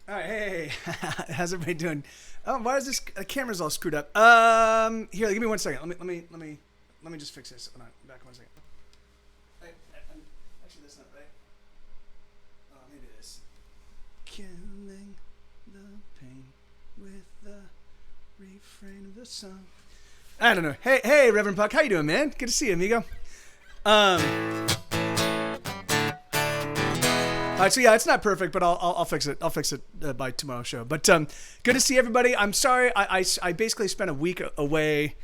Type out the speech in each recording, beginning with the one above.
All right, hey, how's everybody doing? Oh, why is this camera's all screwed up? Here, give me 1 second. Let me just fix this. Hold on, back 1 second. Actually, that's not right. Oh, maybe it is. Killing the pain with the refrain of the song. I don't know. Hey, Reverend Puck, how you doing, man? Good to see you, amigo. So yeah, it's not perfect, but I'll fix it. I'll fix it by tomorrow's show. But good to see everybody. I'm sorry. I basically spent a week away.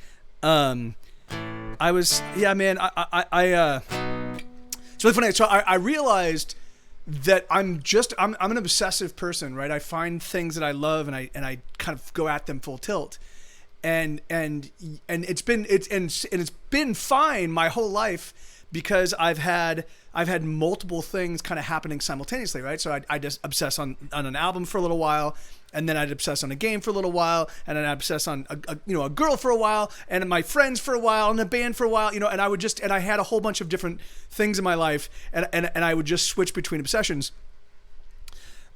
I was man. It's really funny. So I realized that I'm an obsessive person, right? I find things that I love and I kind of go at them full tilt. And it's been fine my whole life because I've had multiple things kind of happening simultaneously, right? So I just obsess on an album for a little while, and then I'd obsess on a game for a little while, and then I'd obsess on a girl for a while, and my friends for a while, and a band for a while, and I had a whole bunch of different things in my life, and I would just switch between obsessions.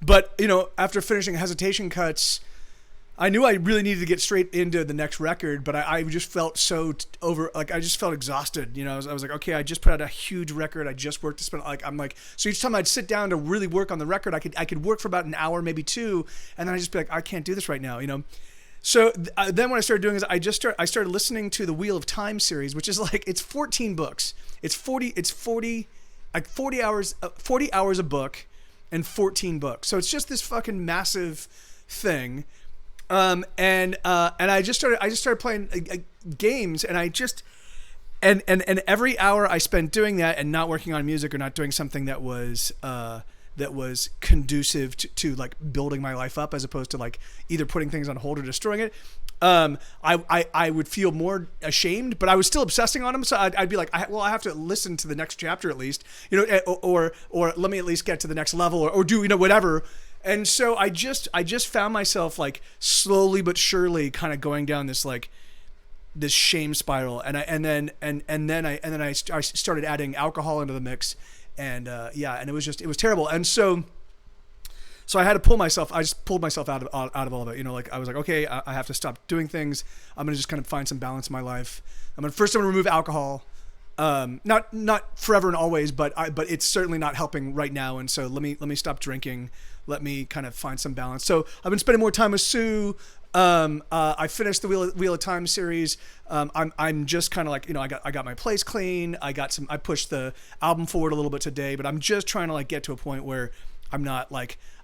But after finishing Hesitation Cuts, I knew I really needed to get straight into the next record, but I just felt I just felt exhausted. I was like, okay, I just put out a huge record. I just worked to spend, so each time I'd sit down to really work on the record, I could work for about an hour, maybe two, and then I'd just be like, I can't do this right now, So then what I started doing is I started listening to the Wheel of Time series, which is it's 14 books. It's 40 hours a book and 14 books. So it's just this fucking massive thing. And I just started playing games, and and every hour I spent doing that and not working on music or not doing something that was conducive to building my life up, as opposed to either putting things on hold or destroying it. I would feel more ashamed, but I was still obsessing on them. So I'd be like, I have to listen to the next chapter at least, or let me at least get to the next level or do, whatever. And so I just found myself slowly but surely kind of going down this this shame spiral, and then I started adding alcohol into the mix, and and it was terrible. And so I had to pull myself. I just pulled myself out of all of it. I was like, okay, I have to stop doing things. I'm gonna just kind of find some balance in my life. I'm gonna remove alcohol. Not forever and always, but it's certainly not helping right now. And so let me stop drinking. Let me kind of find some balance. So I've been spending more time with Sue. I finished the Wheel of Time series. I'm just kind of I got my place clean. I pushed the album forward a little bit today, but I'm just trying to get to a point where I'm not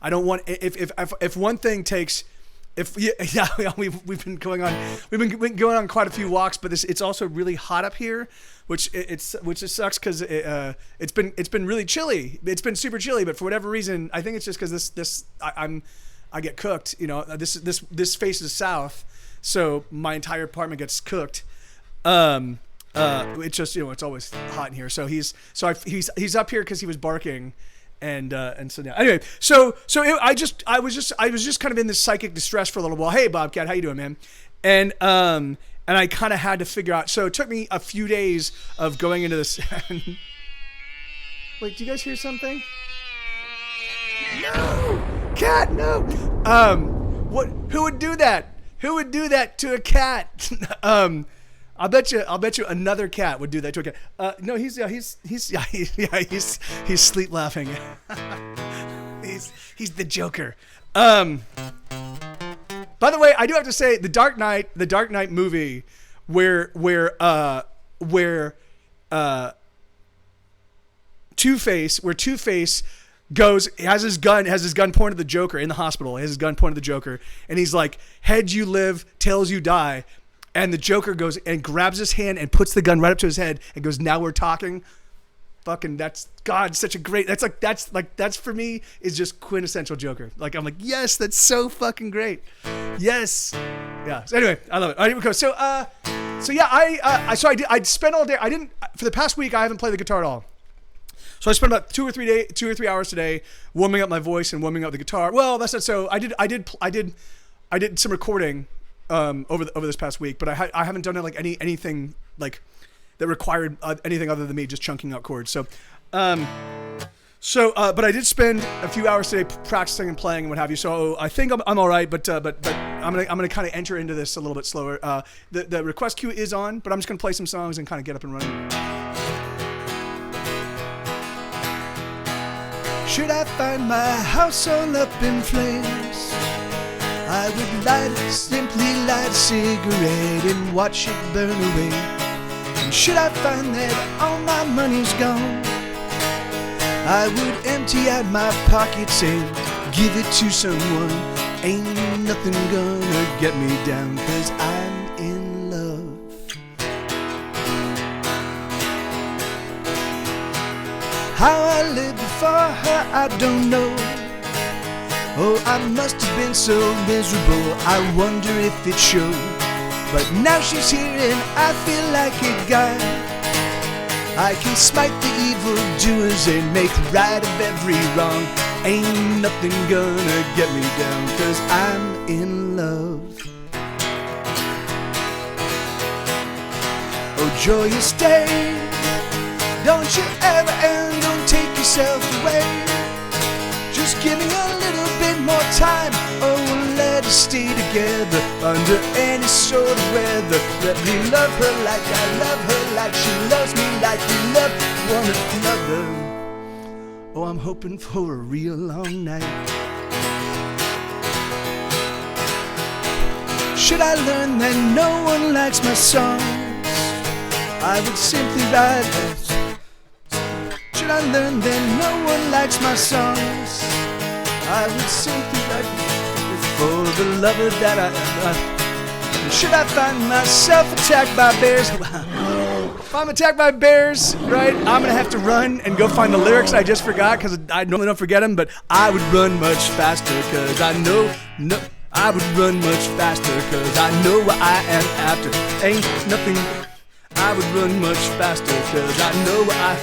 I don't want, if one thing takes, we've been going on quite a few walks, but it's also really hot up here, which sucks because it's been really chilly. It's been super chilly, but for whatever reason, I think it's just because I get cooked. This faces south, so my entire apartment gets cooked. It's just it's always hot in here. So he's up here because he was barking. And so now, anyway, I was just kind of in this psychic distress for a little while. Hey, Bobcat, how you doing, man? And I kind of had to figure out. So it took me a few days of going into this. Wait, do you guys hear something? No, cat, no. What? Who would do that? Who would do that to a cat? I'll bet you another cat would do that to a cat. No, he's sleep laughing. he's the Joker. By the way, I do have to say the Dark Knight movie where Two-Face has his gun pointed at the Joker in the hospital. He has his gun pointed at the Joker, and he's like, "Heads you live, tails you die." And the Joker goes and grabs his hand and puts the gun right up to his head and goes, "Now we're talking." Fucking, that's God, such a great. That's for me is just quintessential Joker. I'm like, yes, that's so fucking great. Yes, yeah. So anyway, I love it. All right, here we go. So yeah, I spent all day. I didn't for the past week. I haven't played the guitar at all. So I spent about 2 or 3 hours today warming up my voice and warming up the guitar. Well, that's not so. I did some recording. Over this past week, but I haven't done it anything that required anything other than me just chunking out chords. So So, but I did spend a few hours today practicing and playing and what have you. So I think I'm all right. But I'm gonna kind of enter into this a little bit slower. The request queue is on, but I'm just gonna play some songs and kind of get up and running. Should I find my house all up in flames, I would simply light a cigarette and watch it burn away. And should I find that all my money's gone, I would empty out my pockets and give it to someone. Ain't nothing gonna get me down, 'cause I'm in love. How I lived before her, I don't know. Oh, I must have been so miserable, I wonder if it showed. But now she's here and I feel like a god. I can smite the evil doers and make right of every wrong. Ain't nothing gonna get me down, 'cause I'm in love. Oh, joyous day, don't you ever and don't take yourself away. Just give me a little bit more time, oh, let us stay together under any sort of weather. Let me love her like I love her, like she loves me, like we love one another. Oh, I'm hoping for a real long night. Should I learn that no one likes my songs, I would simply write this. Should I learn that no one likes my songs, I would simply write for the lover that I am. Should I find myself attacked by bears? If I'm attacked by bears, right, I'm gonna have to run and go find the lyrics I just forgot, because I normally don't forget them, but I would run much faster, because I know, I would run much faster, because I know what I am after. Ain't nothing, I would run much faster, because I know what I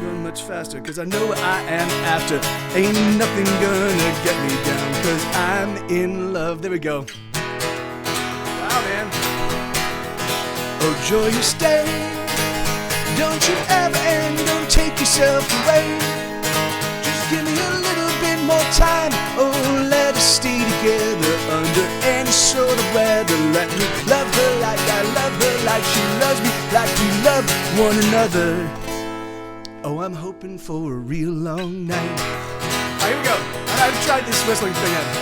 run much faster, because I know what I am after. Ain't nothing gonna get me down, because I'm in love. There we go. Wow, man. Oh, joyous day, don't you ever and don't take yourself away. Just give me a little bit more time, oh, let us stay together under any sort of weather. Let me love her like I love her, like she loves me, like we love one another. Oh, I'm hoping for a real long night. All right, here we go. I've tried this whistling thing out.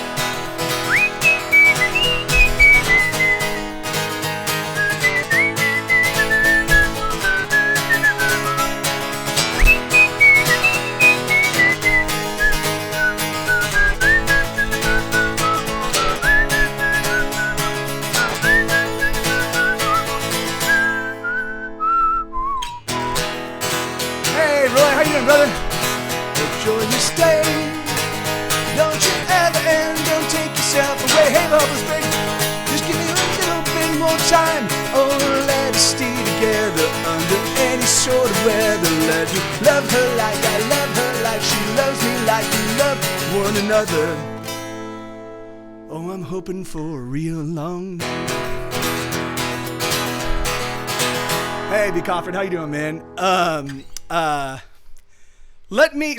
Brother, a joyous day, don't you ever and don't take yourself away. Hey, Bubbles, baby, just give me a little bit more time, oh, let us stay together under any sort of weather. Let me love her like I love her, like she loves me, like we love one another. Oh, I'm hoping for a real long night. Hey, B. Cofford, how you doing, man?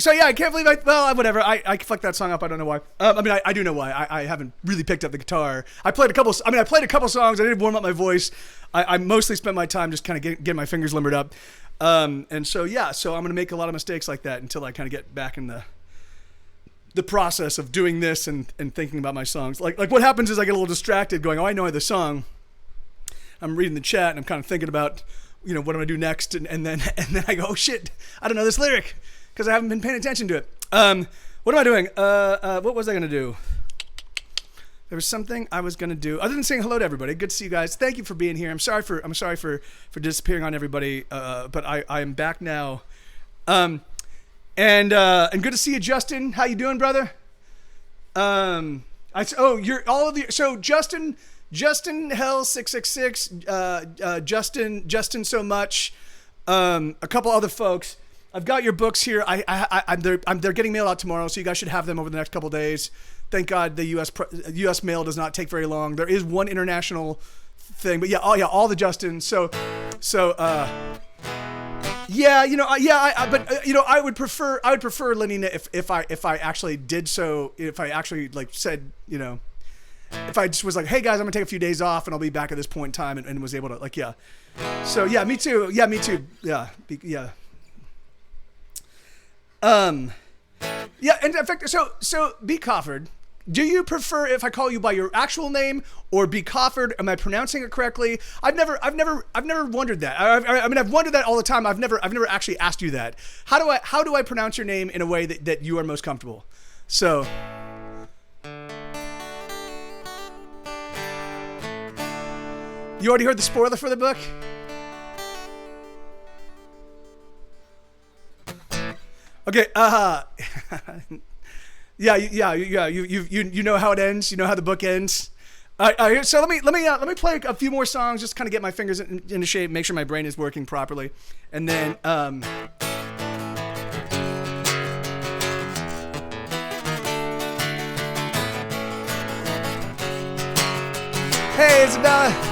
So yeah, I can't believe whatever. I fucked that song up. I don't know why. I do know why. I haven't really picked up the guitar. I played a couple songs. I did warm up my voice. I mostly spent my time just kind of getting my fingers limbered up. And so yeah, so I'm going to make a lot of mistakes like that until I kind of get back in the process of doing this and thinking about my songs. Like what happens is I get a little distracted going, oh, I know the song. I'm reading the chat and I'm kind of thinking about, what I'm going to do next. And then I go, oh shit, I don't know this lyric, because I haven't been paying attention to it. What am I doing? What was I going to do? There was something I was going to do other than saying hello to everybody. Good to see you guys. Thank you for being here. I'm sorry for disappearing on everybody, but I am back now. And good to see you, Justin. How you doing, brother? So Justin Hell 666, Justin so much, a couple other folks. I've got your books here. They're getting mailed out tomorrow, so you guys should have them over the next couple days. Thank God the U.S. mail does not take very long. There is one international thing, but all the Justins. So Yeah, but I would prefer Lenina if I actually did so, if I actually like said, if I just was like, hey guys, I'm gonna take a few days off and I'll be back at this point in time, and was able to like, yeah. So yeah, me too. Yeah, me too. Yeah, yeah. Yeah, and in fact, so B. Cofford, do you prefer if I call you by your actual name or B. Cofford? Am I pronouncing it correctly? I've never wondered that. I mean, I've wondered that all the time. I've never actually asked you that. How do I pronounce your name in a way that you are most comfortable? So. You already heard the spoiler for the book? Okay, yeah. You know how it ends. You know how the book ends. So let me play a few more songs, just kind of get my fingers into shape, make sure my brain is working properly, and then hey Isabella.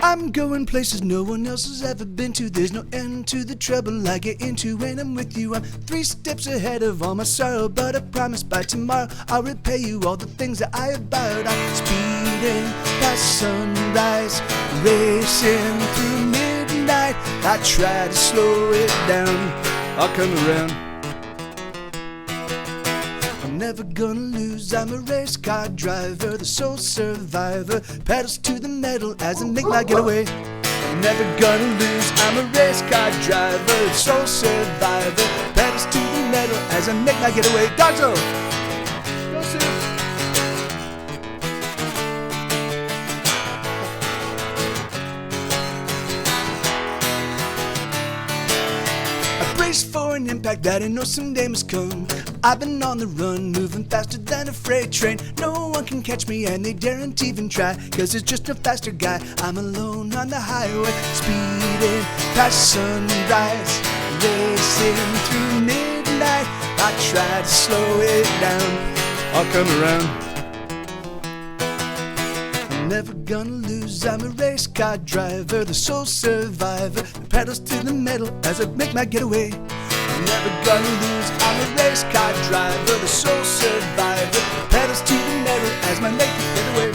I'm going places no one else has ever been to. There's no end to the trouble I get into when I'm with you. I'm 3 steps ahead of all my sorrow, but I promise by tomorrow I'll repay you all the things that I have borrowed. I'm speeding past sunrise, racing through midnight. I try to slow it down, I'll come around. I'm never gonna lose, I'm a race car driver, the sole survivor, pedals to the metal as I make my getaway. I'm never gonna lose, I'm a race car driver, the sole survivor, pedals to the metal as I make my getaway. Dogzo! Go Sue! I brace for an impact that I know someday must come. I've been on the run, moving faster than a freight train. No one can catch me and they daren't even try, cause it's just a faster guy. I'm alone on the highway, speeding past sunrise, racing through midnight. I try to slow it down, I'll come around. I'm never gonna lose, I'm a race car driver, the sole survivor, pedals to the metal as I make my getaway. I'm never gonna lose, I'm a race car driver, the sole survivor, pedals to the metal as my make it getaway.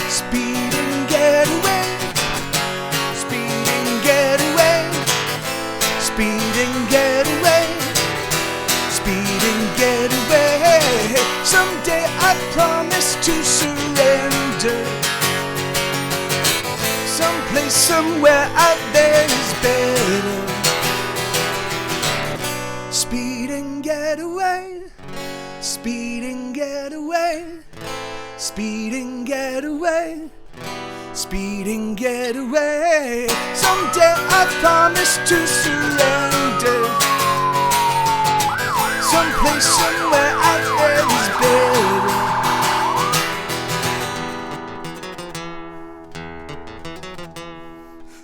Speed and get away, speed and get away, speed and get away, speed and get away. Someday I promise to surrender, someplace, somewhere out there is better. Speed and get away, speed and get away, speed and get away, speed and get away. Someday I promise to surrender, someplace, somewhere out there is better.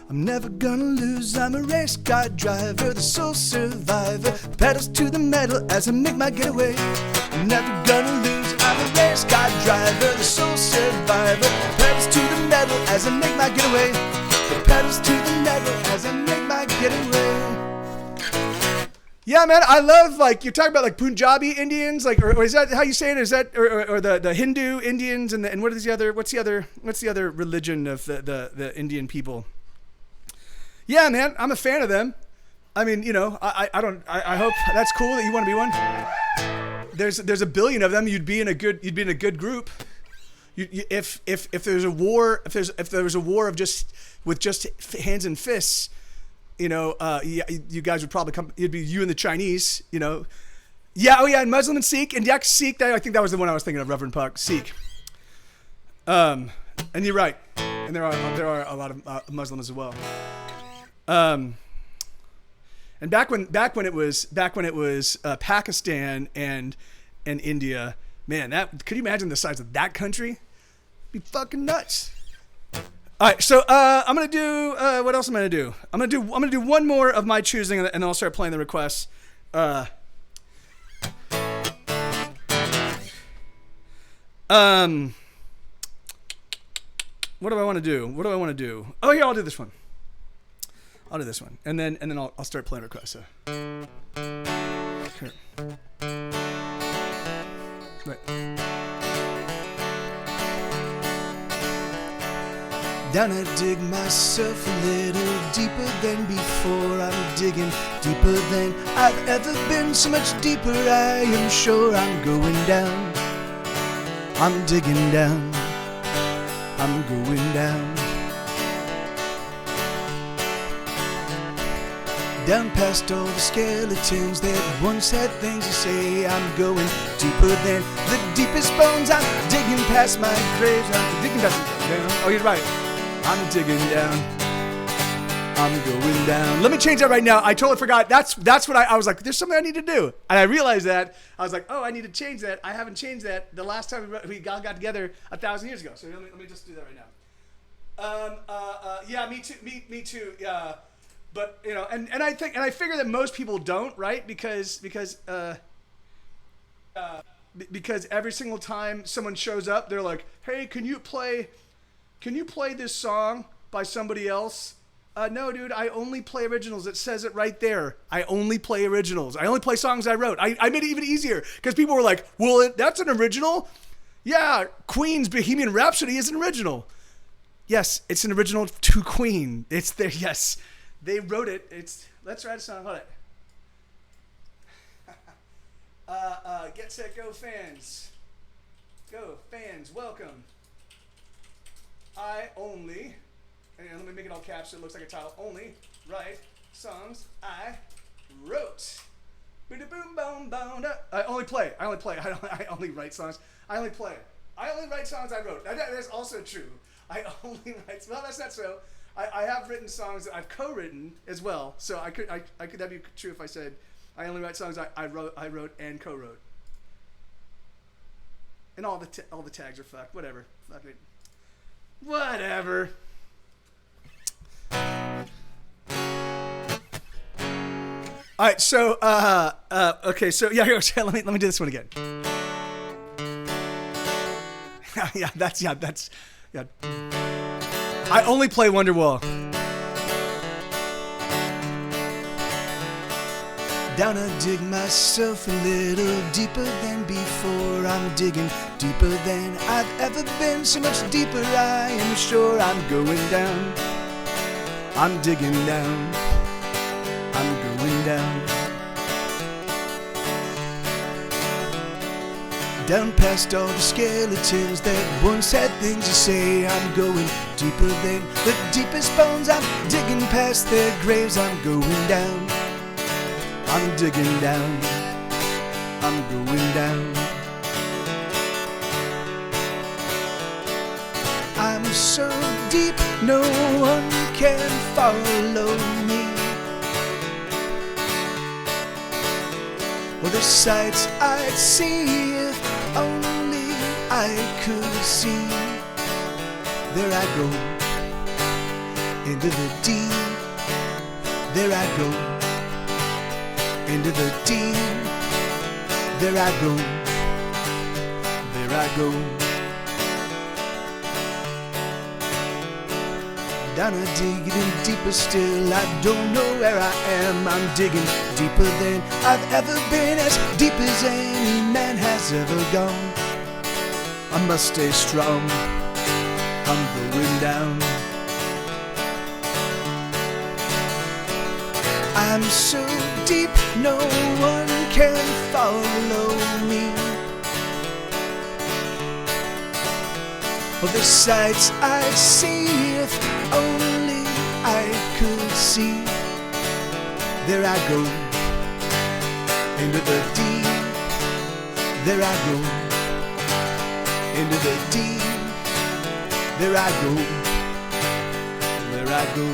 I'm never gonna lose, I'm a race car driver, the sole survivor, pedals to the metal as I make my getaway. I'm never gonna lose, I'm a race car driver, the sole survivor, pedals to the metal as I make my getaway. The pedals to the metal as I make my getaway. Yeah, man, I love, like, you're talking about like Punjabi Indians, like, or is that how you say it? Is that or the Hindu Indians and what is the other? What's the other religion of the Indian people? Yeah, man, I'm a fan of them. I mean, I hope that's cool that you want to be one. There's a billion of them. You'd be in a good group. If there's a war, if there was a war of just hands and fists, you guys would probably come. It'd be you and the Chinese, Yeah, oh yeah, and Muslim and Sikh, and Sikh. I think that was the one I was thinking of, Reverend Puck, Sikh. And you're right, and there are a lot of Muslims as well. And back when it was Pakistan and India, man, that could you imagine the size of that country? It'd be fucking nuts. All right, so I'm gonna do what else am I gonna do? I'm gonna do one more of my choosing, and then I'll start playing the requests. What do I want to do? Oh yeah, I'll do this one. I'll do this one, and then I'll start playing requests. So. Here. Right. Down I dig myself a little deeper than before. I'm digging deeper than I've ever been. So much deeper, I am sure I'm going down. I'm digging down. I'm going down. Down past all the skeletons that once had things to say. I'm going deeper than the deepest bones. I'm digging past my graves. I'm digging down. Oh, you're right. I'm digging down. I'm going down. Let me change that right now. I totally forgot. That's what I was like, there's something I need to do. And I realized that. I was like, oh, I need to change that. I haven't changed that the last time we got together 1,000 years ago. So let me just do that right now. Yeah, me too. Me too. Yeah. But, you know, and I figure that most people don't, right? Because every single time someone shows up, they're like, hey, can you play this song by somebody else? No, dude, I only play originals. It says it right there. I only play originals. I only play songs I wrote. I made it even easier because people were like, well, that's an original? Yeah, Queen's Bohemian Rhapsody is an original. Yes, it's an original to Queen. It's there, yes. They wrote it. Let's write a song. Hold it. Get Set Go fans. Go fans, welcome. I only, and let me make it all caps so it looks like a title. Only write songs I wrote. Boom boom boom. I only play. I only write songs. I only play. I only write songs I wrote. That is also true. I only write. Well, that's not so. I have written songs that I've co-written as well. So I could that'd be true if I said I only write songs I wrote and co-wrote. And all the tags are fucked. Whatever. Fuck it. Whatever. All right. So okay. So yeah. Here, let me do this one again. That's. I only play Wonderwall. Down I dig myself a little deeper than before. I'm digging deeper than I've ever been. So much deeper, I am sure I'm going down. I'm digging down. I'm going down. Down past all the skeletons that once had things to say. I'm going deeper than the deepest bones. I'm digging past their graves. I'm going down. I'm digging down. I'm going down. I'm so deep, no one can follow me. Well, the sights I'd see if only I could see. There I go, into the deep. There I go, into the deep. There I go, there I go. Down I dig in deeper still. I don't know where I am. I'm digging deeper than I've ever been, as deep as any man has ever gone. I must stay strong. I'm going down. I'm so deep, no one can follow me. Well, the sights I'd see if only I could see. There I go, into the deep. There I go, into the deep. There I go, there I go.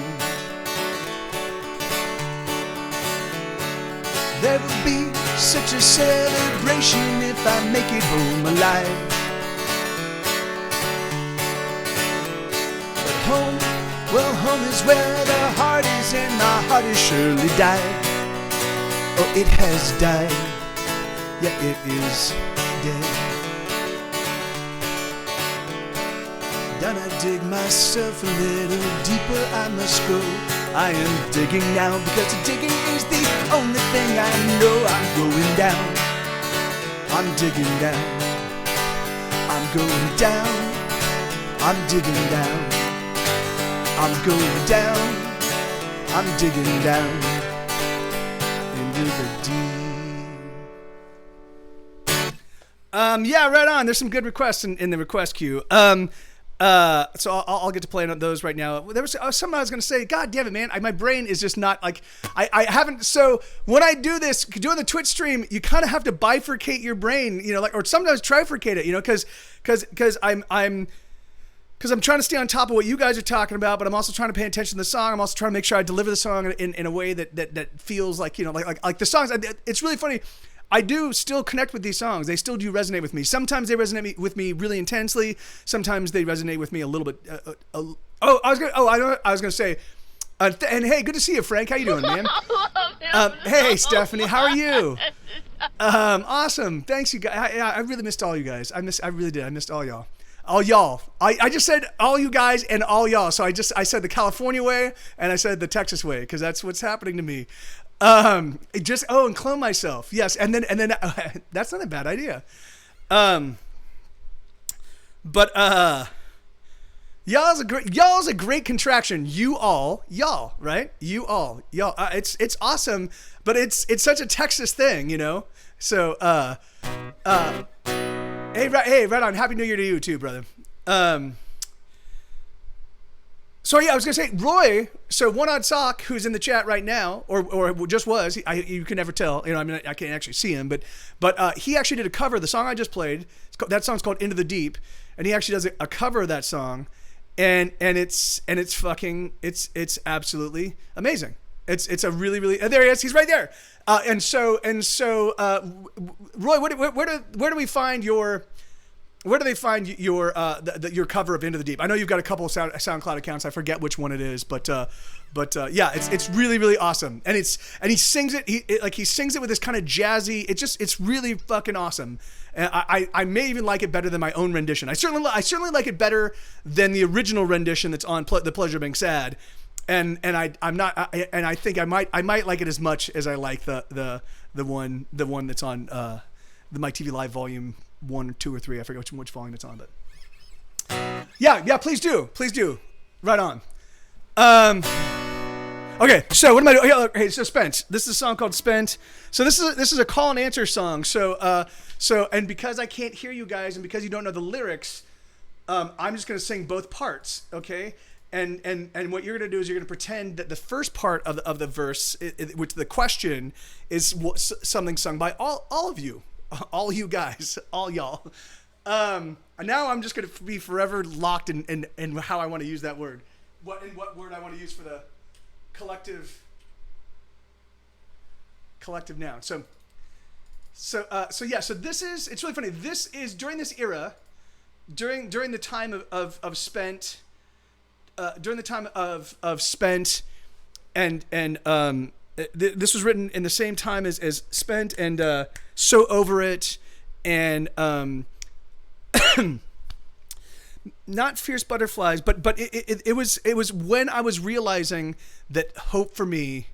There will be such a celebration if I make it home alive. But home, well, home is where the heart is, and my heart has surely died. Oh, it has died. Yeah, it is dead. Down I dig myself a little deeper I must go. I am digging now because digging is the only thing I know. I'm going down. I'm digging down. I'm going down. I'm digging down. I'm going down. I'm digging down into the deep. Yeah, right on. There's some good requests in the request queue. So I'll get to play on those right now. There was something I was going to say. God damn it, man. My brain is just not like, I haven't. So when I do this, doing the Twitch stream, you kind of have to bifurcate your brain, you know, like, or sometimes trifurcate it, you know, because I'm trying to stay on top of what you guys are talking about, but I'm also trying to pay attention to the song. I'm also trying to make sure I deliver the song in a way that feels like, you know, like the songs. It's really funny. I do still connect with these songs. They still do resonate with me. Sometimes they resonate with me really intensely. Sometimes they resonate with me a little bit. I was gonna say, and hey, good to see you, Frank. How you doing, man? Hey, Stephanie, how are you? Awesome. Thanks, you guys. I really missed all you guys. I really did. I missed all y'all. All y'all. I just said all you guys and all y'all. So I said the California way and I said the Texas way because that's what's happening to me. And clone myself. Yes, and then that's not a bad idea. Y'all's a great contraction. Y'all, right? Y'all. It's awesome, but it's such a Texas thing, you know. So hey, right on. Happy New Year to you too, brother. So yeah, I was gonna say Roy. So One Odd Sock, who's in the chat right now, or just was. You can never tell. You know, I mean, I can't actually see him, but he actually did a cover of the song I just played. That song's called Into the Deep, and he actually does a cover of that song, and it's absolutely amazing. It's a really there he is. He's right there. And so Roy, where do we find your? Where do they find your cover of Into the Deep? I know you've got a couple of SoundCloud accounts. I forget which one it is, but yeah, it's really awesome. And he sings it. He sings it with this kind of jazzy. It's really fucking awesome. And I may even like it better than my own rendition. I certainly like it better than the original rendition that's on The Pleasure of Being Sad. And I think I might like it as much as I like the one that's on the MikeTVLive volume 1 or 2 or 3. I forget which volume it's on, but yeah, please do. Right on. Okay, so what am I doing? Okay, so Spent. This is a song called Spent. So this is a call and answer song. So and because I can't hear you guys and because you don't know the lyrics, I'm just gonna sing both parts, okay? And what you're gonna do is you're gonna pretend that the first part of the verse, which the question is something sung by all of you. All you guys, all y'all. And now I'm just going to be forever locked in how I want to use that word. What word I want to use for the collective noun. So this is, it's really funny. This is during this era, during the time of Spent, during the time of Spent and this was written in the same time as Spent and So Over It and not Fierce Butterflies, but it was when I was realizing that hope for me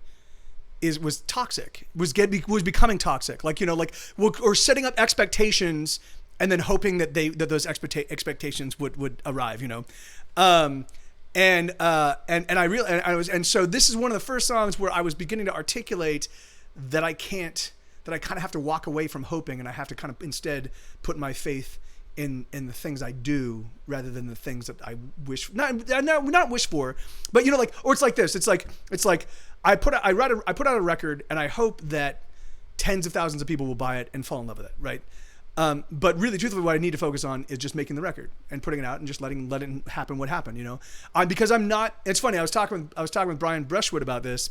was toxic, was becoming toxic, like, you know, like or setting up expectations and then hoping that those expectations would arrive, you know. And so this is one of the first songs where I was beginning to articulate that I kind of have to walk away from hoping, and I have to kind of instead put my faith in the things I do rather than the things that I wish, not wish for, but, you know, like, or it's like this, it's like I put out a record and I hope that tens of thousands of people will buy it and fall in love with it, right? But really, truthfully, what I need to focus on is just making the record and putting it out and just letting it happen what happened, you know. Because I'm not. It's funny. I was talking with Brian Brushwood about this.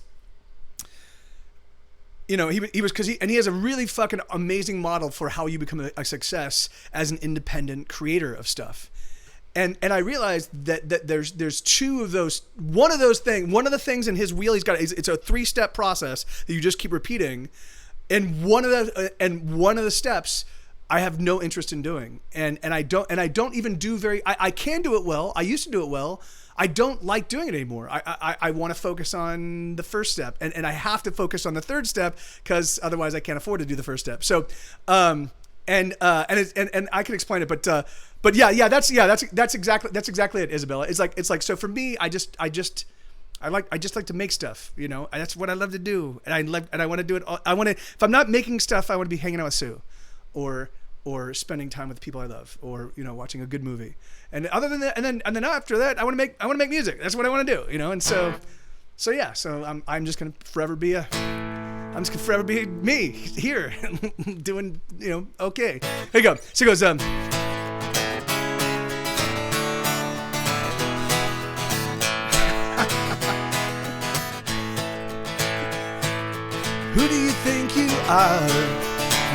You know, he has a really fucking amazing model for how you become a success as an independent creator of stuff. And I realized that there's two of those. One of the things in his wheel, it's a 3-step process that you just keep repeating. And one of the steps I have no interest in doing, and I don't even do I can do it well. I used to do it well. I don't like doing it anymore. I want to focus on the first step, and I have to focus on the third step because otherwise I can't afford to do the first step. So, and I can explain it, but yeah, that's exactly it, Isabella. It's like so for me, I just like to make stuff, you know. And that's what I love to do, and I want to do it. If I'm not making stuff, I want to be hanging out with Sue, or spending time with people I love, or you know, watching a good movie. And other than that, and then after that, I want to make music. That's what I want to do, you know. And so yeah. So I'm just gonna forever be me here, doing, you know, okay. Here you go. So it goes. Who do you think you are?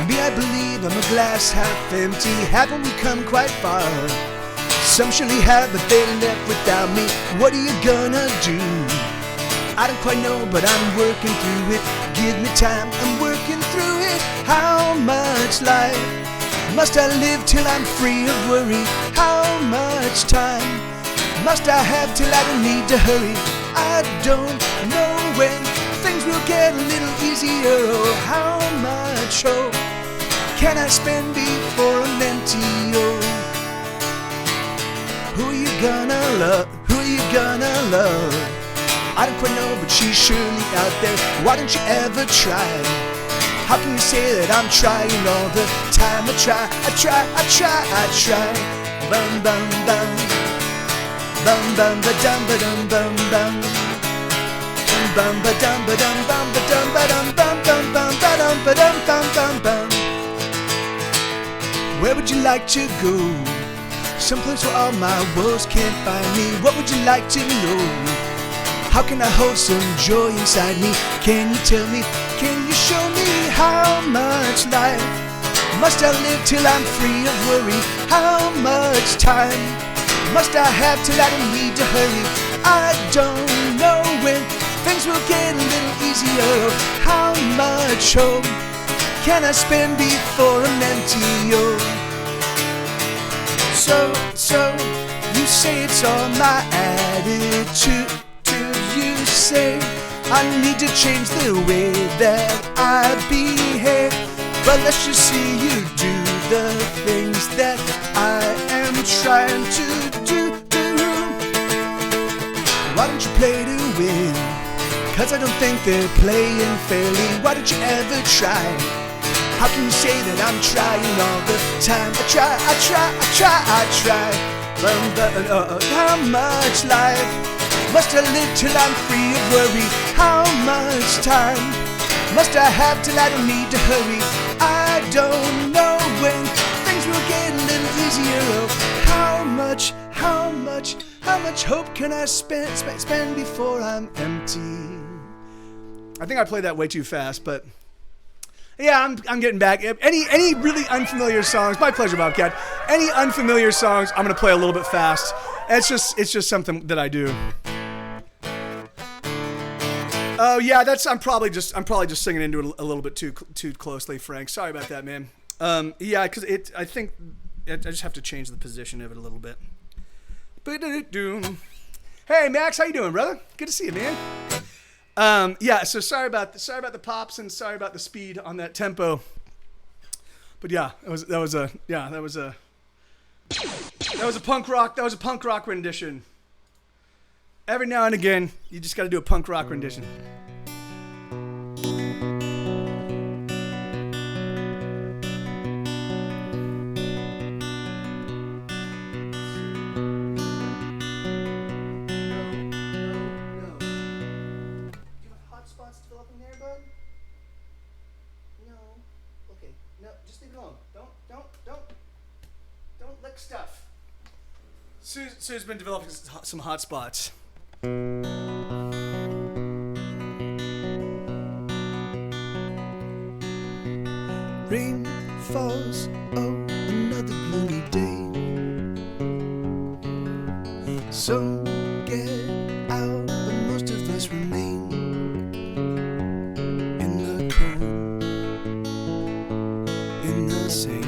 Me, I believe I'm a glass half empty. Haven't we come quite far? Some surely have, but they left without me. What are you gonna do? I don't quite know, but I'm working through it. Give me time, I'm working through it. How much life must I live till I'm free of worry? How much time must I have till I don't need to hurry? I don't know when things will get a little easier. Oh, how much hope can I spend before I'm empty? Oh, who are you gonna love? Who are you gonna love? I don't quite know, but she's surely out there. Why don't you ever try? How can you say that I'm trying all the time? I try. Bum bum bum, bum bum ba dum ba dum bum bum, bum ba dum ba dum bum ba dum ba dum bum bum bum ba dum ba dum bum bum bum. Where would you like to go? Someplace where all my woes can't find me. What would you like to know? How can I hold some joy inside me? Can you tell me? Can you show me how much life must I live till I'm free of worry? How much time must I have till I don't need to hurry? I don't know when things will get a little easier. How much hope can I spend before I'm empty? Oh, so you say it's all my attitude. You say I need to change the way that I behave, but let's just see you do the things that I am trying to do. Why don't you play to win? Cause I don't think they're playing fairly. Why don't you ever try? How can you say that I'm trying all the time? I try. How much life must I live till I'm free of worry? How much time must I have till I don't need to hurry? I don't know when things will get a little easier. Oh, how much hope can I spend before I'm empty? I think I played that way too fast, but yeah, I'm getting back. Any really unfamiliar songs, my pleasure, Bobcat. Any unfamiliar songs, I'm gonna play a little bit fast. It's just something that I do. Oh yeah, I'm probably just singing into it a little bit too closely, Frank. Sorry about that, man. Yeah, because I think I just have to change the position of it a little bit. Hey Max, how you doing, brother? Good to see you, man. Yeah, so sorry about the pops and sorry about the speed on that tempo. But yeah, that was a punk rock rendition. Every now and again, you just got to do a punk rock rendition. Stuff. Sue's been developing some hot spots. Rain falls, oh, another gloomy day. Some get out, but most of us remain in the cold, in the same.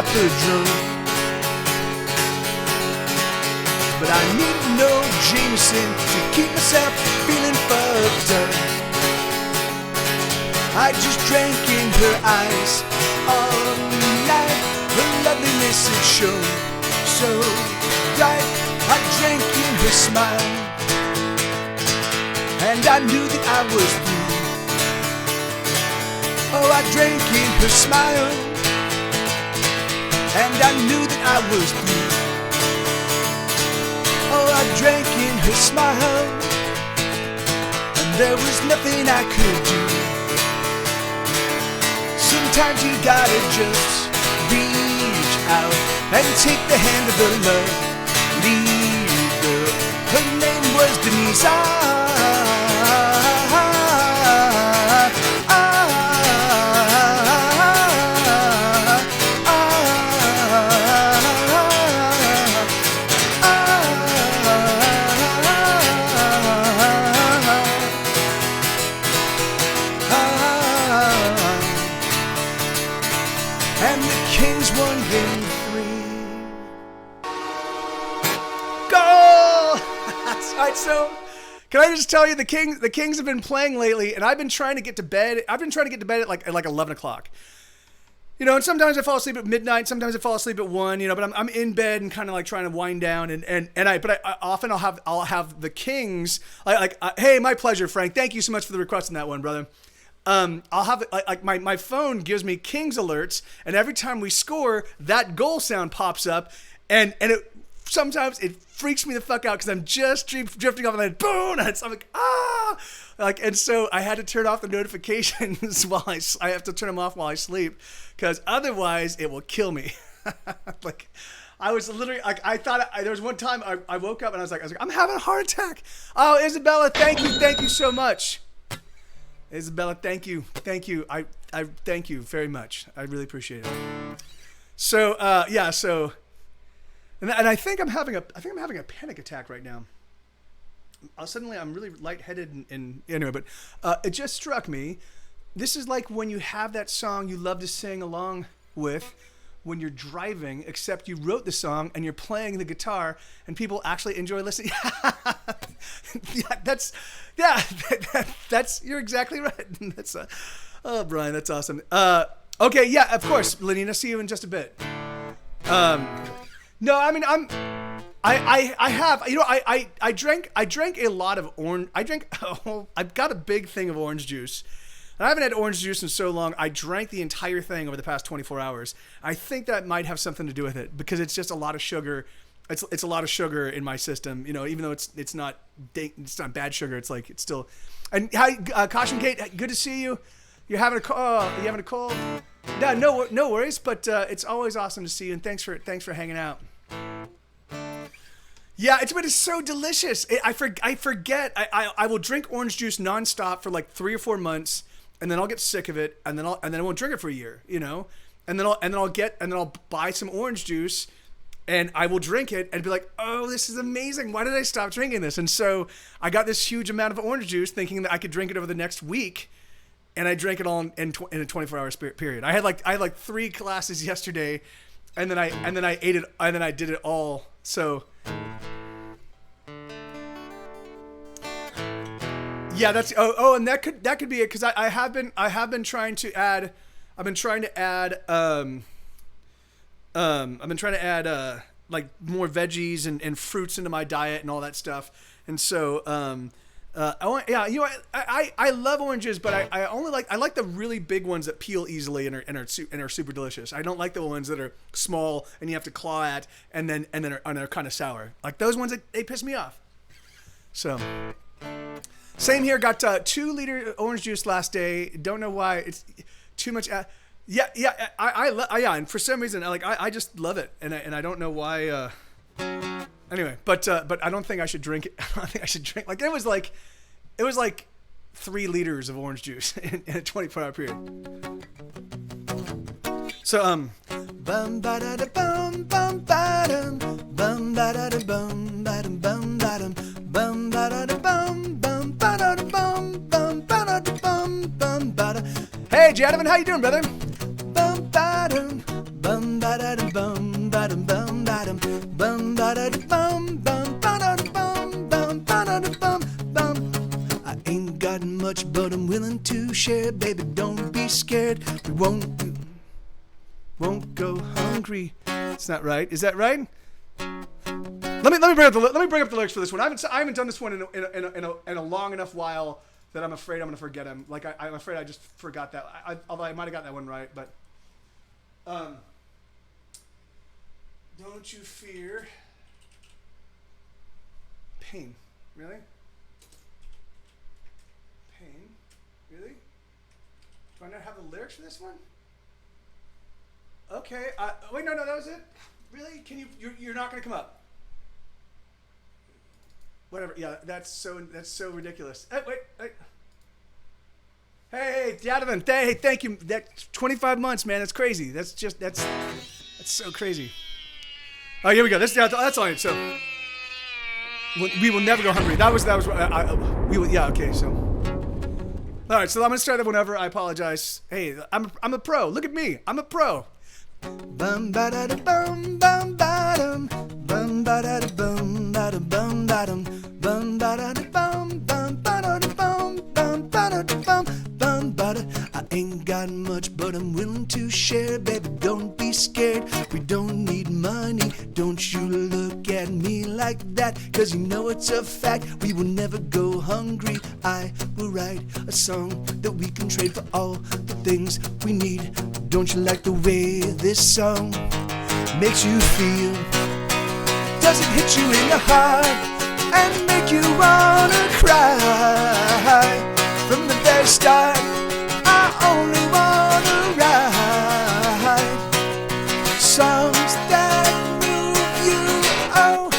Papa Joe. But I need no Jameson to keep myself feeling fucked up. I just drank in her eyes all night. Her loveliness had shown so bright. I drank in her smile, and I knew that I was blue. Oh, I drank in her smile, and I knew that I was blue. Oh, I drank in her smile, and there was nothing I could do. Sometimes you gotta just reach out and take the hand of the lovely girl. Her name was Denise. And the Kings won game 3. Goal! Alright, so can I just tell you the Kings have been playing lately, and I've been trying to get to bed. I've been trying to get to bed at like 11 o'clock. You know, and sometimes I fall asleep at midnight, sometimes I fall asleep at 1, you know, but I'm in bed and kind of like trying to wind down, but I often I'll have the Kings hey, my pleasure, Frank. Thank you so much for the request on that one, brother. I'll have like my phone gives me Kings alerts, and every time we score, that goal sound pops up, and it sometimes it freaks me the fuck out because I'm just drifting off and then boom, and I'm like and so I had to turn off the notifications while I have to turn them off while I sleep, because otherwise it will kill me. Like I was literally like there was one time I woke up and I was like I'm having a heart attack. Oh, Isabella, thank you so much. Isabella, thank you. I thank you very much. I really appreciate it. So and I think I'm having a panic attack right now. Suddenly I'm really lightheaded and anyway, but it just struck me. This is like when you have that song you love to sing along with when you're driving, except you wrote the song and you're playing the guitar and people actually enjoy listening. That's you're exactly right. That's oh, Brian, that's awesome. Okay, yeah, of course, Lenina, see you in just a bit. No, I mean I drank a lot of orange. I've got a big thing of orange juice. And I haven't had orange juice in so long. I drank the entire thing over the past 24 hours. I think that might have something to do with it because it's just a lot of sugar. It's a lot of sugar in my system, you know. Even though it's not bad sugar, it's still. And hi, Caution Kate, good to see you. You're having a you having a cold? No worries. But it's always awesome to see you, and thanks for hanging out. Yeah, it's so delicious. I forget. I will drink orange juice nonstop for like 3 or 4 months, and then I'll get sick of it, and then I won't drink it for a year, you know. And then I'll buy some orange juice, and I will drink it and be like, oh, this is amazing. Why did I stop drinking this? And so I got this huge amount of orange juice, thinking that I could drink it over the next week, and I drank it all in a 24-hour period. I had like 3 glasses yesterday, and then I ate it, and then I did it all. So. Yeah, that's and that could be it, because I have been trying to add like more veggies and fruits into my diet and all that stuff, and so I love oranges, but I like the really big ones that peel easily and are super delicious. I don't like the ones that are small and you have to claw at and they're kind of sour. Like those ones, they piss me off. So. Same here. Got 2-liter orange juice last day. Don't know why. It's too much. Yeah. And for some reason, I just love it, and I don't know why. Anyway, but I don't think I should drink it. I don't think I should drink. Like it was like 3 liters of orange juice in a 24-hour period. So bum ba da da bum bum ba dum bum ba da da bum ba dum bum ba dum bum ba da da bum bum ba da da bum bum ba da da bum bum ba da. Hey, Jadavan, how you doing, brother? Bum ba dum bum ba da much, but I'm willing to share. Baby, don't be scared. We won't go hungry. It's not right. Is that right? Let me bring up the lyrics for this one. I haven't done this one in a long enough while that I'm afraid I'm gonna forget them. Like I'm afraid I just forgot that. Although I might have got that one right, but don't you fear pain? Really? Pain? Really? Do I not have the lyrics for this one? Okay. Wait, no, that was it. Really? Can you? You're not gonna come up. Whatever. Yeah, that's so ridiculous. Wait. Hey, Donovan. Hey, thank you. That's 25 months, man. That's crazy. That's so crazy. Oh, here we go. That's all I need. So we will never go hungry. That was. We will. Yeah. Okay. So. All right. So I'm gonna start that one over. I apologize. Hey, I'm a pro. Look at me. I'm a pro. Bum ba da da bum bum ba dum bum ba da da bum ba da bum ba dum bum ba da da bum bum ba da da bum bum ba da da bum bum ba da. I ain't got much, but I'm willing to share. Baby, don't be scared. We don't need money. Don't you look at me like that, 'cause you know it's a fact. We will never go hungry. I will write a song that we can trade for all the things we need. Don't you like the way this song makes you feel? Does it hit you in the heart and make you wanna cry? From the very start, I only wanna write songs that move you. Oh,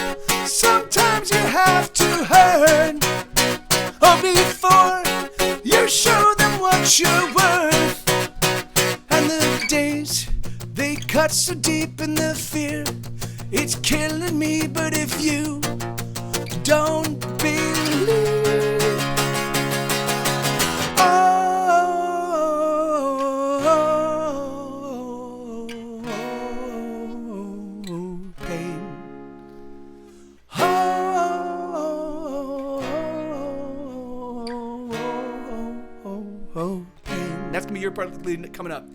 sometimes you have to hurt, or before you show them what you're worth. They cut so deep in the fear, it's killing me. But if you don't believe, pain, pain. That's gonna be your part of the lead coming up.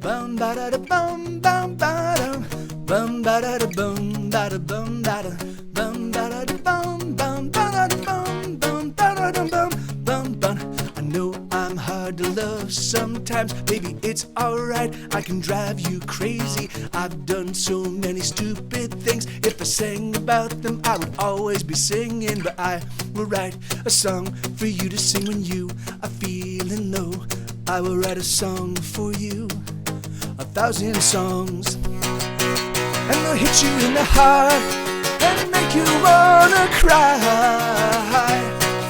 Bum ba da da bum bum ba dum bum ba da da bum ba da bum ba da bum ba da da bum bum ba da da bum bum ba da da bum bum bum. I know I'm hard to love sometimes, baby, it's alright. I can drive you crazy. I've done so many stupid things. If I sang about them, I would always be singing. But I will write a song for you to sing when you are feeling low. I will write a song for you, 1,000 songs, and they'll hit you in the heart and make you wanna cry.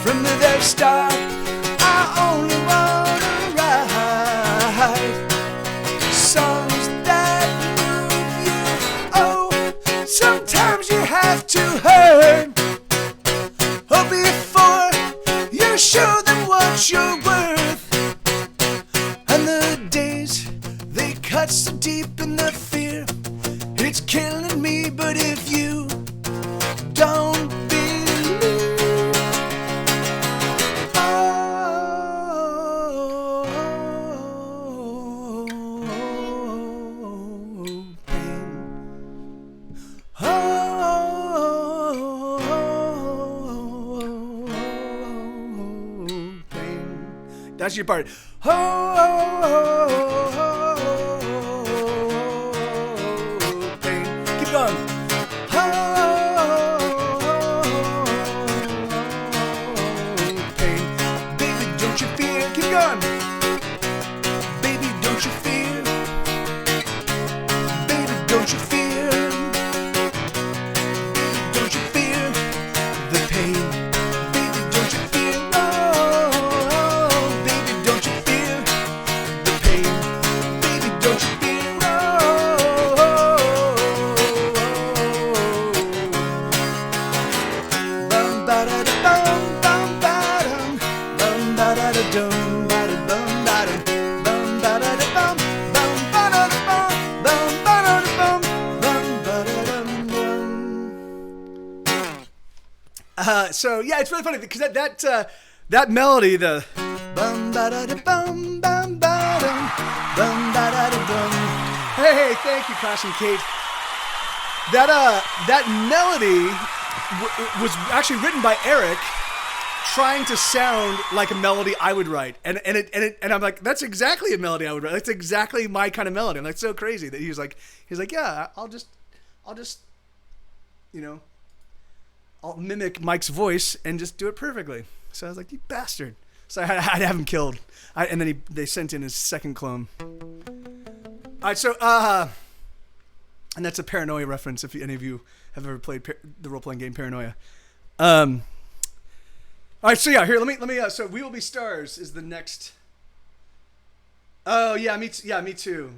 From the very start, I only wanna write songs that move you. Oh, sometimes you have to hurt, or before you show them what you're worth. And the days, they cut so deep in the fear, it's killing me. But if you don't believe, pain, pain. That's your part. Pain. Keep going. Pain. Baby, don't you fear. Keep going. Baby, don't you fear. Baby, don't you fear. Baby, don't you fear the pain. Baby, don't you fear. Oh, baby, don't you fear the pain. Baby, don't you fear. Bum ba da da bum bum ba dum bum ba da da dum ba da bum ba da bum ba da da bum bum ba da da bum bum ba da da bum bum ba da dum bum. So yeah, it's really funny because that melody, the Bum ba da da bum bum ba dum bum ba da da bum. Hey, thank you, Crash and Kate. That melody was actually written by Eric, trying to sound like a melody I would write, and I'm like, that's exactly a melody I would write. That's exactly my kind of melody. I'm like, so crazy that he's like, yeah, I'll just, you know, I'll mimic Mike's voice and just do it perfectly. So I was like, you bastard. So I'd have him killed. And then they sent in his second clone. All right, so and that's a Paranoia reference if any of you have ever played the role-playing game Paranoia. All right, so yeah, here let me. So We Will Be Stars is the next. Oh yeah, me too,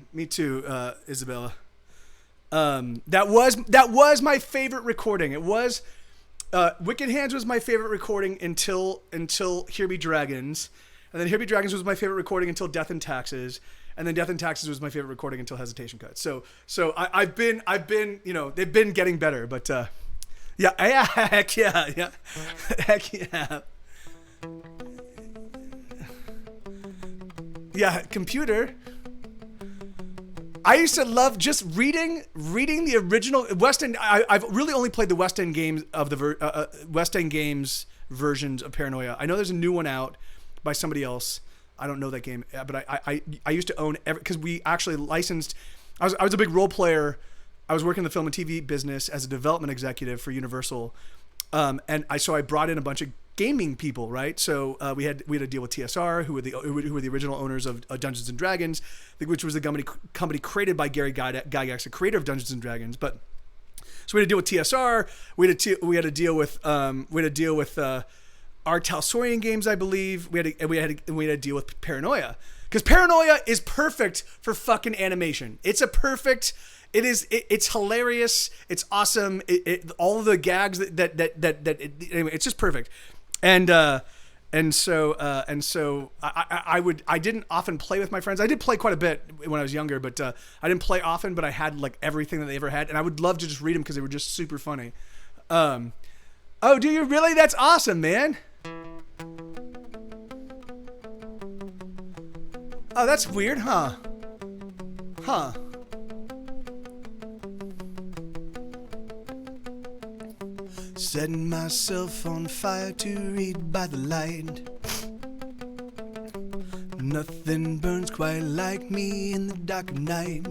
Isabella. That was my favorite recording. It was. Wicked Hands was my favorite recording until Here Be Dragons, and then Here Be Dragons was my favorite recording until Death and Taxes, and then Death and Taxes was my favorite recording until Hesitation Cut. So I've been you know, they've been getting better, but yeah, heck yeah, heck yeah. Yeah, computer. I used to love just reading the original West End. I've really only played the West End games of the West End games versions of Paranoia. I know there's a new one out by somebody else. I don't know that game, but I used to own because we actually licensed. I was a big role player. I was working in the film and TV business as a development executive for Universal, and I brought in a bunch of gaming people, right? So we had to deal with TSR, who were the original owners of Dungeons and Dragons, which was the company created by Gary Gygax, the creator of Dungeons and Dragons. But so we had to deal with TSR. We had to deal with our Talsorian games, I believe. We had to deal with Paranoia, because Paranoia is perfect for fucking animation. It's it's hilarious. It's awesome. All of the gags anyway, it's just perfect. And so I didn't often play with my friends. I did play quite a bit when I was younger, but I didn't play often, but I had like everything that they ever had, and I would love to just read them because they were just super funny. Oh, do you really? That's awesome, man. Oh, that's weird, huh? Setting myself on fire to read by the light. Nothing burns quite like me in the dark of night.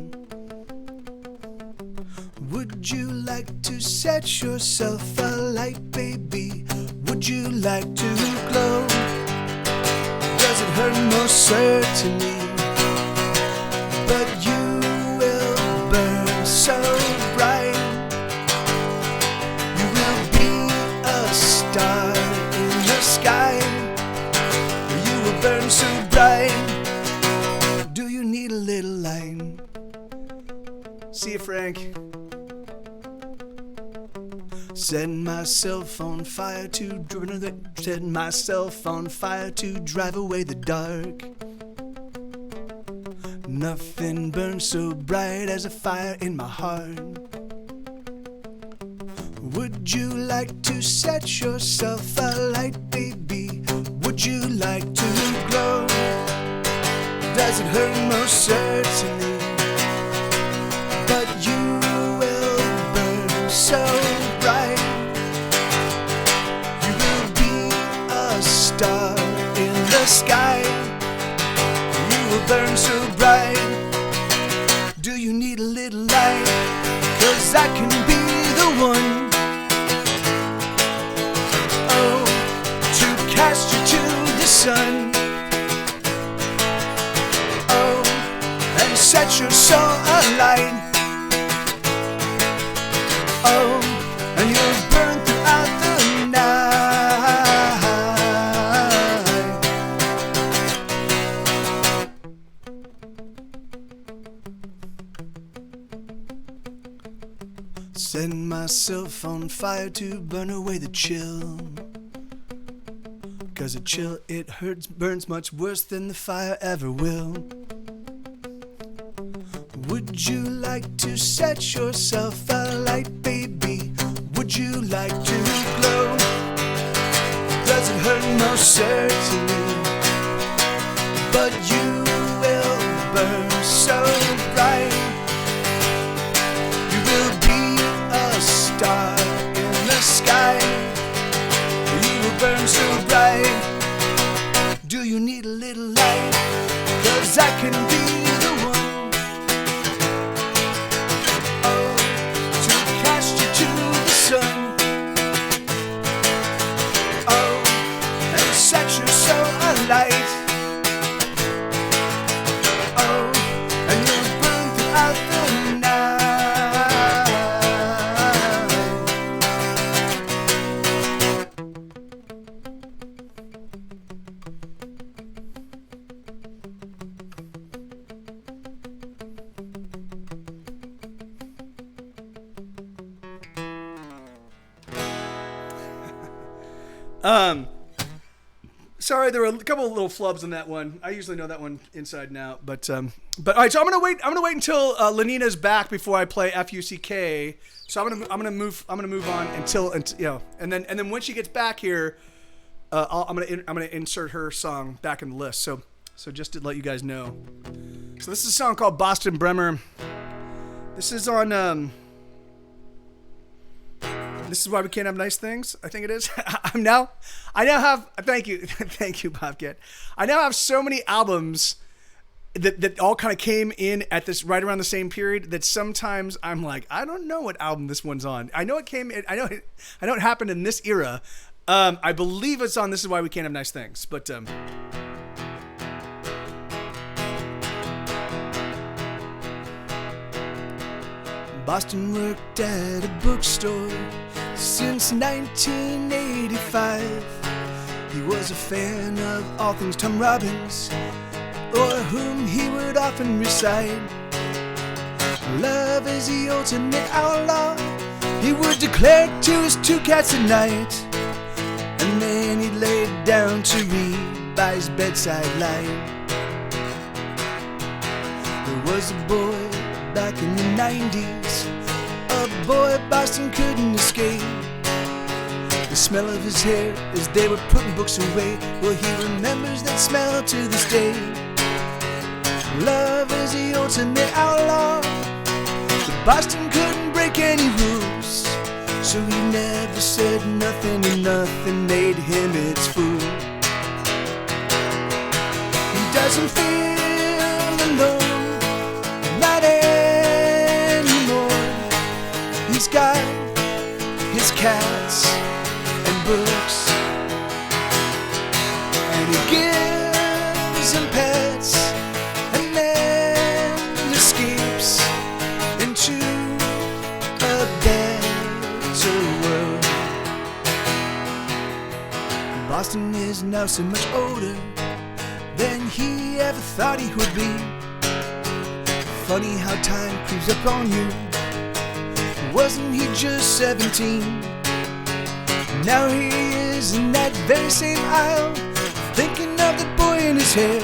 Would you like to set yourself alight, baby? Would you like to glow? Does it hurt? Most certainly. But you will burn so bright. You will be a star in the sky. You will burn so bright. Do you need a little light? See you, Frank. Set myself on fire to drive away the dark. Nothing burns so bright as a fire in my heart. Would you like to set yourself alight, baby? Would you like to glow? Does it hurt? Most certainly. But you will burn so bright. You will be a star in the sky. You will burn so bright. Do you need a little light? 'Cause I can be the one, oh, to cast you to the sun, oh, and set your soul alight. Oh, and you'll burn throughout the night. Set myself on fire to burn away the chill. 'Cause a chill, it hurts, burns much worse than the fire ever will. Would you like to set yourself alight, baby? Would you like to glow? Does it hurt? Most certainly. but you will burn so bright. You will be a star in the sky. You will burn so bright. Do you need a little light? 'Cause I can be the one, oh, to cast you to the sun, oh, and set your soul alight, oh, and you'll burn throughout the night. Sorry, there were a couple of little flubs on that one. I usually know that one inside and out, but all right. So I'm gonna wait until Lenina's back before I play FUCK. So I'm gonna move on until you know, and then when she gets back here, I'm gonna insert her song back in the list. So just to let you guys know. So this is a song called Boston Bremer. This is on. This is why we can't have nice things. I think it is. I now have. Thank you, Bobcat. I now have so many albums that all kind of came in at this right around the same period that sometimes I'm like, I don't know what album this one's on. I know it came. I know it happened in this era. I believe it's on This Is Why We Can't Have Nice Things. But Boston worked at a bookstore since 1985. He was a fan of all things Tom Robbins, or whom he would often recite. Love is the ultimate outlaw, he would declare to his two cats at night. And then he'd lay down to read by his bedside light. There was a boy back in the 90s, a boy Boston couldn't escape. The smell of his hair as they were putting books away, well, he remembers that smell to this day. Love is the ultimate outlaw, but Boston couldn't break any rules, so he never said nothing, and nothing made him its fool. He doesn't feel alone, not anymore. He's got his cats and books, and he gives them pets, and then escapes into a better world. Boston is now so much older than he ever thought he would be. Funny how time creeps up on you. Wasn't he just 17? Now he is in that very same aisle, thinking of the boy in his hair.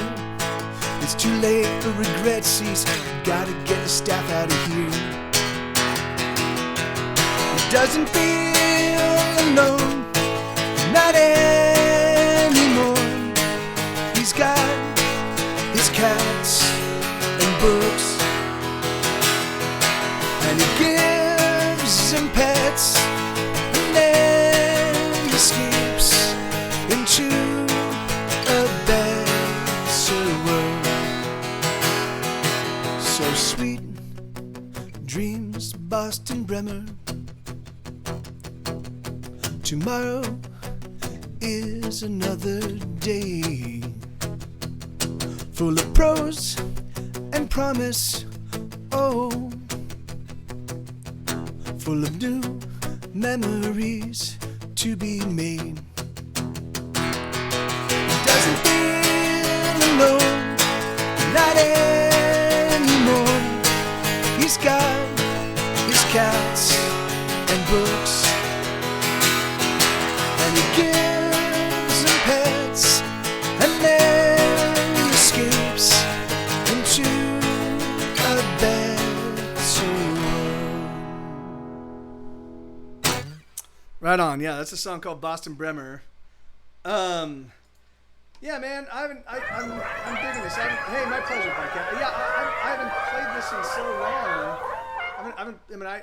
It's too late for regrets, he's gotta get the staff out of here. He doesn't feel alone, not anymore. He's got his cats and books, and he gives them pets, and then escapes into a better world. So sweet dreams, Boston Bremer. Tomorrow is another day, full of prose and promise, oh, full of new memories to be made. He doesn't feel alone, not anymore. He's got his cats and books, and he gives them pets, and then escapes into a better world. Right on, yeah, that's a song called Boston Bremer. Yeah, man, I'm digging this. Hey, my pleasure, podcast. Yeah, I haven't played this in so long.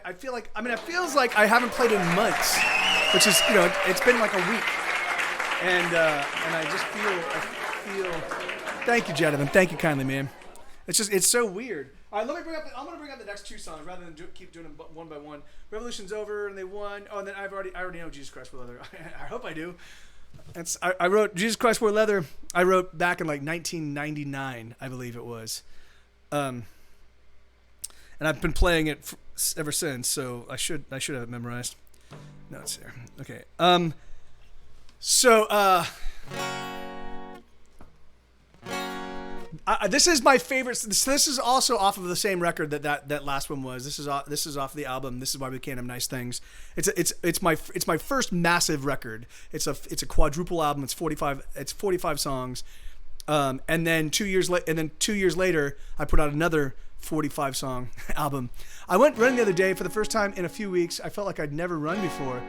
I feel like, it feels like I haven't played in months, which is, it's been like a week, and I just feel. Thank you, gentlemen. Thank you kindly, man. It's so weird. All right, I'm gonna bring up the next two songs rather than keep doing them one by one. Revolution's over and they won. Oh, and then I already know Jesus Christ Wore Leather. I hope I do. I wrote Jesus Christ Wore Leather. I wrote back in like 1999, I believe it was, and I've been playing it ever since. So I should have it memorized. No, it's there. Okay. This is my favorite. This is also off of the same record that last one was. This is off the album. This is why we can't have nice things. It's my first massive record. It's a quadruple album. It's 45 songs. And then 2 years later, I put out another 45 song album. I went running the other day for the first time in a few weeks. I felt like I'd never run before.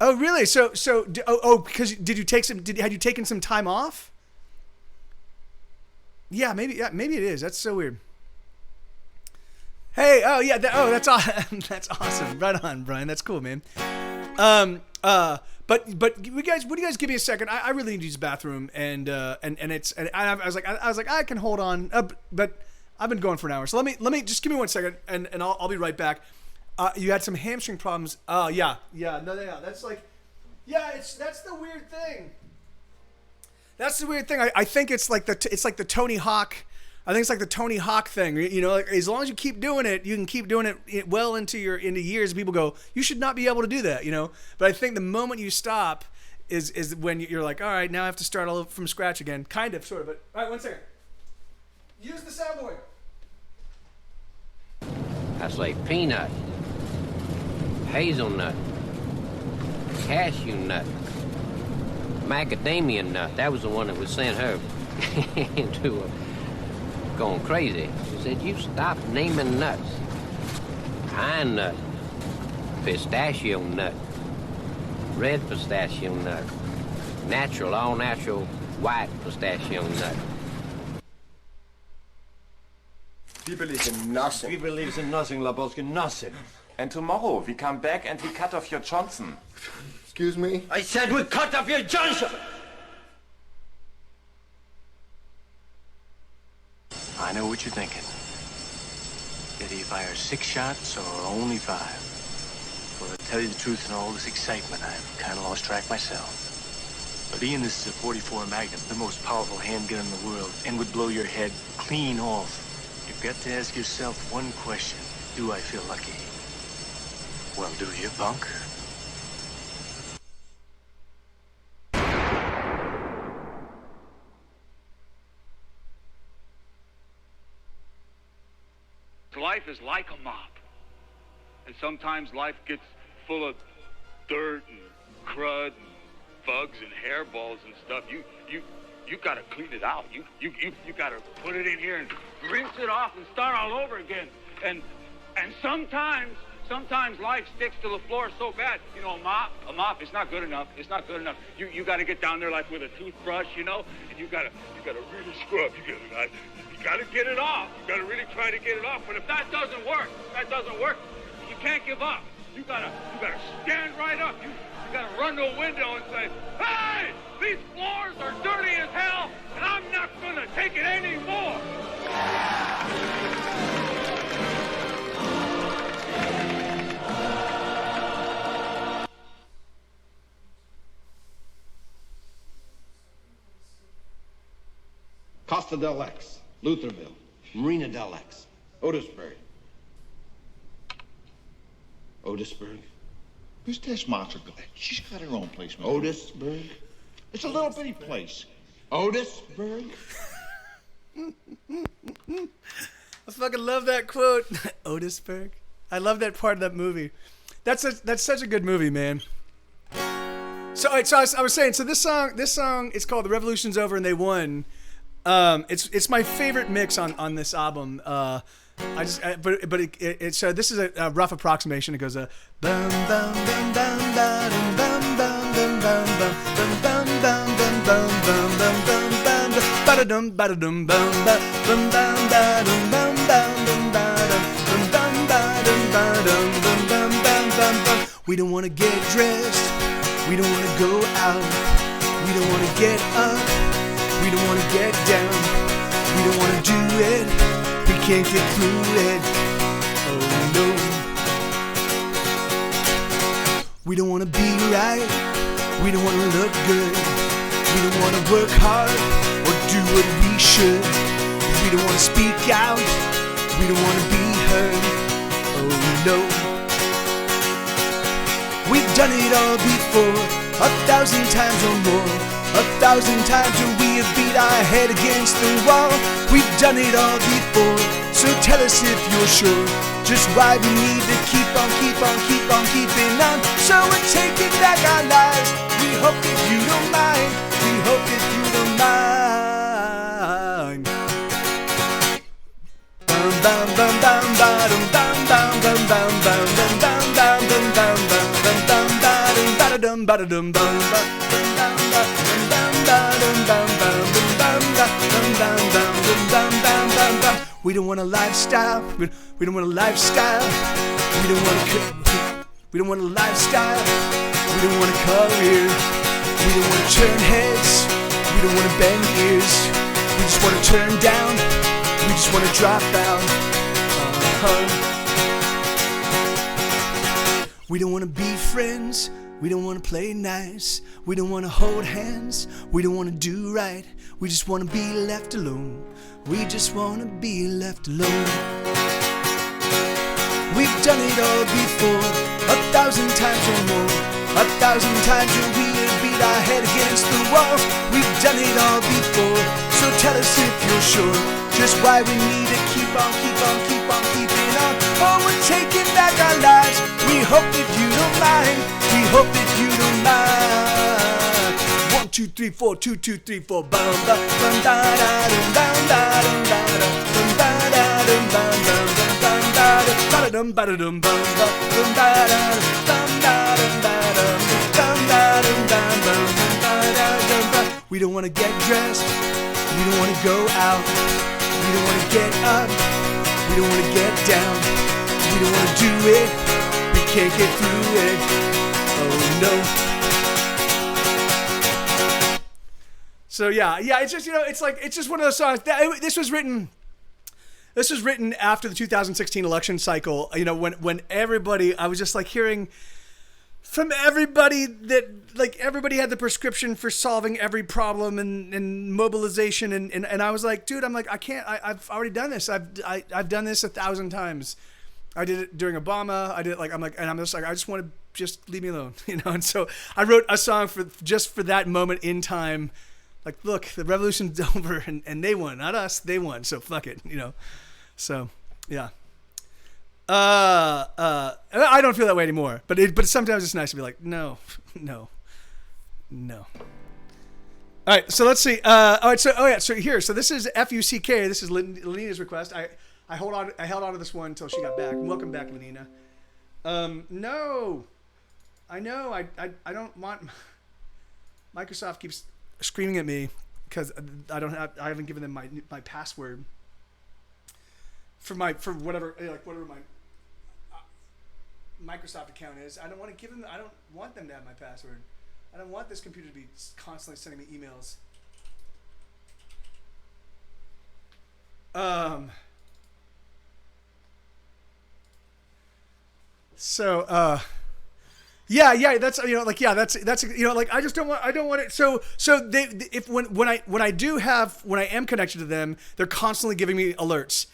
Oh really? So because had you taken some time off? Yeah, maybe it is. That's so weird. Hey, that's awesome. That's awesome. Right on, Brian. That's cool, man. But would you guys give me a second? I really need to use the bathroom, and I was like I can hold on, but I've been going for an hour. So let me just give me 1 second, and I'll be right back. You had some hamstring problems. Oh yeah. That's like, that's the weird thing. That's the weird thing. I think it's like the Tony Hawk. I think it's like the Tony Hawk thing. Like, as long as you keep doing it, you can keep doing it well into years. People go, you should not be able to do that. But I think the moment you stop is when you're like, all right, now I have to start all over from scratch again. Kind of, sort of. But all right, 1 second. Use the soundboard. That's like peanut, hazelnut, cashew nut, macadamia nut. That was the one that was sent her into going crazy. She said, you stop naming nuts. Pine nut, pistachio nut, red pistachio nut, natural, all natural, white pistachio nut. We believe in nothing. We believe in nothing, Labolsky, nothing. And tomorrow we come back and we cut off your Johnson. Excuse me? I said we cut off your Johnson! I know what you're thinking. Did he fire 6 shots or only 5? Well, to tell you the truth, in all this excitement, I've kind of lost track myself. But Ian, this is a 44 Magnum, the most powerful handgun in the world, and would blow your head clean off. You've got to ask yourself one question. Do I feel lucky? Well, do you, punk? Life is like a mop. And sometimes life gets full of dirt and crud and bugs and hairballs and stuff. You gotta clean it out. You gotta put it in here and rinse it off and start all over again. And sometimes life sticks to the floor so bad. A mop is not good enough. It's not good enough. You gotta get down there like with a toothbrush, and you gotta really scrub. You gotta get it off. You gotta really try to get it off. But if that doesn't work, you can't give up. You gotta stand right up. You gotta run to a window and say, hey, these floors are dirty as hell, and I'm not gonna take it anymore. Costa del X, Lutherville, Marina del X, Otisburg. Otisburg? Who's this Martha? She's got her own place, man. Otisburg? It's a little bitty place. Otisburg? I fucking love that quote. Otisburg. I love that part of that movie. That's such a good movie, man. So I was saying, so this song, it's called "The Revolution's Over and They Won." It's my favorite mix on this album. So this is a rough approximation. It goes bum bum bum bum bum bum bum bum bum bum bum ba-da-dum, ba-da-dum, bum, ba, bum, bum, ba-dum, bum, bum, bum, ba-dum, bum, bum, ba-dum, ba-dum, bum, bum, bum, bum, bum. We don't want to get dressed. We don't want to go out. We don't want to get up. We don't want to get down. We don't want to do it. We can't get through it. Oh no. We don't want to be right. We don't want to look good. We don't want to work hard or do what we should. We don't want to speak out. We don't want to be heard. Oh no. We've done it all before, 1,000 times or more. 1,000 times when we have beat our head against the wall. We've done it all before, so tell us if you're sure just why we need to keep on keeping on. So we're taking back our lives. We hope that you don't mind. We hope that you don't mind. Bum bum bum bum bum bum bum bum bum bum bum bum bum bum bum bum bum bum ba-dum ba-dum bum bum bum bum bum bum bum bum. We don't want a lifestyle. We don't want a lifestyle. We don't want a lifestyle. We don't want a career. We don't want to turn heads. We don't want to bend ears. We just want to turn down. We just want to drop out. We don't want to be friends. We don't want to play nice. We don't want to hold hands. We don't want to do right. We just want to be left alone. We just want to be left alone. We've done it all before, 1,000 times or more. 1,000 times when we have beat our head against the wall. We've done it all before, so tell us if you're sure just why we need to keep on keeping on. Oh, we're taking back our lives. We hope that you don't mind. We hope that you don't mind. 1, 2, 3, 4, 2, 2, 3, 4. Bum bum bum da da dum bum da dum da dum bum da dum bum bum bum da dum ba da dum bum bum da dum bum da dum ba dum bum da dum bum bum da dum. We don't want to get dressed. We don't want to go out. We don't want to get up. We don't want to get down. We don't want to do it. We can't get through it. Oh no. So yeah, it's just, it's like, it's just one of those songs that this was written after the 2016 election cycle. When everybody, I was just like hearing from everybody that like everybody had the prescription for solving every problem and mobilization and I was like, dude, I'm like, I can't. I've already done this. I've done this 1,000 times. I did it during Obama. I did it I'm just like, I just want to just leave me alone, And so I wrote a song for that moment in time. Like, look, the revolution's over and they won, not us. They won. So fuck it, So yeah. I don't feel that way anymore. But sometimes it's nice to be like, no. All right, so let's see. So here. So this is FUCK. This is Lenina's request. I held on to this one until she got back. Welcome back, Lenina. No, I know. I don't want. Microsoft keeps screaming at me because I haven't given them my password for whatever my Microsoft account is. I don't want to give them. I don't want them to have my password. I don't want this computer to be constantly sending me emails. So yeah, that's I just don't want it. So when I am connected to them, they're constantly giving me alerts.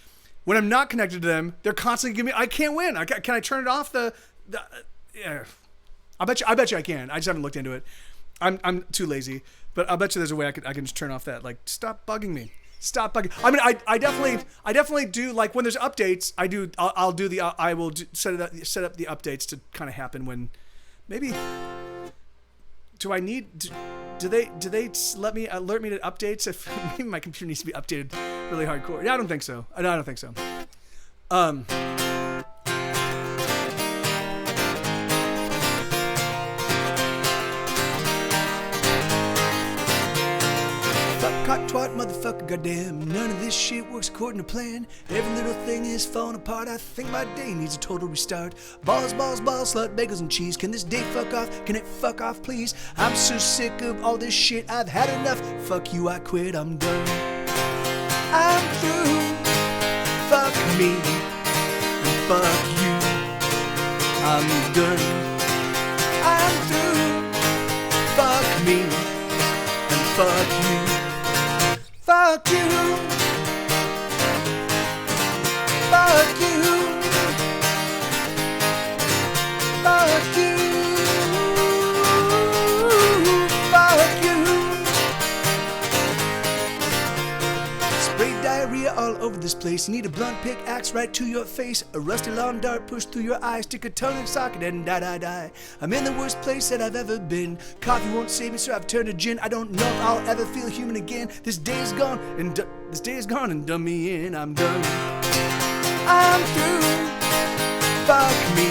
When I'm not connected to them, they're constantly giving me. I can't win. Can I turn it off? Yeah. I bet you I can. I just haven't looked into it. I'm too lazy, but I'll bet you there's a way I can just turn off that. Like, stop bugging me. Stop bugging. I mean, I definitely do, like, when there's updates. I will set up the updates to kind of happen when maybe. Do I need? Do they let me alert me to updates if maybe my computer needs to be updated really hardcore? Yeah, I don't think so. I don't think so. Hot twat motherfucker, goddamn. None of this shit works according to plan. Every little thing is falling apart. I think my day needs a total restart. Balls, balls, balls, slut, bagels and cheese. Can this day fuck off? Can it fuck off, please? I'm so sick of all this shit. I've had enough. Fuck you, I quit. I'm done. I'm through. Fuck me. And fuck you. I'm done. I'm through. Fuck me. And fuck you. Fuck you. Fuck you. Fuck you. Fuck you. Spray diarrhea all over this place. You need a blunt pickaxe right to your face. A rusty lawn dart pushed through your eye. Stick a tongue in socket and die. I'm in the worst place that I've ever been. Coffee won't save me, so I've turned to gin. I don't know if I'll ever feel human again. This day is gone and done me in. I'm done. I'm through. Fuck me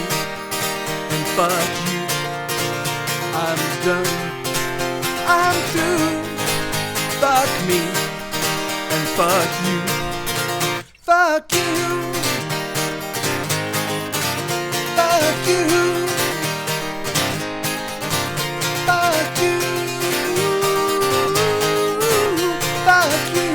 and fuck you. I'm done. I'm through. Fuck me and fuck you. Fuck you. Fuck you. Fuck you. Fuck you.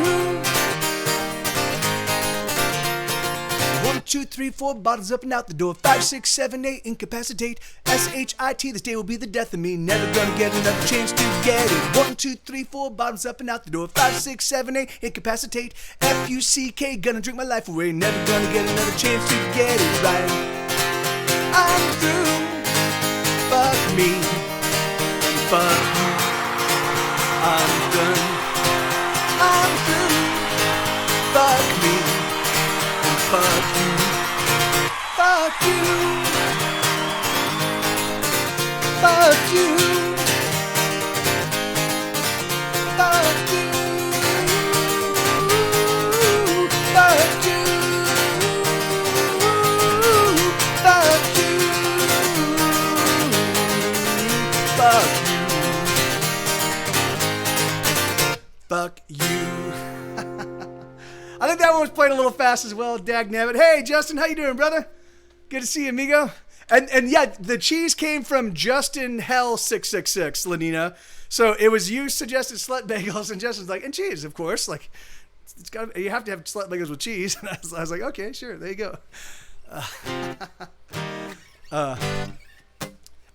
1, 2, 3, 4, bottles up and out the door. 5, 6, 7, 8, incapacitate. S-H-I-T, this day will be the death of me. Never gonna get another chance to get it. 1, 2, 3, 4, bottles up and out the door. 5, 6, 7, 8, incapacitate. F-U-C-K, gonna drink my life away. Never gonna get another chance to get it right. I'm through. Fuck me and fuck you. I'm done. I'm through. Fuck me and fuck you. Fuck you. Fuck you. Fuck you. Fuck you. Fuck you. Fuck you. Fuck you. I think that one was played a little fast as well. Dagnabbit. Hey, Justin, how you doing, brother? Good to see you, amigo. And yeah, the cheese came from Justin Hell 666, Lenina. So it was you suggested slut bagels, and Justin's like, and cheese, of course. Like, it's got you have to have slut bagels with cheese. And I was like, okay, sure, there you go.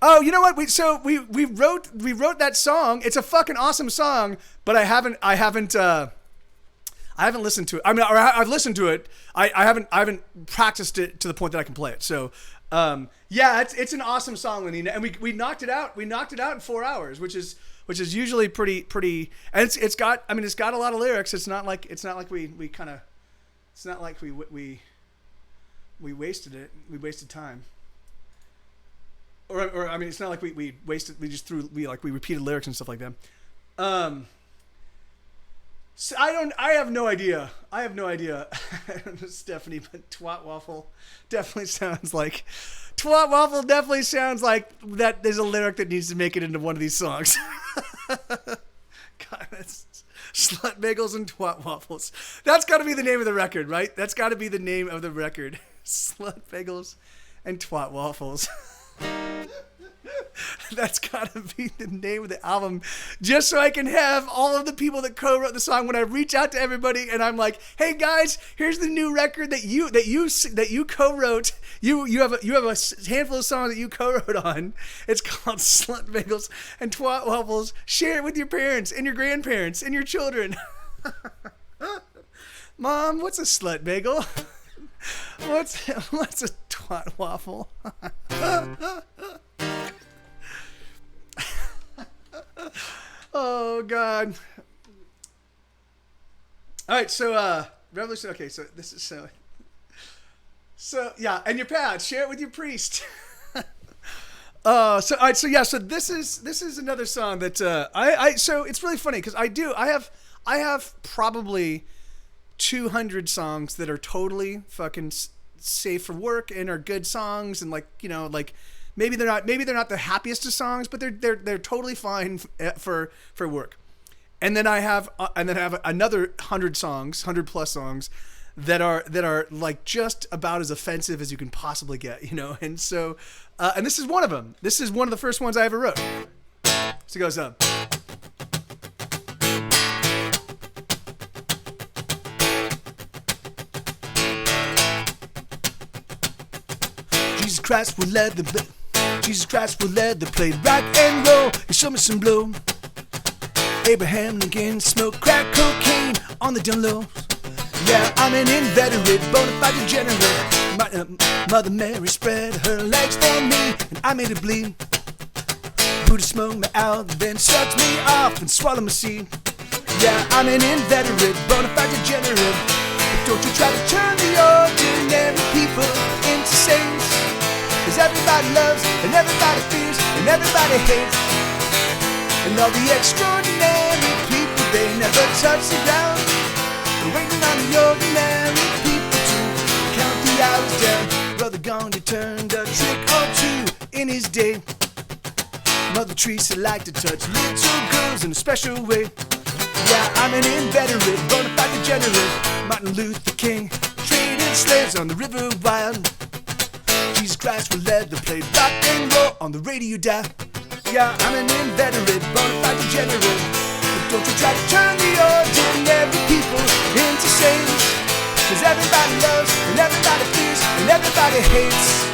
Oh, you know what? We wrote that song. It's a fucking awesome song, but I haven't listened to it. I mean, or I've listened to it. I haven't practiced it to the point that I can play it. So, yeah, it's an awesome song, Lenina, and we knocked it out. We knocked it out in 4 hours, which is usually pretty. And it's got a lot of lyrics. It's not like we wasted it. We wasted time. Or I mean, it's not like we wasted. We just we repeated lyrics and stuff like that. So I have no idea. Stephanie, but twat waffle definitely sounds like that. There's a lyric that needs to make it into one of these songs. God, that's slut bagels and twat waffles. That's got to be the name of the record, right? That's got to be the name of the record. Slut bagels and twat waffles. That's gotta be the name of the album, just so I can have all of the people that co-wrote the song when I reach out to everybody and I'm like, hey guys, here's the new record that you co-wrote. You have a handful of songs that you co-wrote on. It's called Slut Bagels and Twat Waffles. Share it with your parents and your grandparents and your children. Mom, what's a slut bagel? What's a twat waffle? Oh God. All right, so revolution. Okay, so this is so yeah, and your pad, share it with your priest. All right, so this is another song that so it's really funny because I have probably 200 songs that are totally fucking safe for work and are good songs, and maybe they're not the happiest of songs, but they're totally fine for work. and then I have another 100 plus songs that are like just about as offensive as you can possibly get, you know. And so, and this is one of them. This is one of the first ones I ever wrote. So it goes up. Jesus Christ will let the play rock and roll. You show me some blow. Abraham Lincoln smoked crack cocaine on the down low. Yeah, I'm an inveterate, bona fide degenerate. Mother Mary spread her legs for me, and I made her bleed. Buddha smoked me out, then sucked me off and swallowed my seed. Yeah, I'm an inveterate, bona fide degenerate. But don't you try to turn the ordinary people into saints. Cause everybody loves, and everybody fears, and everybody hates. And all the extraordinary people, they never touch the ground. They're waiting on the ordinary people to count the hours down. Brother Gandhi turned a trick or two in his day. Mother Teresa liked to touch little girls in a special way. Yeah, I'm an inveterate, bona fide degenerate. Martin Luther King traded slaves on the river wild. Jesus Christ will let the play rock and roll on the radio dial. Yeah, I'm an inveterate, bona fide degenerate. But don't you try to turn the ordinary people into saints. Cause everybody loves, and everybody fears, and everybody hates.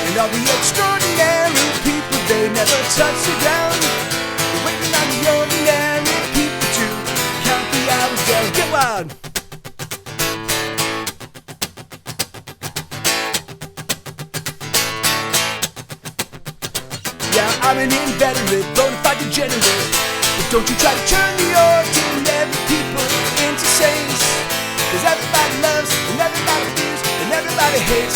And all the extraordinary people, they never touch the ground. They're waiting on the ordinary people to count the hours down. Get wild! Yeah, I'm an inveterate, bona fide degenerate. But don't you try to turn the ordinary people into saints. Cause everybody loves, and everybody fears, and everybody hates.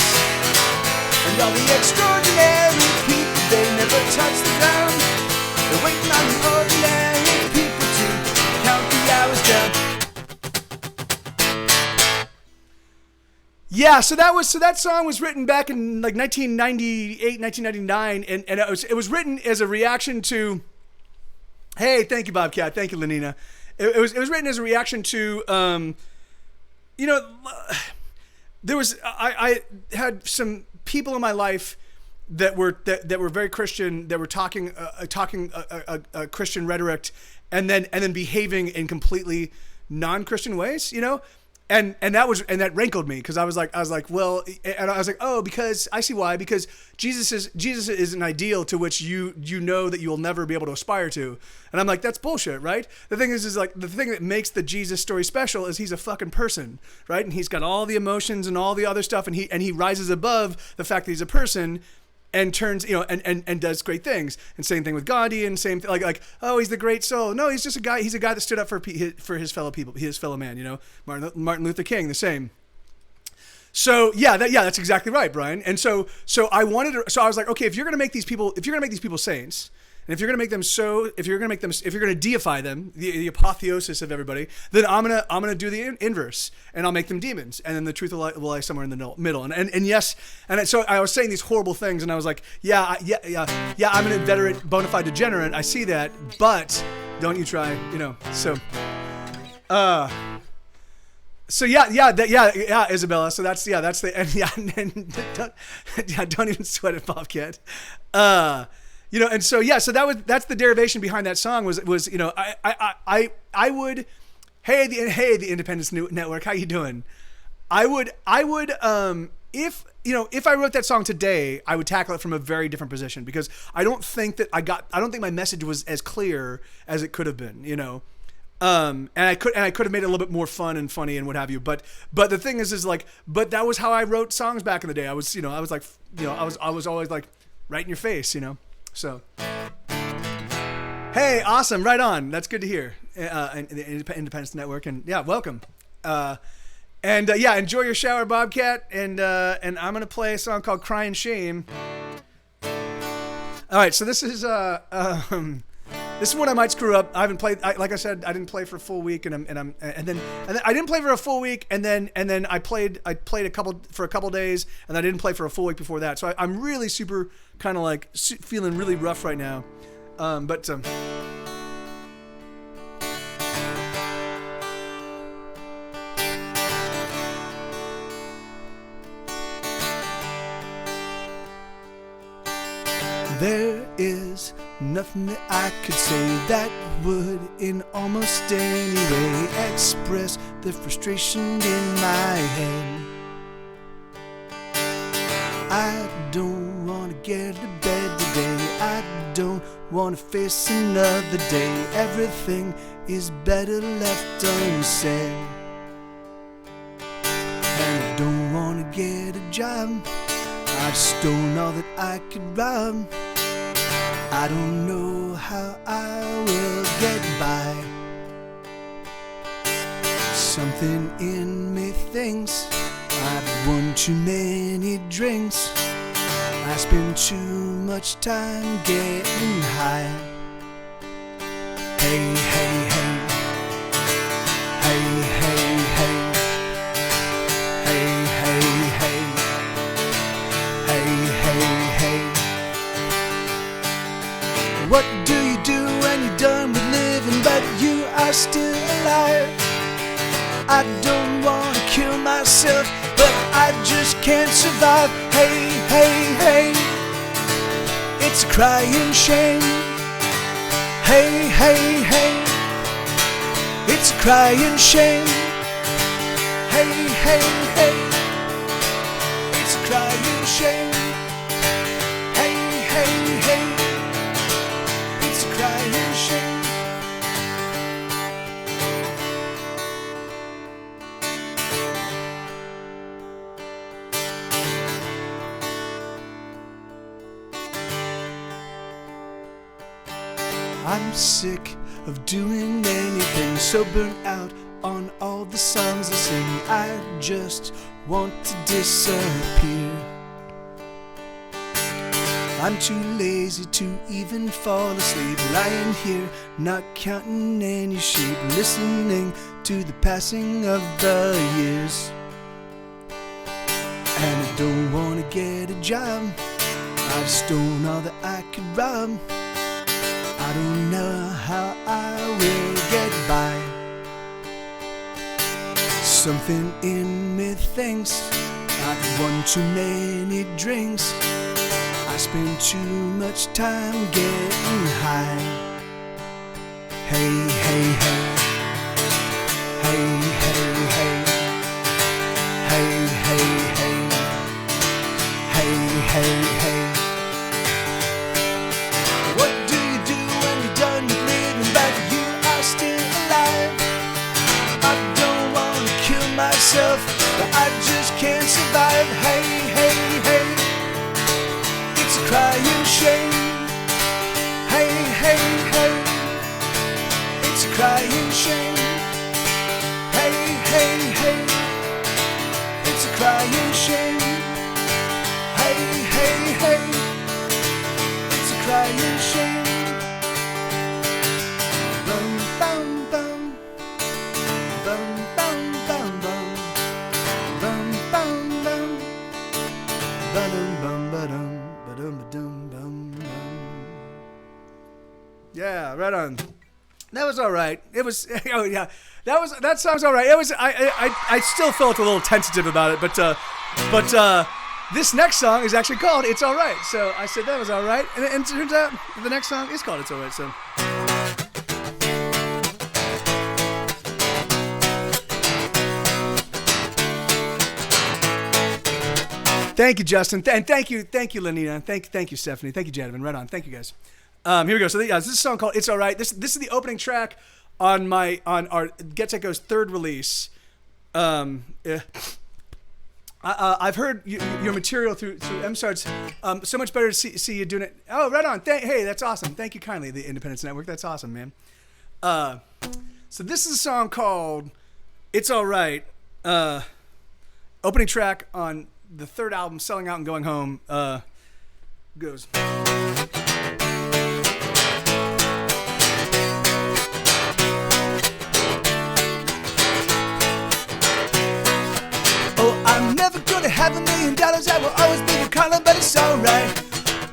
And all the extraordinary people, they never touch the ground. They're waiting on the ordinary people to count the hours down. Yeah, so that song was written back in like 1998, 1999, and it was written as a reaction to. Hey, thank you, Bobcat. Thank you, Lenina. It was written as a reaction to, there was I had some people in my life that were very Christian, that were talking a Christian rhetoric, and then behaving in completely non-Christian ways, you know. And that rankled me, because I was like, well, and I was like, oh, because I see why, because Jesus is an ideal to which you know that you will never be able to aspire to. And I'm like, that's bullshit, right? The thing is like, the thing that makes the Jesus story special is he's a fucking person, right? And he's got all the emotions and all the other stuff, and he rises above the fact that he's a person, and turns, you know, and does great things. And same thing with Gandhi, and same thing, like, oh, he's the great soul. No, he's just a guy. He's a guy that stood up for his fellow people, his fellow man. You know, Martin Luther King, the same. So that's exactly right, Brian. And so I was like, okay, if you're gonna make these people saints, and if you're gonna deify them, the apotheosis of everybody, then I'm gonna do the inverse, and I'll make them demons, and then the truth will lie somewhere in the middle. And yes, and so I was saying these horrible things, and I was like, yeah, I'm an inveterate, bona fide degenerate. I see that, but don't you try, you know. So Isabella. So that's don't even sweat it, Bobcat. You know, and so that's the derivation behind that song was you know, I would, hey the Independence Network, how you doing? I would if I wrote that song today, I would tackle it from a very different position, because I don't think my message was as clear as it could have been, you know. And I could have made it a little bit more fun and funny and what have you, but the thing is like, but that was how I wrote songs back in the day. I was always like right in your face, you know. So, hey, awesome, right on. That's good to hear. The Independence Network, and yeah, welcome. Enjoy your shower, Bobcat. And I'm gonna play a song called "Crying Shame." All right, so this is this is one I might screw up. I haven't played. Like I said, I didn't play for a full week, and then I didn't play for a full week, and then I played a couple days, and I didn't play for a full week before that. So I'm really super kind of like feeling really rough right now. nothing that I could say that would in almost any way express the frustration in my head. I don't want to get to bed today. I don't want to face another day. Everything is better left unsaid. And I don't want to get a job. I've stolen all that I could rob. I don't know how I will get by. Something in me thinks I've won too many drinks. I spend too much time getting high. Hey, hey, hey. Hey, hey, hey. Hey, hey, hey. Hey, hey, hey. What do you do when you're done with living but you are still alive? I don't want to kill myself, but I just can't survive. Hey, hey, hey, it's a crying shame. Hey, hey, hey, it's a crying shame. Hey, hey, hey, it's a crying shame. Hey, hey, hey, it's a crying shame. I'm sick of doing anything, so burnt out on all the songs I sing. I just want to disappear. I'm too lazy to even fall asleep, lying here, not counting any sheep, listening to the passing of the years. And I don't want to get a job. I've stolen all that I could rob. I don't know how I will get by. Something in me thinks I've won too many drinks. I spend too much time getting high. Hey, hey, hey. Hey, hey, hey. Hey, hey, hey. Hey, hey, hey. What do you do when you're done with living but you are still alive? I don't want to kill myself, but I just can't survive. Hey, hey, hey, it's a crying shame. Hey, hey, hey, it's a crying shame. Hey, hey, hey, it's a crying shame. Hey, hey, hey, it's a crying shame. Bum, bum, bum. Bum, bum, bum, bum. Bum, bum, bum. Ba-dum, bum, ba-dum. Ba-dum, ba-dum, bum, bum. Yeah, right on. That was all right. It was, oh yeah, that song's all right. It was, I still felt a little tentative about it, but this next song is actually called "It's All Right." So I said that was all right, and it turns out the next song is called "It's All Right." So. Thank you, Justin, and thank you, Lenina, thank you, Stephanie, thank you, Jadvin. Right on, thank you guys. Here we go. So this is a song called "It's All Right." This is the opening track on our Get Set Go's third release. I've heard your material through MSARD's. So much better to see you doing it. Oh, right on. Hey, that's awesome. Thank you kindly, the Independence Network. That's awesome, man. So this is a song called "It's All Right." Opening track on the third album, Selling Out and Going Home. Goes. Oh, I'm never gonna have $1 million. I will always be your Carlin, but it's alright.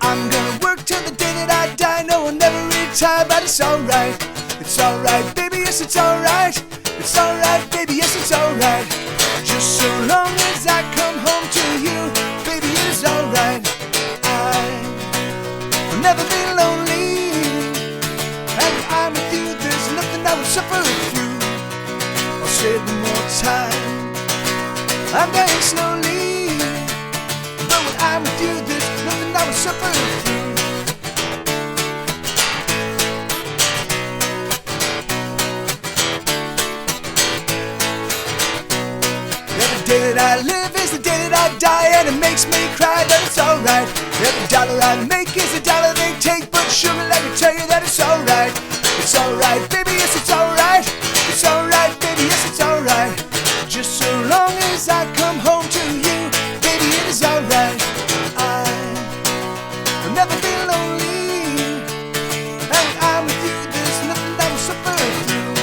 I'm gonna work till the day that I die. No, I'll never retire, but it's alright. It's alright, baby, yes, it's alright. It's alright, baby, yes, it's alright. Just so long as I come home to you, baby, it's alright. I'll never be lonely. time. I'm dying slowly, but when I'm with you, there's nothing I would suffer through. Every day that I live is the day that I die, and it makes me cry, but it's alright. Every dollar I make is a dollar they take, but sugar, let me tell you that it's alright. It's alright, baby, yes, it's alright. It's alright, baby, yes, it's alright. Just so long as I come home to you, baby, it is alright. I'll never be lonely, and when I'm with you, there's nothing I will suffer through.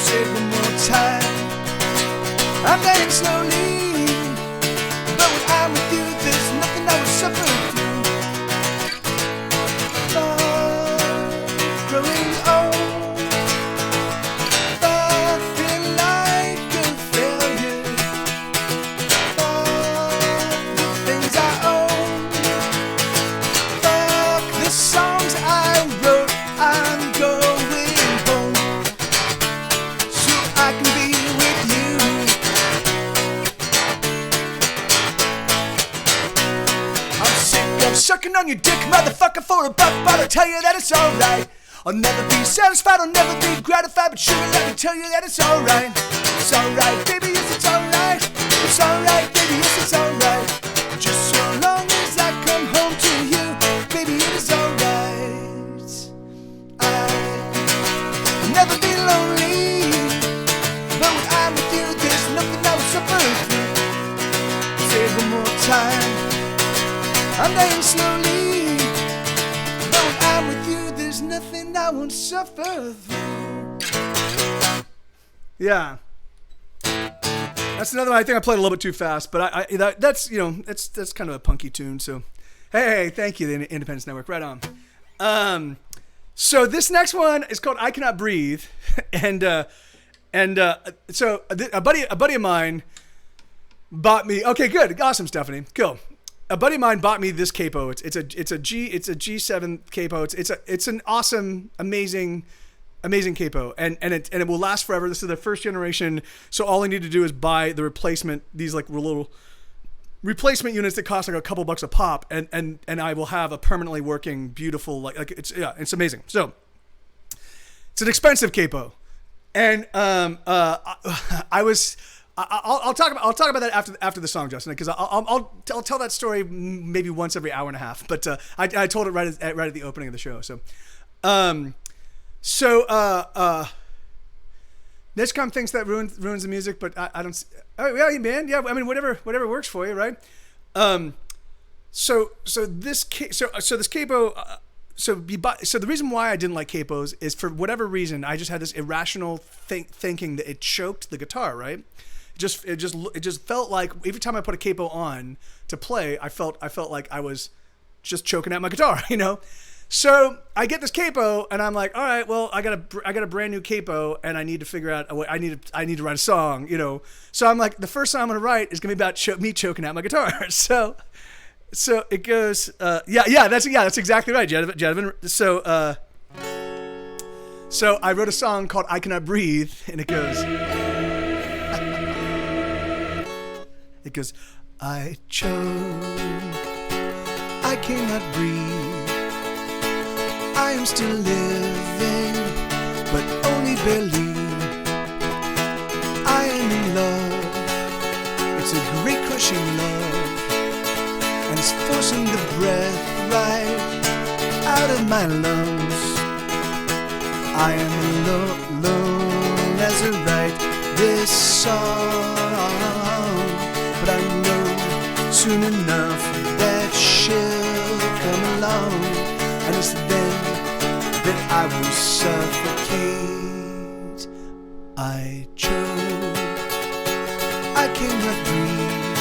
Say it one more time. I'm dying slowly, but when I'm with you, there's nothing I will suffer through. Growing old, feeling like a failure. The things I own, the songs I wrote. I'm going home so I can be with you. I'm sick of sucking on your dick, motherfucker, for a buck, but I'll tell you that it's alright. I'll never be satisfied, I'll never be gratified, but sugar, let me tell you that it's alright. It's alright, baby, yes, it's alright. It's alright, baby, yes, it's alright. Just so long as I come home to you, baby, it is alright. I'll never be lonely, but when I'm with you, there's nothing I will suffer through. Say it one more time. I'm dying slowly, but when I'm with you, there's nothing I won't suffer through. Yeah, that's another one. I think I played a little bit too fast, but that's that's kind of a punky tune. So, hey, thank you, the Independence Network. Right on. So this next one is called "I Cannot Breathe," and so a buddy of mine bought me. Okay, good, awesome, Stephanie, cool. A buddy of mine bought me this capo. It's a G7 capo. It's an awesome, amazing capo, and it will last forever. This is the first generation, so all I need to do is buy the replacement. These like little replacement units that cost like a couple bucks a pop, and I will have a permanently working, beautiful like it's amazing. So it's an expensive capo, and I'll talk about that after the song, Justin, because I'll tell that story maybe once every hour and a half. But I told it right at the opening of the show. So, Nishcom thinks that ruins the music, but I don't. Oh yeah, man, yeah. I mean, whatever works for you, right? So this capo. So the reason why I didn't like capos is for whatever reason I just had this irrational thinking that it choked the guitar, right? It just felt like every time I put a capo on to play, I felt like I was just choking out my guitar, you know. So I get this capo and I'm like, all right, well, I got a brand new capo and I need to figure out a way. I need to write a song, you know. So I'm like, the first song I'm gonna write is gonna be about me choking out my guitar. So it goes, that's exactly right, Jadvin. So I wrote a song called "I Cannot Breathe," and it goes. It goes, I choke, I cannot breathe, I am still living, but only barely. I am in love, it's a great crushing love, and it's forcing the breath right out of my lungs. I am alone as I write this song. But I know soon enough that she'll come along, and it's then that I will suffocate. I choke, I cannot breathe,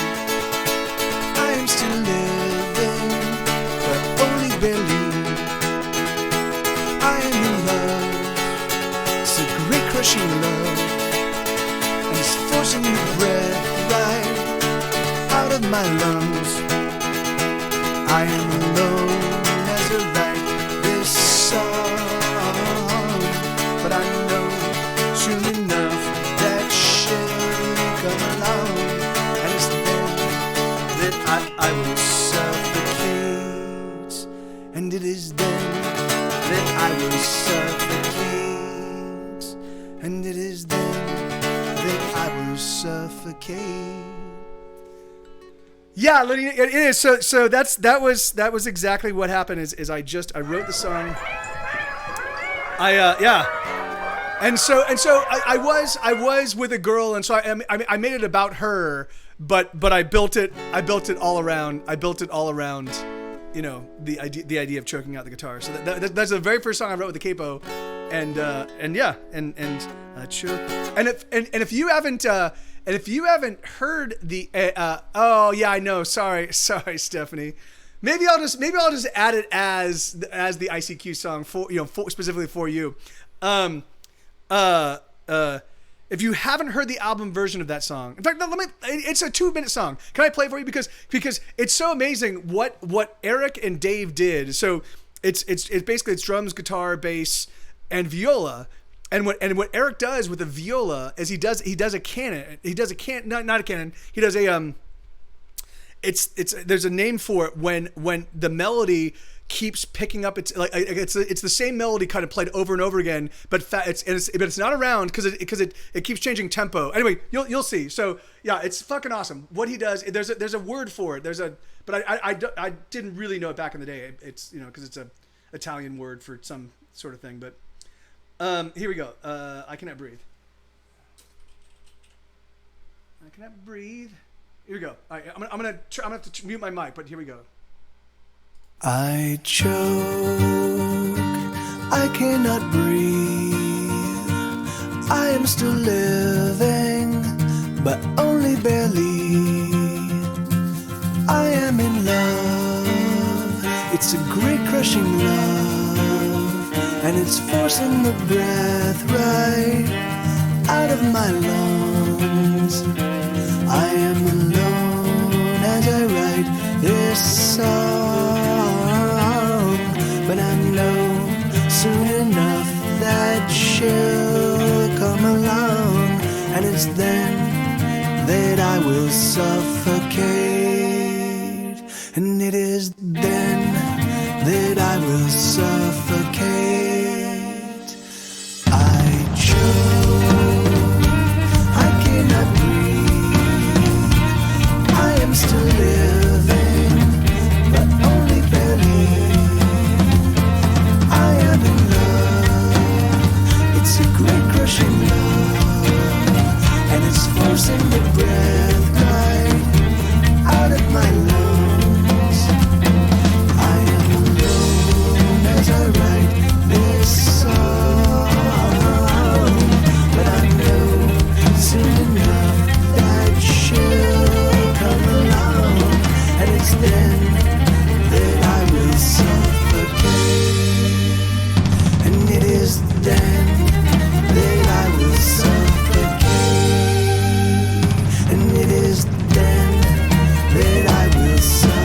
I am still living, but only barely. I am in love, it's a great crushing love, and it's forcing the breath right out of my lungs. I am alone as I write this song, but I know soon enough that she'll suffocate. Yeah, it is. So that was exactly what happened. Is I wrote the song. And so I was with a girl, and so I made it about her, but I built it all around, you know, the idea of choking out the guitar. So that's the very first song I wrote with the capo, and choke. And if you haven't heard the oh yeah, I know, sorry Stephanie. Maybe I'll just add it as the ICQ song specifically for you. If you haven't heard the album version of that song, in fact, it's a 2-minute song. Can I play it for you? Because it's so amazing what Eric and Dave did. So it's basically drums, guitar, bass, and viola. And what Eric does with the viola is he does a canon. He does a not a canon. He does a there's a name for it when the melody keeps picking up. It's the same melody kind of played over and over again, but it's not around because it keeps changing tempo. Anyway, you'll see. So yeah, it's fucking awesome what he does. There's a word for it. But I didn't really know it back in the day. It's because it's a Italian word for some sort of thing. But here we go. I cannot breathe. I cannot breathe. Here we go. All right, I'm gonna have to mute my mic, but here we go. I choke, I cannot breathe. I am still living, but only barely. I am in love, it's a great crushing love, and it's forcing the breath right out of my lungs. I am alone as I write this song, but I know soon enough that she'll come along, and it's then that I will suffocate, and it is then that I will suffocate. I choke, I cannot breathe, I am still living, but only barely. I am in love, it's a great crushing love, and it's forcing the breath right out of my lungs. I am alone as I write this song, but I know soon enough that she'll come along, and it's then that I will suffocate, and it is then that I will suffocate, and it is then that I will suffocate.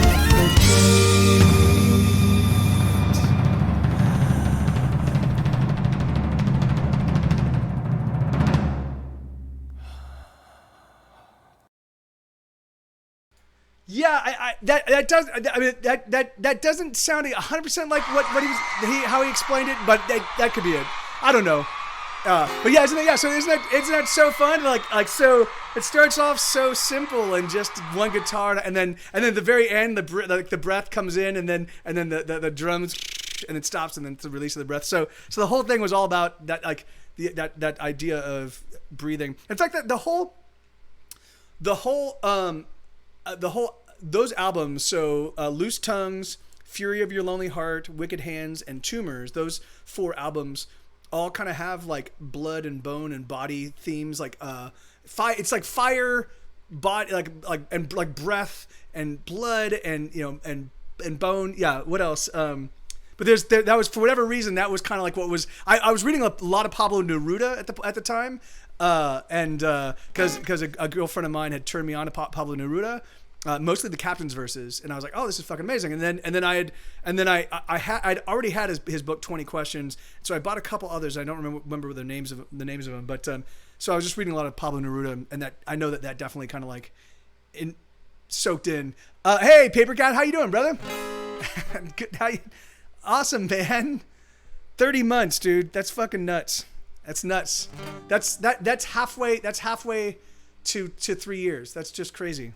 Yeah, that doesn't sound 100% like what how he explained it, but that could be it. I don't know. But yeah, isn't that so fun? Like so, it starts off so simple and just one guitar, and then at the very end, the breath comes in, and then the drums, and it stops, and then it's the release of the breath. So the whole thing was all about that, like that idea of breathing. In fact, those albums. So Loose Tongues, Fury of Your Lonely Heart, Wicked Hands, and Tumors. Those 4 albums all kind of have like blood and bone and body themes, like fire. It's like fire, body, like breath and blood and and bone. Yeah. What else? But that was, for whatever reason, that was kind of like what was. I was reading a lot of Pablo Neruda at the time, and because a girlfriend of mine had turned me on to Pablo Neruda. Mostly the Captain's verses, and I was like, "Oh, this is fucking amazing." And then I'd already had his book 20 Questions, so I bought a couple others. I don't remember the names of them, but so I was just reading a lot of Pablo Neruda, and that I know that definitely kind of like soaked in. Hey, Paper Cat, how you doing, brother? Good, awesome, man. 30 months, dude. That's fucking nuts. That's nuts. That's halfway. to 3 years. That's just crazy.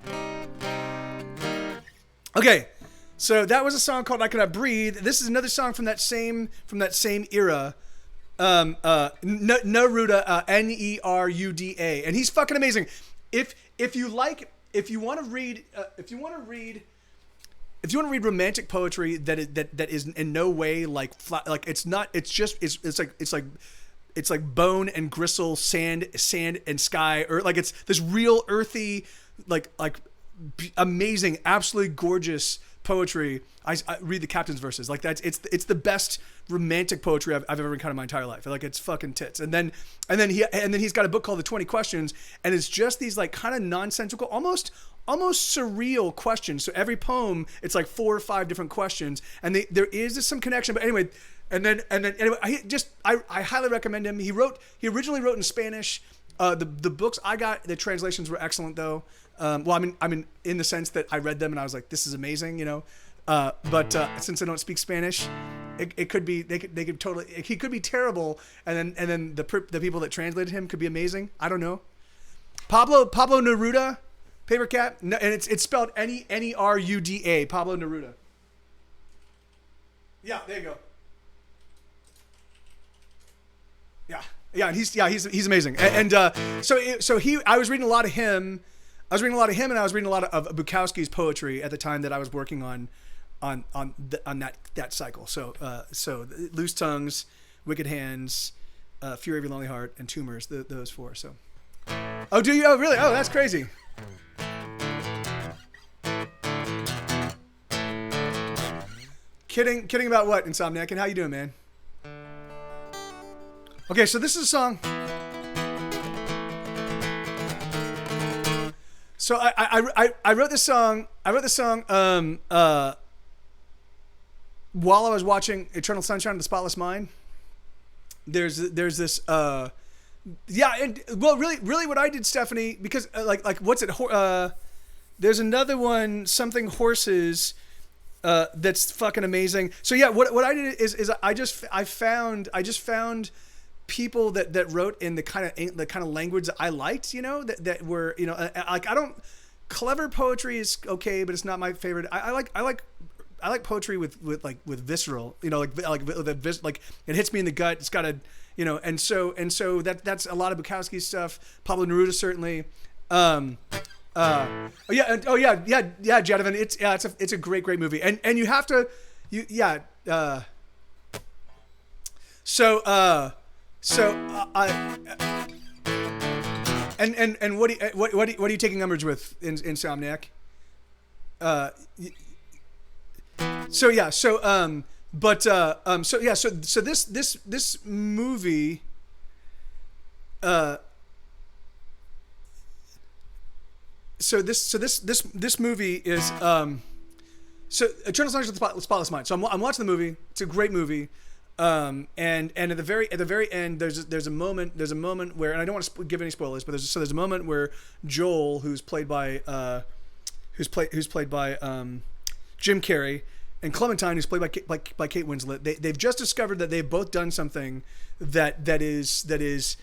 Okay, so that was a song called "I Cannot Breathe." This is another song from that same era. Neruda, Neruda, and he's fucking amazing. If you want to read romantic poetry that is in no way like it's like bone and gristle, sand and sky, or like it's this real earthy, like amazing, absolutely gorgeous poetry. I read the Captain's verses like that. It's the best romantic poetry I've ever encountered in my entire life. Like it's fucking tits. And then he's got a book called The 20 Questions, and it's just these like kind of nonsensical, almost surreal questions. So every poem, it's like 4 or 5 different questions, and there is some connection. But anyway, and then anyway, I highly recommend him. He originally wrote in Spanish. The books I got, the translations were excellent though. Well, I mean, in the sense that I read them and I was like, this is amazing, you know. But since I don't speak Spanish, it could be he could be terrible, and then the people that translated him could be amazing. I don't know. Pablo Neruda, Paper Cat, and it's spelled Neruda. Pablo Neruda. Yeah, there you go. Yeah, and he's amazing. And I was reading a lot of him. And I was reading a lot of Bukowski's poetry at the time that I was working on that cycle. So Loose Tongues, Wicked Hands, Fury of Your Lonely Heart, and Tumors. Those 4. So. Oh, do you? Oh, really? Oh, that's crazy. Kidding about what, Insomniac? And how you doing, man? Okay, so this is a song. So I wrote this song. While I was watching Eternal Sunshine of the Spotless Mind. There's this really what I did, Stephanie, because like what's it? There's another one, something horses. That's fucking amazing. So yeah, what I did is I just found people that wrote in the kind of language that I liked, you know, that were, you know, like clever poetry is okay, but it's not my favorite. I like poetry with visceral, you know, like it hits me in the gut. It's got a, you know, and so that's a lot of Bukowski's stuff. Pablo Neruda certainly. Jadavan. It's a great movie, and you have to, And what are you taking umbrage with, Insomniac? So this movie. This movie is Eternal Sunshine of the Spotless Mind. So I'm watching the movie. It's a great movie. And at the very end, there's a moment where, and I don't want to give any spoilers, but there's a moment where Joel, who's played by Jim Carrey, and Clementine, who's played by Kate Winslet, they've just discovered that they've both done something that is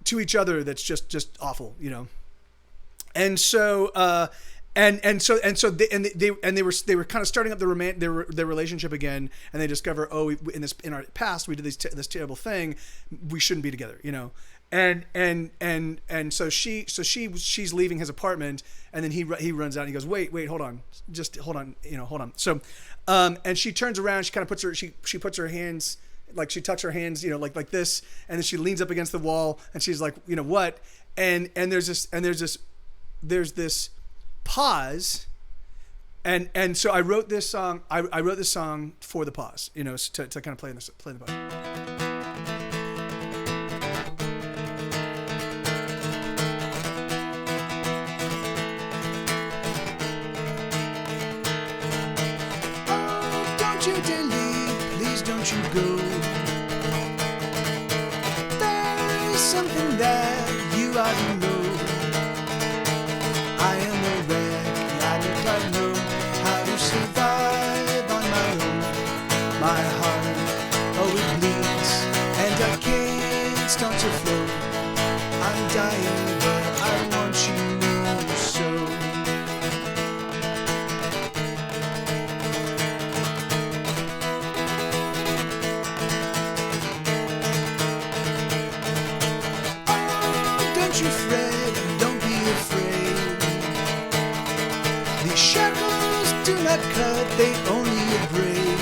to each other that's just awful, you know. And so they were kind of starting up their relationship again, and they discover, in our past we did this terrible thing, we shouldn't be together, you know. And so she's leaving his apartment, and then he runs out and he goes, wait, hold on, you know, hold on. So and she turns around, she kind of puts her hands, like she tucks her hands, you know, like this, and then she leans up against the wall, and she's like, you know what? And there's this pause, and so I wrote this song. I wrote this song for the pause, you know, to kind of play the pause. Oh, don't you dare leave, please don't you go. There is something that you ought to know. I am a wreck, I don't quite know how to survive on my own. My heart, it bleeds, and I can't start to flow. I'm dying, but I Don't you fret, don't be afraid. These shackles do not cut, they only abrade.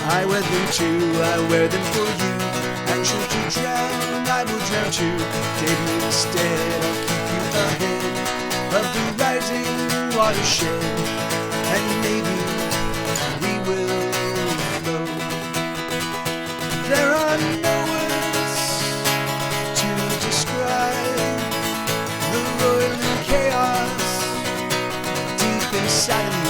I wear them too, I wear them for you. And should you drown, I will drown too. Take me instead, I'll keep you ahead of the rising watershed. And maybe we will flow. There are no words to describe the roiling chaos deep inside of me.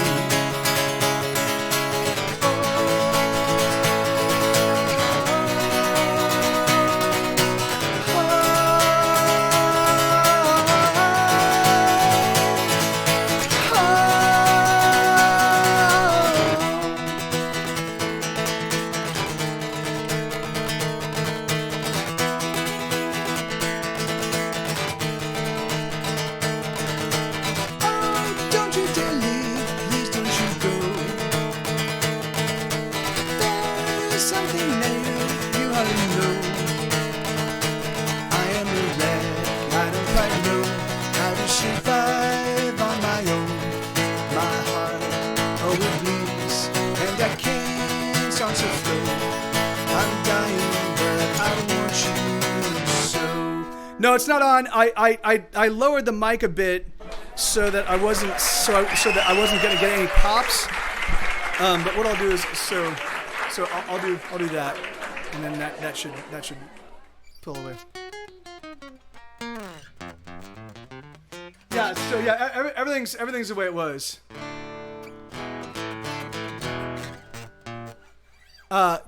No, it's not on. I lowered the mic a bit so that I wasn't gonna get any pops. But what I'll do is I'll do that, and then that should pull away. Yeah. So yeah, everything's the way it was.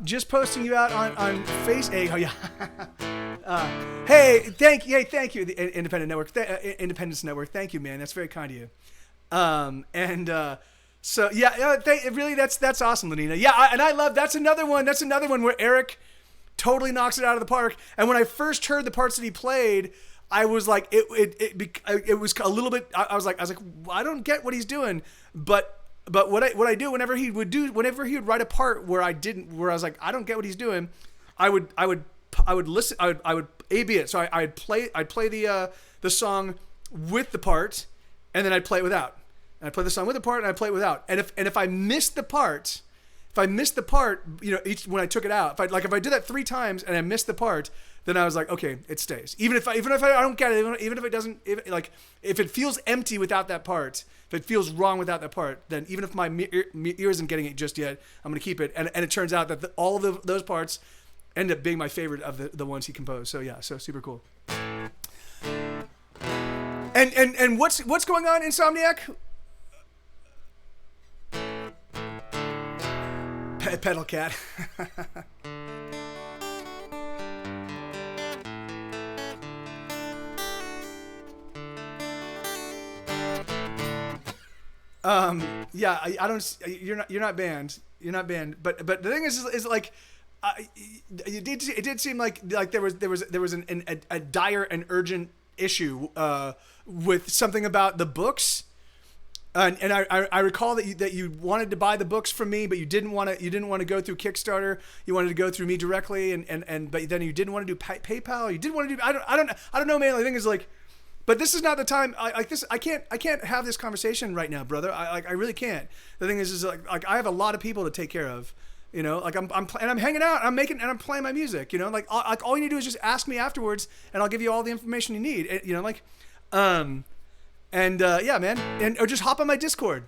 Just posting you out on Facebook. Oh yeah. Hey, thank you, the Independent Network, Independence Network. Thank you, man. That's very kind of you. So yeah, really, that's awesome, Lenina. Yeah, and I love that's another one where Eric totally knocks it out of the park. And when I first heard the parts that he played, I was like, it was a little bit. I was like, well, I don't get what he's doing, but what I do whenever he would write a part where I was like, I don't get what he's doing, I would listen. I would A/B it. So I'd play the song with the part, and then I'd play it without. And I'd play the song with the part, and I'd play it without. And if I missed the part, when I took it out, if I did that 3 times and I missed the part, then I was like, okay, it stays. Even if I don't get it, even if it doesn't, if it feels empty without that part, if it feels wrong without that part, then even if my ear isn't getting it just yet, I'm gonna keep it. And it turns out that all of those parts end up being my favorite of the ones he composed. So yeah, so super cool. And what's going on, Insomniac? Pedal cat. Yeah, I don't. You're not banned. You're not banned. But the thing is like. It did seem like there was a dire and urgent issue with something about the books, and I recall that you wanted to buy the books from me, but you didn't want to go through Kickstarter. You wanted to go through me directly, but then you didn't want to do PayPal. You didn't want to do I don't know, man. The thing is like, but this is not the time. I can't have this conversation right now, brother. I really can't. The thing is like I have a lot of people to take care of. You know, like I'm hanging out, I'm playing my music. You know, like all you need to do is just ask me afterwards, and I'll give you all the information you need. You know, like, yeah, man, or just hop on my Discord,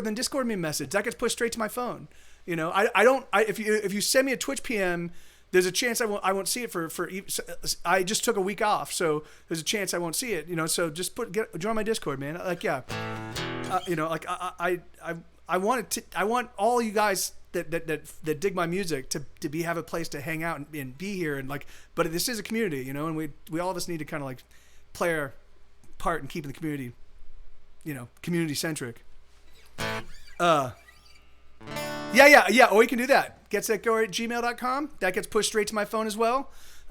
then Discord me a message that gets pushed straight to my phone. You know, if you send me a Twitch PM, there's a chance I won't see it for I just took a week off, so there's a chance I won't see it. You know, so just join my Discord, man. Like, yeah, you know, like I want all you guys that dig my music to have a place to hang out and be here, and like, but this is a community, you know, and we all of us need to kind of like play our part in keeping the community, you know, community centric. Yeah, or you can do that. Getsthatgo@gmail.com. That gets pushed straight to my phone as well.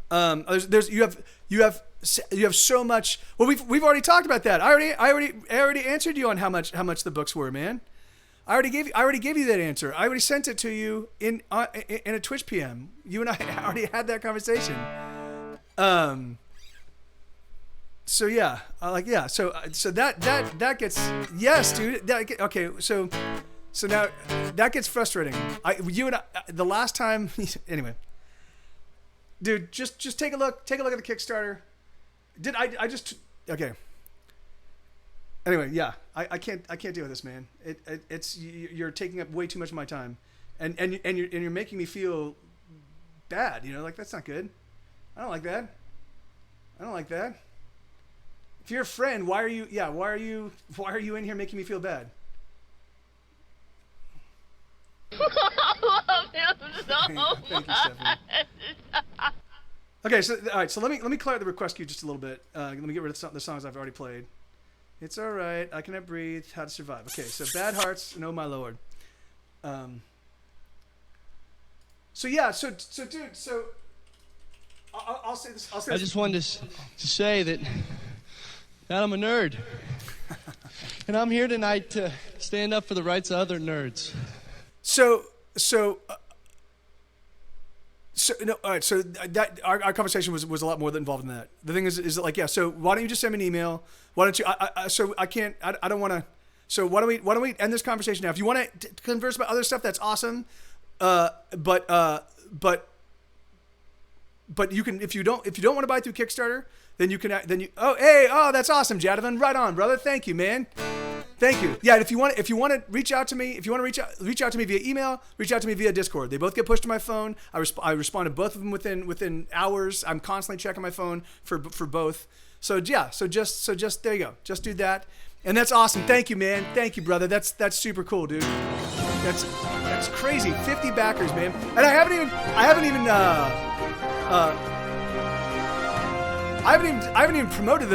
You have so much. Well, we've already talked about that. I already answered you on how much the books were, man. I already gave you that answer. I already sent it to you in a Twitch PM. You and I already had that conversation. So yeah, So that gets yes, dude. Okay, so now that gets frustrating. You and I, the last time anyway. Dude, just take a look at the Kickstarter. I just okay. Anyway, yeah, I can't deal with this, man. It's you're taking up way too much of my time, and you're making me feel bad. You know, like that's not good. I don't like that. If you're a friend, why are you in here making me feel bad? I love him so Thank you, Stephanie. Okay, so all right, so let me clear the request queue just a little bit. Let me get rid of the songs I've already played. It's all right. I cannot breathe. How to survive. Okay, so Bad Hearts. No, my lord. So yeah, so dude, so I'll say this. I just wanted to say that I'm a nerd, and I'm here tonight to stand up for the rights of other nerds. So no, all right. So that our conversation was a lot more than involved in that. The thing is that like, yeah. So why don't you just send me an email? Why don't you? I don't want to. So why don't we end this conversation now? If you want to converse about other stuff, that's awesome. But you can if you don't want to buy through Kickstarter, then you can that's awesome, Jadavan. Right on, brother. Thank you, man. Thank you. Yeah, if you want to reach out to me, reach out to me via email, reach out to me via Discord. They both get pushed to my phone. I respond to both of them within hours. I'm constantly checking my phone for both. So yeah, so just there you go. Just do that. And that's awesome. Thank you, man. Thank you, brother. That's super cool, dude. That's crazy. 50 backers, man. And I haven't even promoted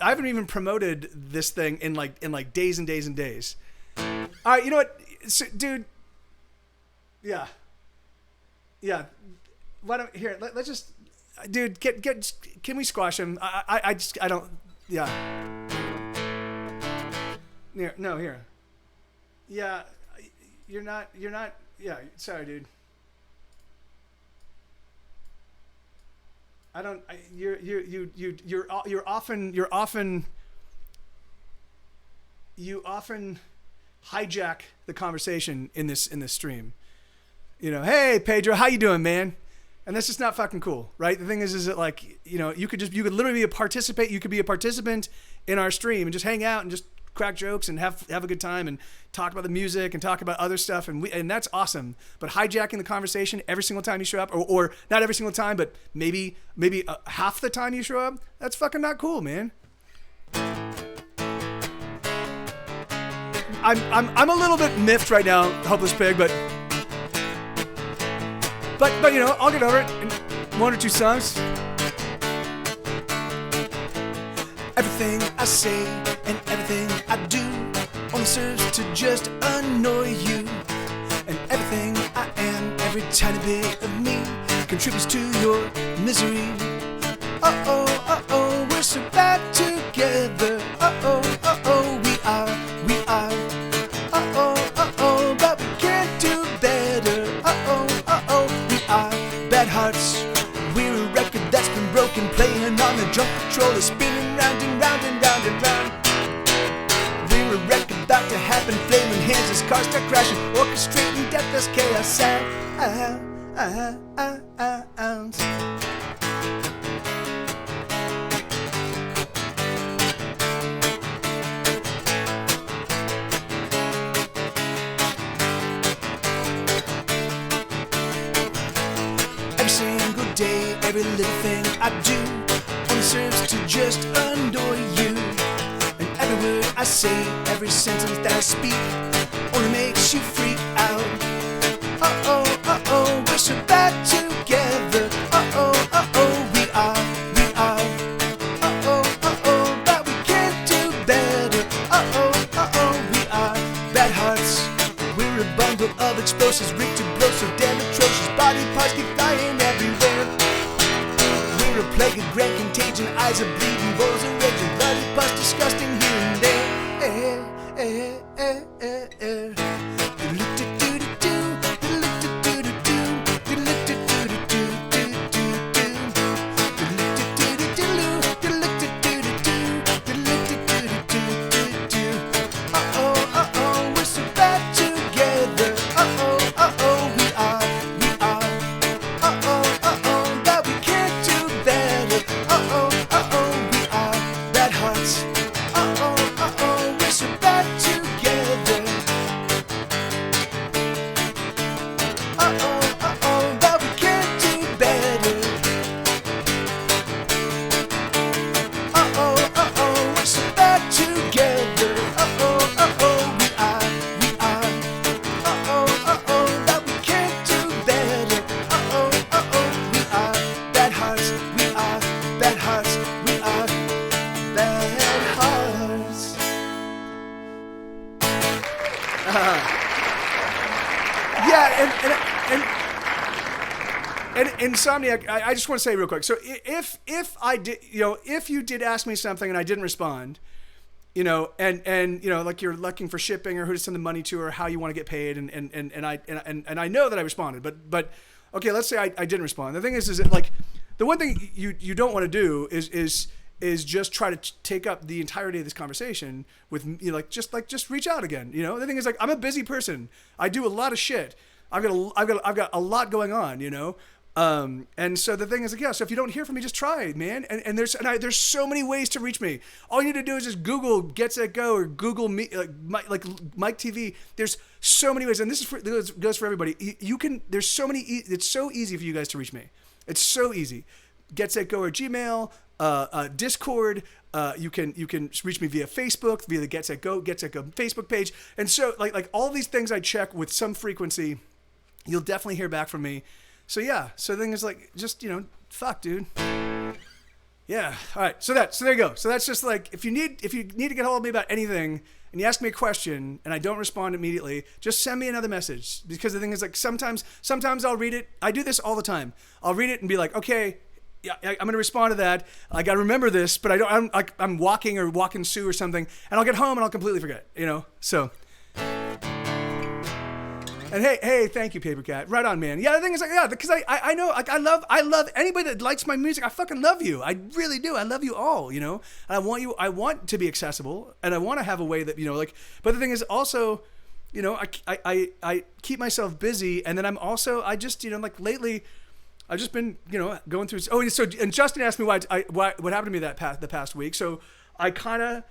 I haven't even promoted this thing in like days and days and days. All right, you know what, so, dude? Yeah. Why don't let's just, dude, can we squash him? I don't. Yeah. No, here. Yeah, you're not. Yeah, sorry, dude. I don't. You often hijack the conversation in this stream. You know, hey Pedro, how you doing, man? And that's just not fucking cool, right? The thing is that like, you know, you could literally be a participant. You could be a participant in our stream and just hang out and just crack jokes and have a good time and talk about the music and talk about other stuff, and that's awesome. But hijacking the conversation every single time you show up, or not every single time, but maybe half the time you show up, that's fucking not cool, man. I'm a little bit miffed right now, Hopeless Pig, but you know, I'll get over it in one or two songs. Everything I say and everything I do only serves to just annoy you. And everything I am, every tiny bit of me, contributes to your misery. Uh-oh, we're so bad together. Uh-oh, we are. Uh-oh, but we can't do better. Uh-oh, we are bad hearts. We're a record that's been broken, playing on the drum controller, spinning round and round and round and round. We're a record about to happen, flaming hands as cars start crashing, orchestrating death as chaos sounds. Every single day, every little thing I do only serves to just annoy you. And every word I say, every sentence that I speak only makes you freak out. Uh-oh, we're so bad together. Uh-oh, we are. Uh-oh, but we can't do better. Uh-oh, we are bad hearts. We're a bundle of explosives, rigged to blow so damn atrocious. Body parts keep flying everywhere. We're a plague of grand contagion, eyes are bleeding, balls are raging, bloody pus disgusting here and there. Insomniac, I just want to say real quick. So if I did, if you did ask me something and I didn't respond, and like you're looking for shipping or who to send the money to or how you want to get paid, and I know that I responded, but okay, let's say I didn't respond. The thing is that like the one thing you don't want to do is just try to take up the entirety of this conversation with just reach out again. The thing is like I'm a busy person. I do a lot of shit. I've got a lot going on. And so the thing is like, yeah, so if you don't hear from me, just try, man. And there's so many ways to reach me. All you need to do is just Google Get Set Go or Google me, like Mike TV. There's so many ways. And this goes for everybody. There's so many, it's so easy for you guys to reach me. It's so easy. Get Set Go or Gmail, Discord. You can reach me via Facebook, via the Get Set Go Facebook page. And so like all these things I check with some frequency, you'll definitely hear back from me. So yeah, so the thing is like, just, fuck, dude. Yeah. All right. So there you go. So that's just like, if you need to get hold of me about anything and you ask me a question and I don't respond immediately, just send me another message, because the thing is like, sometimes I'll read it. I do this all the time. I'll read it and be like, okay, yeah, I'm going to respond to that. I got to remember this, but I'm walking Sue or something, and I'll get home and I'll completely forget, so. And hey, thank you, Paper Cat. Right on, man. Yeah, the thing is like, yeah, because I know, like, I love anybody that likes my music. I fucking love you. I really do. I love you all, And I want to be accessible, and I want to have a way that, but the thing is also, I keep myself busy, and then I just, like lately, I've just been, going through. Oh, and Justin asked me what happened to me the past week. So I kind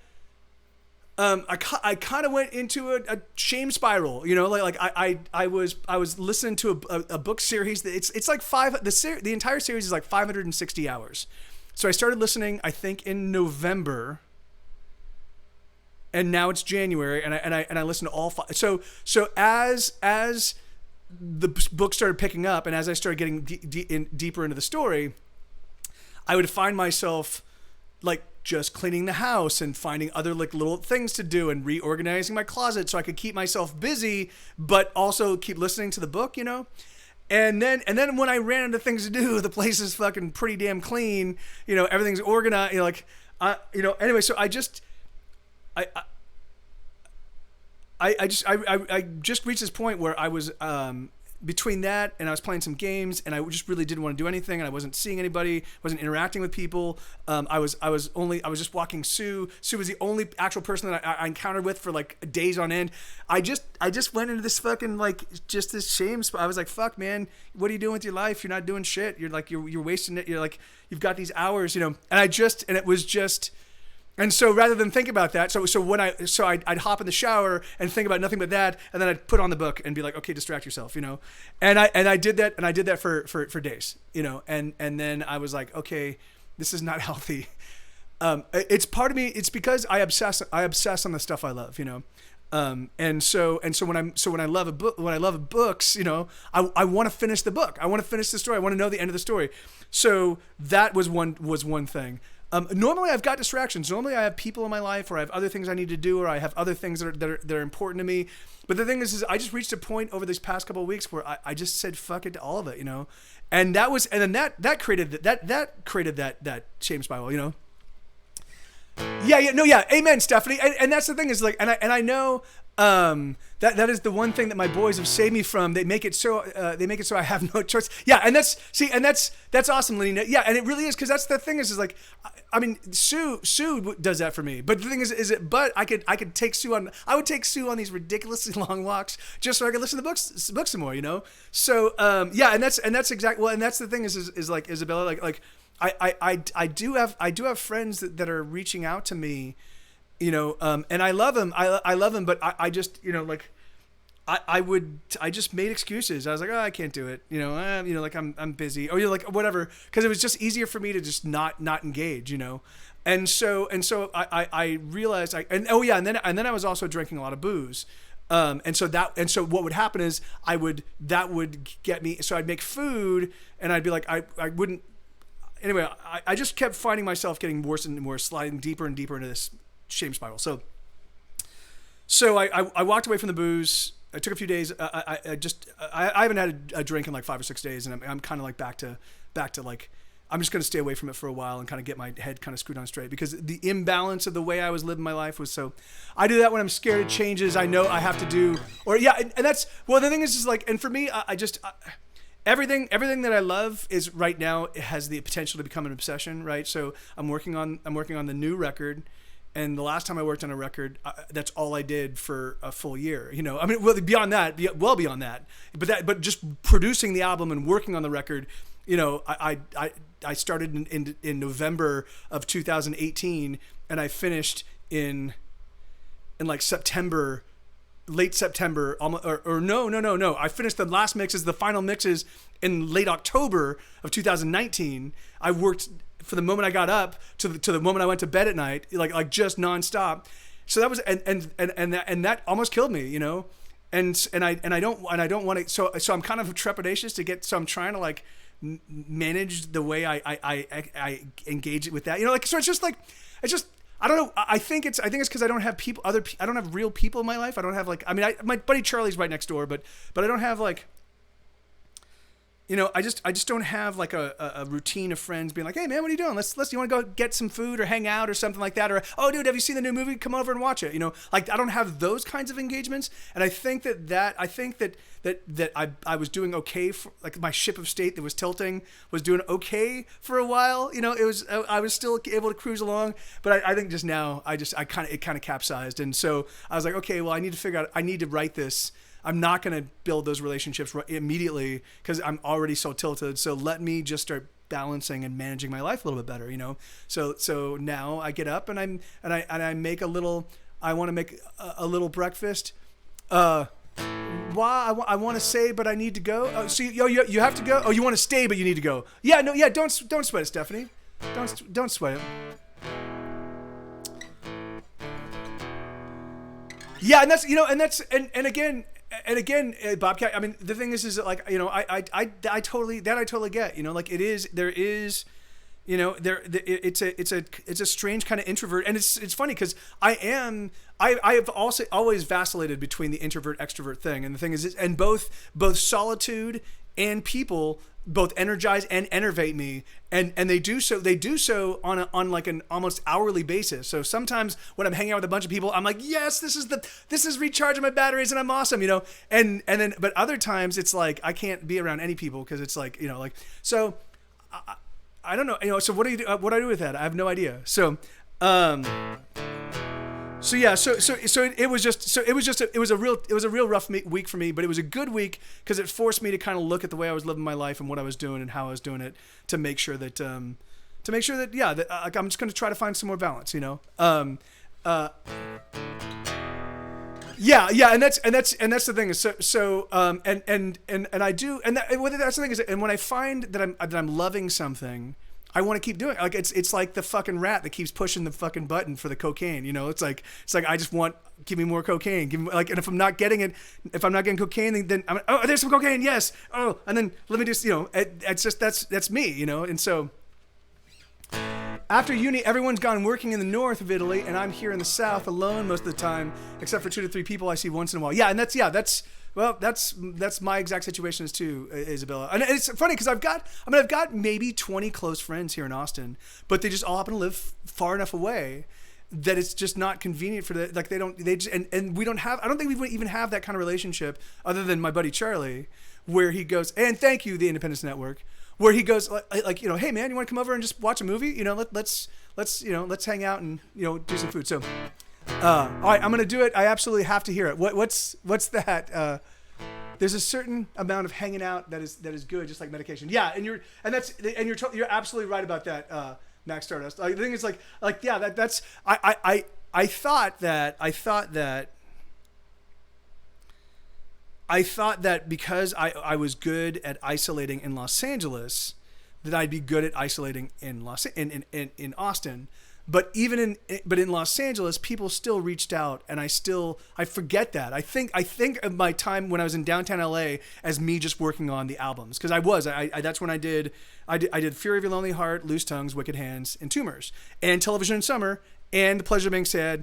of went into a shame spiral. I was listening to a book series that it's like the entire series is like 560 hours. So I started listening, I think, in November, and now it's January, and I listened to all five. So as the book started picking up, and as I started getting deeper into the story, I would find myself like just cleaning the house and finding other like little things to do and reorganizing my closet so I could keep myself busy, but also keep listening to the book, And then when I ran into things to do, the place is fucking pretty damn clean, everything's organized, anyway, so I just reached this point where I was between that and I was playing some games, and I just really didn't want to do anything, and I wasn't seeing anybody, wasn't interacting with people. I was just walking Sue. Sue was the only actual person that I encountered with for like days on end. I just went into this fucking like just this shame spot. I was like, fuck, man, what are you doing with your life? You're not doing shit. You're like you're wasting it. You're like, you've got these hours, and it was just. And so rather than think about that, I'd hop in the shower and think about nothing but that, and then I'd put on the book and be like, okay, distract yourself, And I did that for days, and then I was like, okay, this is not healthy. It's part of me. It's because I obsess on the stuff I love, and so when I love books, I want to finish the book. I want to finish the story. I want to know the end of the story. So that was one thing. Normally I've got distractions. Normally I have people in my life, or I have other things I need to do, or I have other things that are important to me. But the thing is I just reached a point over these past couple of weeks where I just said fuck it to all of it, And that created that shame spiral, Yeah. Amen, Stephanie. And that's the thing is like, and I know that is the one thing that my boys have saved me from. They make it so I have no choice. Yeah, and that's awesome, Lenina. Yeah, and it really is, because that's the thing is like, I mean, Sue does that for me. But the thing is I could take Sue on. I would take Sue on these ridiculously long walks just so I could listen to the books some more. So yeah, and that's exactly. Well, and that's the thing is like Isabella, like I do have friends that are reaching out to me, and I love them. I love them, but I just, like, I just made excuses. I was like, oh, I can't do it. Like I'm busy, or like whatever, because it was just easier for me to just not engage. And so I realized and then I was also drinking a lot of booze. And so what would happen is that would get me. So I'd make food, and I'd be like, I wouldn't. Anyway, I just kept finding myself getting worse and worse, sliding deeper and deeper into this shame spiral. So I walked away from the booze. I took a few days. I haven't had a drink in like 5 or 6 days, and I'm kind of like back to back to like, I'm just going to stay away from it for a while and kind of get my head kind of screwed on straight, because the imbalance of the way I was living my life was so. I do that when I'm scared of changes. I know I have to do, or yeah, and that's, well, the thing is like, and for me, everything that I love is right now, it has the potential to become an obsession, right? So I'm working on the new record. And the last time I worked on a record, that's all I did for a full year. You know, I mean, well beyond that, but just producing the album and working on the record, you know, I started in November of 2018, and I finished in like September, late September, or no. I finished the last mixes, the final mixes in late October of 2019. I worked for the moment I got up to the moment I went to bed at night, like just nonstop. So that was and that almost killed me, you know. And I don't want to. So I'm kind of trepidatious to get. So I'm trying to like manage the way I engage it with that, you know. Like, so it's just I don't know. I think it's because I don't have people. I don't have real people in my life. I don't have like. I mean, my buddy Charlie's right next door, but I don't have like. You know, I just don't have like a routine of friends being like, hey man, what are you doing? Let's you want to go get some food or hang out or something like that, or oh dude, have you seen the new movie? Come over and watch it. You know, like I don't have those kinds of engagements, and I think that I was doing okay for like my ship of state that was tilting was doing okay for a while. You know, I was still able to cruise along, but I think just now it kind of capsized, and so I was like, okay, well I need to figure out, I need to write this. I'm not going to build those relationships immediately because I'm already so tilted. So let me just start balancing and managing my life a little bit better, you know? So now I get up and I make a little, I want to make a little breakfast. I want to say, but I need to go. Oh, so you have to go. Oh, you want to stay, but you need to go. Yeah, no, yeah. Don't sweat it, Stephanie. Don't sweat it. Yeah. And that's, you know, and again, Bobcat, I mean, the thing is that like, you know, I totally get, you know, like there is, you know, it's a strange kind of introvert. And it's funny because I have also always vacillated between the introvert extrovert thing. And the thing is, and both solitude and people both energize and enervate me, and they do so on like an almost hourly basis. So sometimes when I'm hanging out with a bunch of people, I'm like, yes, this is recharging my batteries and I'm awesome, you know. And then but other times it's like I can't be around any people because it's like, you know, like, so I don't know, you know. So what do you do? What do I do with that? I have no idea. So So yeah, so it was a real rough week for me, but it was a good week because it forced me to kind of look at the way I was living my life and what I was doing and how I was doing it to make sure that yeah, that like, I'm just going to try to find some more balance, you know. Yeah, and that's the thing is so and I do, and that's the thing is, and when I find that I'm loving something, I want to keep doing it. Like it's like the fucking rat that keeps pushing the fucking button for the cocaine. You know, it's like I just want, give me more cocaine. Give me, like, and if I'm not getting it, if I'm not getting cocaine, then I'm, oh, there's some cocaine, yes. Oh, and then let me just, you know, it's just that's me, you know. And so after uni, everyone's gone working in the north of Italy, and I'm here in the south alone most of the time, except for 2 to 3 people I see once in a while. Yeah, and that's my exact situation as too, Isabella. And it's funny because I've got maybe 20 close friends here in Austin, but they just all happen to live far enough away that it's just not convenient for the, like and we don't have, I don't think we even have that kind of relationship other than my buddy Charlie, where he goes, and thank you, the Independence Network, where he goes like, you know, hey man, you want to come over and just watch a movie? You know, let's you know, let's hang out and, you know, do some food. So all right, I'm gonna do it. I absolutely have to hear it. What's that? There's a certain amount of hanging out that is good, just like medication. Yeah, and you're absolutely right about that, Max Stardust. The thing is like yeah, that's I thought that because I was good at isolating in Los Angeles, that I'd be good at isolating in Austin. But even in Los Angeles, people still reached out, and I forget that. I think of my time when I was in downtown LA as me just working on the albums, because that's when I did Fury of Your Lonely Heart, Loose Tongues, Wicked Hands, and Tumors, and Television in Summer, and The Pleasure of Being Sad.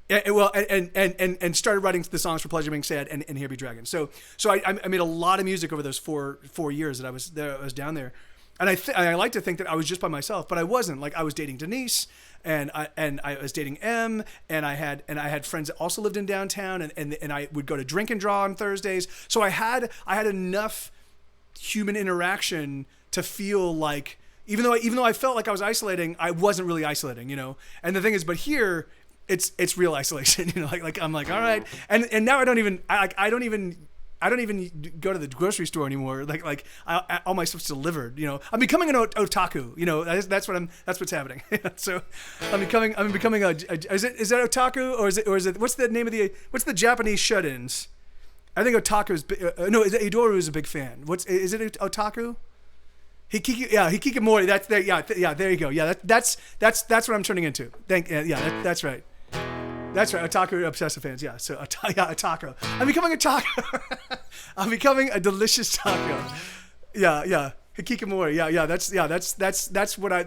And started writing the songs for Pleasure Being Sad and Here Be Dragon. So I made a lot of music over those four years that I was down there, And I like to think that I was just by myself, but I wasn't. Like I was dating Denise, and I was dating M, and I had friends that also lived in downtown, and I would go to Drink and Draw on Thursdays. So I had enough human interaction to feel like even though I felt like I was isolating, I wasn't really isolating, you know. And the thing is, but here it's real isolation, you know. Like I'm like, all right, and now I don't even go to the grocery store anymore. Like all my stuff's delivered. You know, I'm becoming an otaku. You know, that's what's happening. So I'm becoming a is that otaku or is it what's the Japanese shut-ins? I think otaku is no, Idoru is a big fan. Is it otaku? Hikikomori. There you go. Yeah, that's what I'm turning into. That's right. That's right, otaku obsessive fans. Yeah, so otaku. I'm becoming a taco. I'm becoming a delicious taco. Yeah. Hikikomori.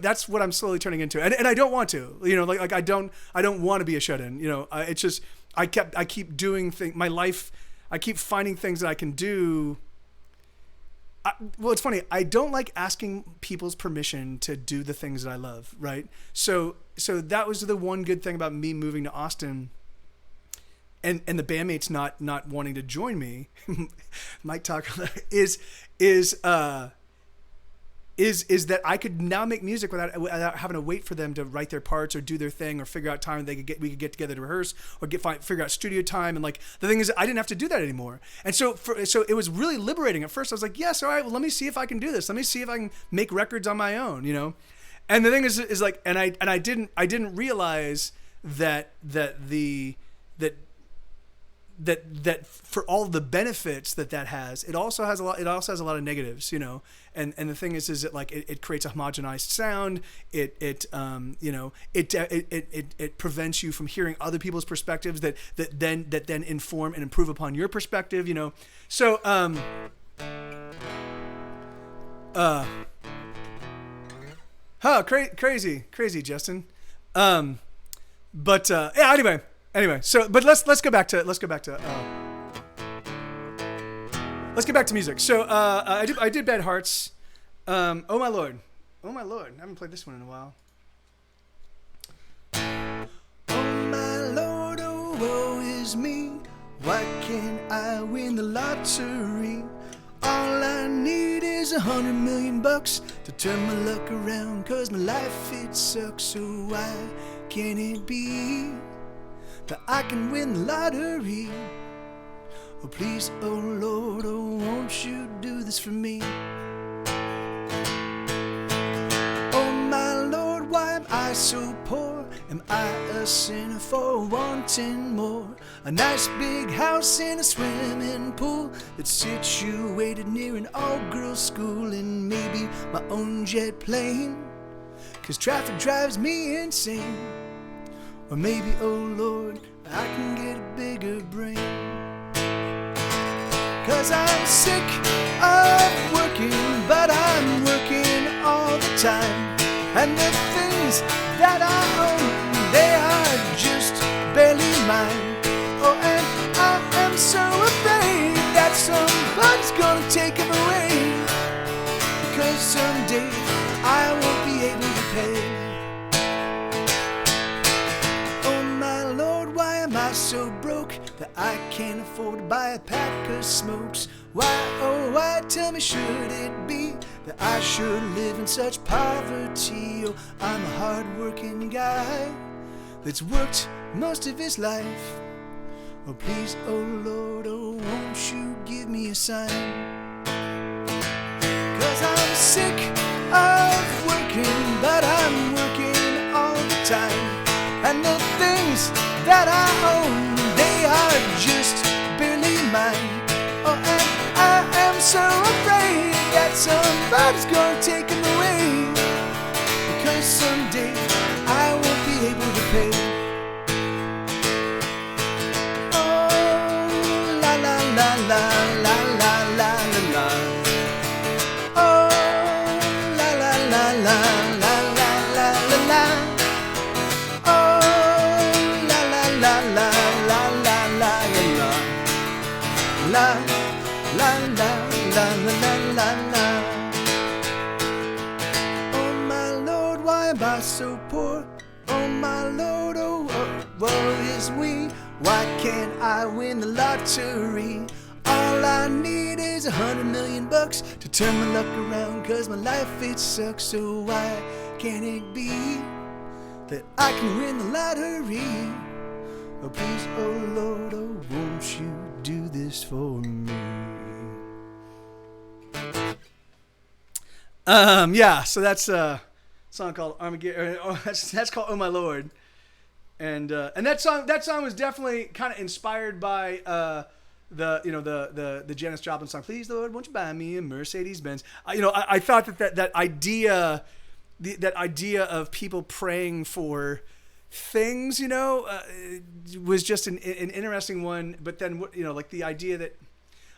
That's what I'm slowly turning into, and I don't want to. You know, like I don't want to be a shut-in. You know, it's just I keep doing things. My life, I keep finding things that I can do. Well, it's funny. I don't like asking people's permission to do the things that I love, right? So that was the one good thing about me moving to Austin, and the bandmates not wanting to join me. Mike talk is that I could now make music without having to wait for them to write their parts or do their thing or figure out time we could get together to rehearse or figure out studio time. And like the thing is, I didn't have to do that anymore. And so it was really liberating. At first I was like, yes, all right, well, let me see if I can do this. Let me see if I can make records on my own, you know? And the thing is like, and I didn't realize that for all the benefits that has, it also has a lot of negatives, you know. And the thing is that like it creates a homogenized sound. It prevents you from hearing other people's perspectives that then inform and improve upon your perspective, you know. So crazy Justin. But yeah, anyway, so but let's get back to music. So I did Bad Hearts. Oh my lord, I haven't played this one in a while. Oh my lord, oh woe is me. Why can't I win the lottery? All I need is $100 million to turn my luck around, 'cause my life it sucks. So why can't it be that I can win the lottery? Oh please, oh Lord, oh won't you do this for me? Oh my Lord, why am I so poor? Am I a sinner for wanting more? A nice big house and a swimming pool that's situated near an all-girls school, and maybe my own jet plane, 'cause traffic drives me insane. Or maybe, oh Lord, I can get a bigger brain. 'Cause I'm sick of working, but I'm working all the time. And the things that I own, they are just barely mine. Oh, and I am so afraid that somebody's gonna take them away, because someday I won't be able to pay. Oh my Lord, why am I so broke that I can't afford to buy a pack of smokes? Why, oh why, tell me, should it be that I should live in such poverty? Oh, I'm a hard-working guy that's worked most of his life. Oh please, oh Lord, oh won't you give me a sign? 'Cause I'm sick of working, but I'm working all the time. And the things that I own, they are just barely mine. Oh, and I am so afraid that somebody's gonna take them away, because someday I won't be able to pay. Oh, la la la la la la la la. Oh, la la la la la la la la. Oh, la la la la la la la la. La la la la la la la. am I so poor? Oh my Lord, oh woe is me. Why can't I win the lottery? All I need is $100 million to turn my luck around, 'cause my life it sucks. So why can't it be that I can win the lottery? Oh please, oh Lord, oh won't you do this for me? Yeah, so that's a song called Armageddon. That's called Oh My Lord, and that song was definitely kind of inspired by the Janis Joplin song, Please Lord, won't you buy me a Mercedes Benz? I thought that idea, that idea of people praying for things, was just an interesting one. But then, like the idea that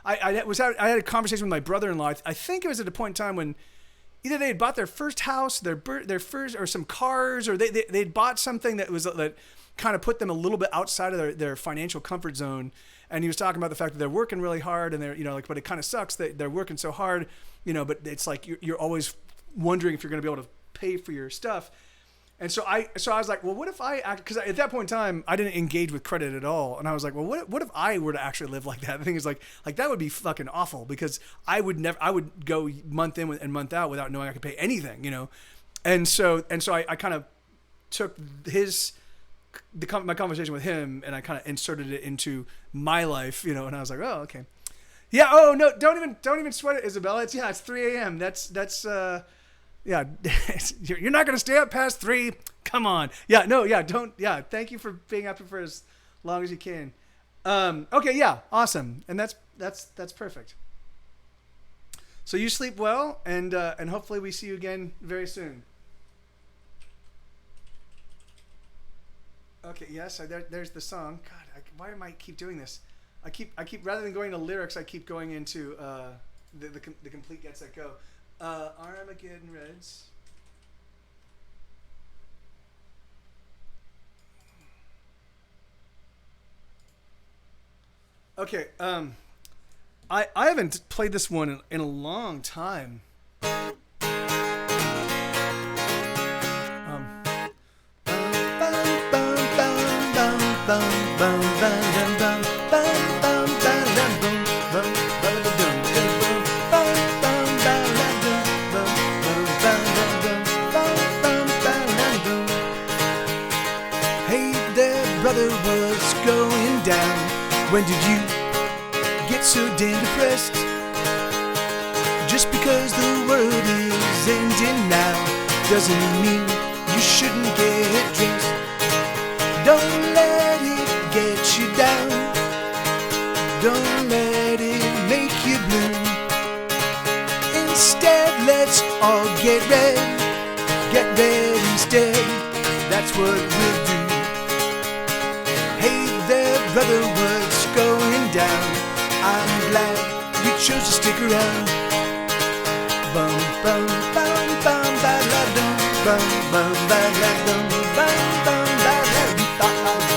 I had a conversation with my brother-in-law. I think it was at a point in time when either they had bought their first house, their first, or some cars, or they'd bought something that kind of put them a little bit outside of their financial comfort zone. And he was talking about the fact that they're working really hard, and they're, but it kind of sucks that they're working so hard, but it's like you're always wondering if you're going to be able to pay for your stuff. And so I was like, well, what if because at that point in time, I didn't engage with credit at all. And I was like, well, what if I were to actually live like that? The thing is like that would be fucking awful, because I would go month in and month out without knowing I could pay anything, And so I kind of took my conversation with him, and I kind of inserted it into my life, and I was like, oh, okay. Yeah. Oh no, don't even sweat it, Isabella. It's 3 a.m. That's yeah, you're not going to stay up past 3. Come on. Yeah, no, yeah, don't. Yeah, thank you for being up here for as long as you can. Okay, yeah, awesome, and that's perfect. So you sleep well, and hopefully we see you again very soon. Okay, yes, there's the song. God, why am I keep doing this? I keep rather than going to lyrics, I keep going into the complete Get Set Go. Armageddon Reds. Okay, I haven't played this one in a long time. When did you get so damn depressed? Just because the world is ending now doesn't mean you shouldn't get dressed. Don't let it get you down. Don't let it make you blue. Instead, let's all get red. Get red instead. That's what we'll do. Hey there, brother, what's going down? I'm glad you chose to stick around. Bum bum bum bum ba la dum bum bum ba la dum bum bum ba la dum ba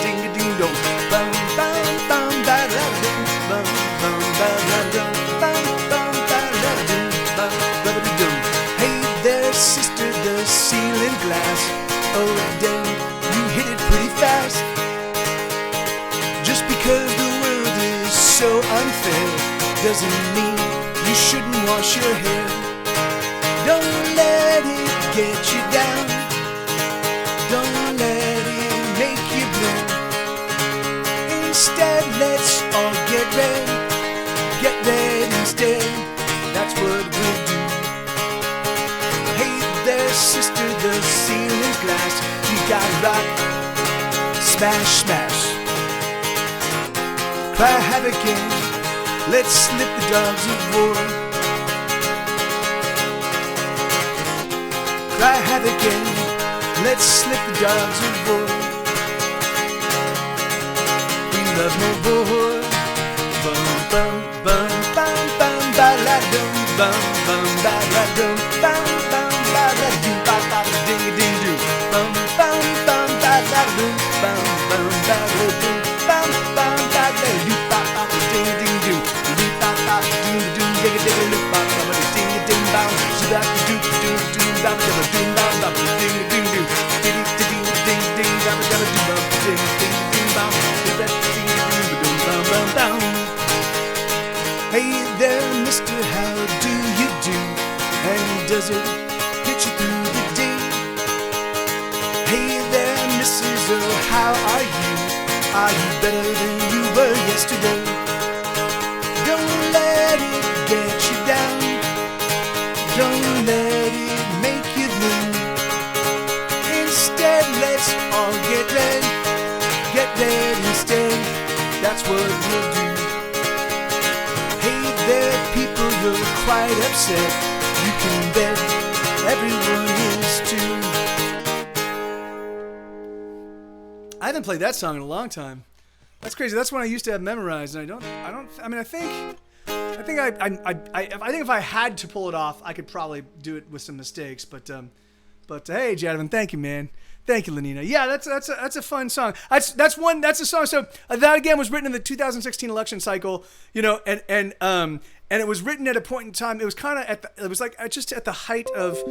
ding a ding dong bum bum bum ba la dum bum bum ba la dum bum bum ba la dum bum ba la dum. Hey there, sister, the ceiling glass. Oh damn, you hit it pretty fast. Just because the world is so unfair doesn't mean you shouldn't wash your hair. Don't let it get you down. Don't let it make you blue. Instead, let's all get red. Get red instead. That's what we'll do. Hey there, sister, the ceiling's glass. You got rock. Smash, smash. Cry havoc again. Let's slip the dogs of war. Cry havoc again. Let's slip the dogs of war. We love no war. Bum bum bum bum bum ba la dum bum bum ba la dum bum bum ba la dum ba ba ding ding doo bum bum bum ba la dum bum bum ba la dum bum bum ba la dum ba ba ding ding doo doo ba ba ding doo ding ding doo ba ba ding ding ba so that doo doo doo ba ba ding ba ba ding ding Are you better than you were yesterday? Don't let it get you down. Don't let it make you blue. Instead, let's all get red. Get red instead. That's what we'll do. Hey there, people, you're quite upset. You can bet everyone is too. I haven't played that song in a long time. That's crazy. That's one I used to have memorized, and I think if I had to pull it off, I could probably do it with some mistakes. But hey, Jadvin, thank you, man. Thank you, Lenina. Yeah, that's a fun song. That's a song. So that again was written in the 2016 election cycle, you know, and it was written at a point in time. It was kind of just at the height of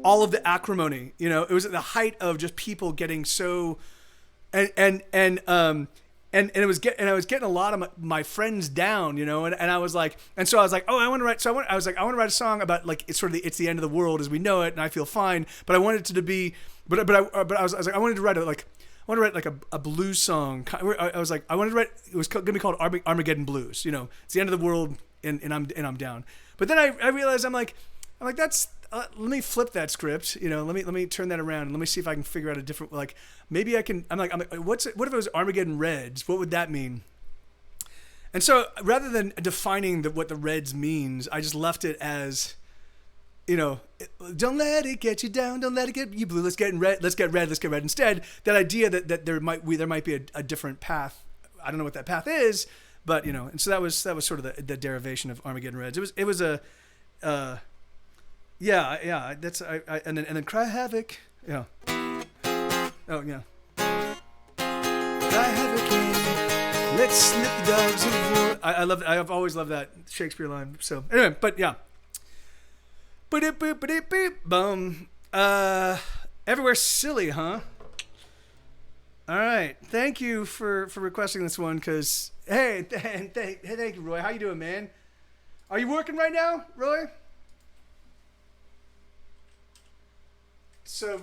all of the acrimony, you know. It was at the height of just people getting so, and I was getting a lot of my friends down, you know, and I was like, oh, I want to write a song about like it's the end of the world as we know it, and I feel fine, but I wanted it to be, but I was like, I wanted to write a blues song. I was like, it was going to be called Armageddon Blues, you know, it's the end of the world, and I'm down. But then I realized I'm like that's. Let me flip that script, you know. Let me turn that around and let me see if I can figure out a different, like maybe I can. I'm like, what if it was Armageddon Reds? What would that mean? And so rather than defining what the Reds means, I just left it as, you know, don't let it get you down, don't let it get you blue. Let's get red. Let's get red. Instead, that idea that there might be a different path. I don't know what that path is, but you know. And so that was sort of the derivation of Armageddon Reds. It was a. Yeah. That's and then Cry Havoc. Yeah. Oh yeah. Cry Havoc and let's slip the dogs of war. I love. I've always loved that Shakespeare line. So anyway, but yeah. Boom. Everywhere silly, huh? All right. Thank you for requesting this one, cause hey, thank you, Roy. How you doing, man? Are you working right now, Roy? So,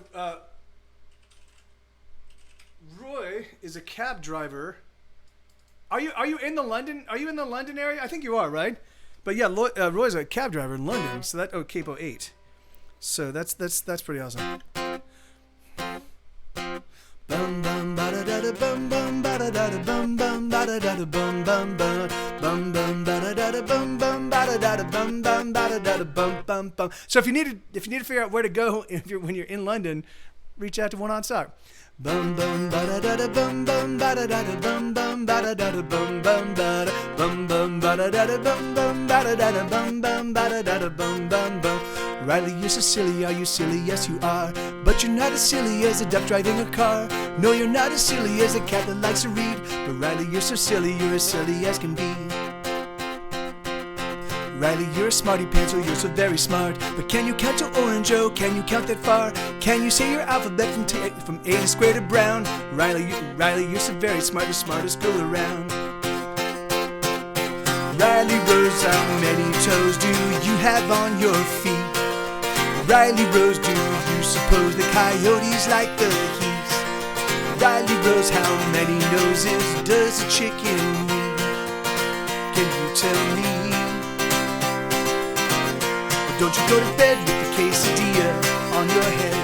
Roy is a cab driver. Are you in the London? Are you in the London area? I think you are, right? But yeah, Roy's a cab driver in London. So Capo 8. So that's pretty awesome. Bum bum ba da da da bum bum ba da da da bum bum ba da da da bum bum ba bum bum ba da da da bum bum ba da da da bum bum ba da da da bum bum bum. So if you need to figure out where to go when you're in London, reach out to One on Stock. Bum bum ba da da da bum bum ba da da da bum bum ba da da da bum bum ba da bum bum ba da da da bum bum ba da da da bum bum ba da da da bum bum bum. Riley, you're so silly, are you silly? Yes, you are. But you're not as silly as a duck driving a car. No, you're not as silly as a cat that likes to read. But Riley, you're so silly, you're as silly as can be. Riley, you're a smarty pencil, you're so very smart. But can you count to orange, oh, can you count that far? Can you say your alphabet from A to square to brown? Riley, you're so very smart, the smartest girl around. Riley Rose, how many toes do you have on your feet? Riley Rose, do you suppose the coyotes like the heat? Riley Rose, how many noses does a chicken need? Can you tell me? Or don't you go to bed with the quesadilla on your head?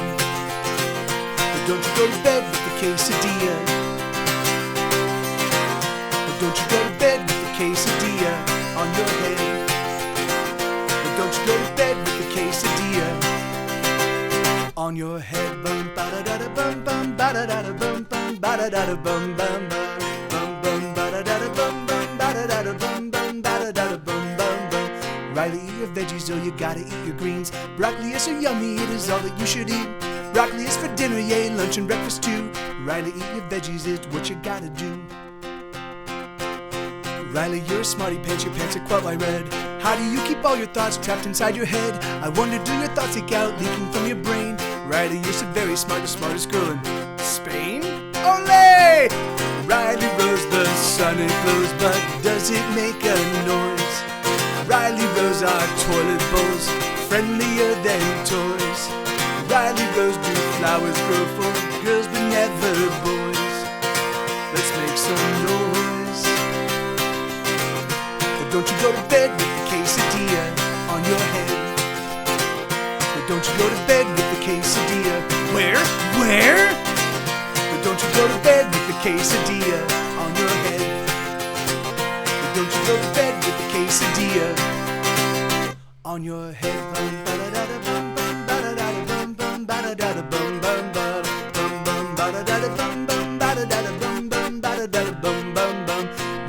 Or don't you go to bed with the quesadilla? Or don't you go to bed with the quesadilla on your head? Or don't you go to bed with the quesadilla on your head? Bum ba da da da bum bum ba da da da bum bum ba da da da bum bum bum bum ba da da da bum bum ba da da da bum bum ba da da da bum bum bum. Riley, eat your veggies, oh, you gotta eat your greens. Broccoli is so yummy, it is all that you should eat. Broccoli is for dinner, yay, lunch and breakfast too. Riley, eat your veggies, it's what you gotta do. Riley, you're a smarty pants, your pants are quite wide red. How do you keep all your thoughts trapped inside your head? I wonder, do your thoughts leak out, leaking from your brain? Riley, you're so very smart, the smartest girl in Spain. Olé! Riley Rose, the sun it glows, but does it make a noise? Riley Rose, our toilet bowls, friendlier than toys. Riley Rose, do flowers grow for girls but never boys? Let's make some noise. But don't you go to bed with the quesadilla on your head. But don't you go to bed with the quesadilla. Where? But don't you go to bed with the quesadilla on your head. But don't you go to bed with the quesadilla on your head.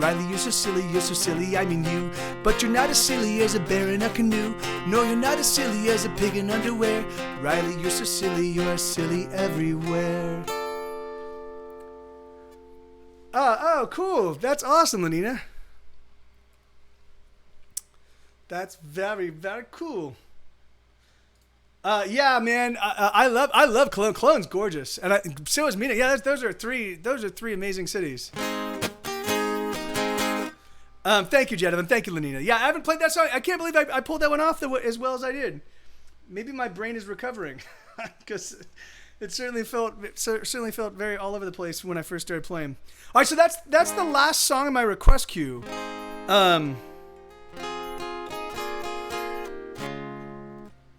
Riley, you're so silly, I mean you. But you're not as silly as a bear in a canoe. No, you're not as silly as a pig in underwear. Riley, you're so silly, you're silly everywhere. Oh, cool. That's awesome, Lenina. That's very, very cool. Yeah, man. I love Cologne. Cologne's gorgeous, and so is Mina. Yeah, those are three amazing cities. Thank you, gentlemen. Thank you, Lenina. Yeah, I haven't played that song. I can't believe I pulled that one off as well as I did. Maybe my brain is recovering because it certainly felt very all over the place when I first started playing. All right, so that's the last song in my request queue.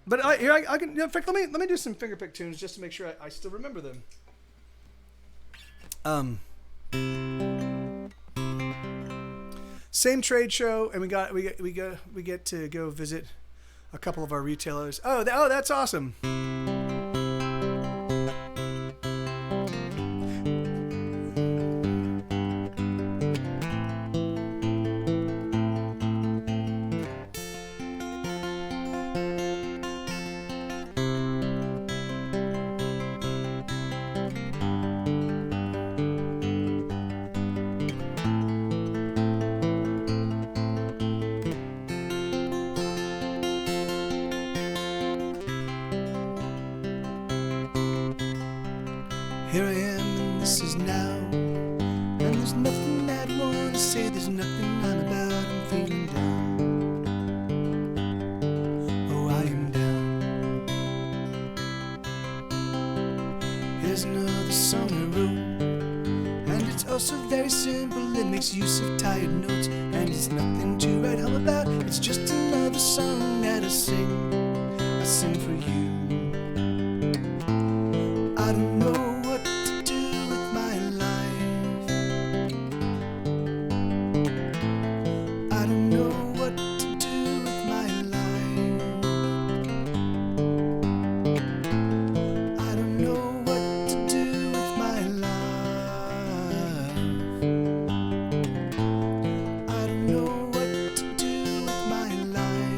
But I can. In fact, let me do some fingerpick tunes just to make sure I still remember them. Same trade show, and we get to go visit a couple of our retailers. Oh, that's awesome. Here I am, and this is now. And there's nothing I'd want to say, there's nothing I'm about. I'm feeling down. Oh, I am down. Here's another song I wrote, and it's also very simple. It makes use of tired notes, and it's nothing to write home about. It's just another song that I sing for you. I don't know what to do with my life. I don't know what to do with my life. I don't know what to do with my life. I don't know what to do with my life.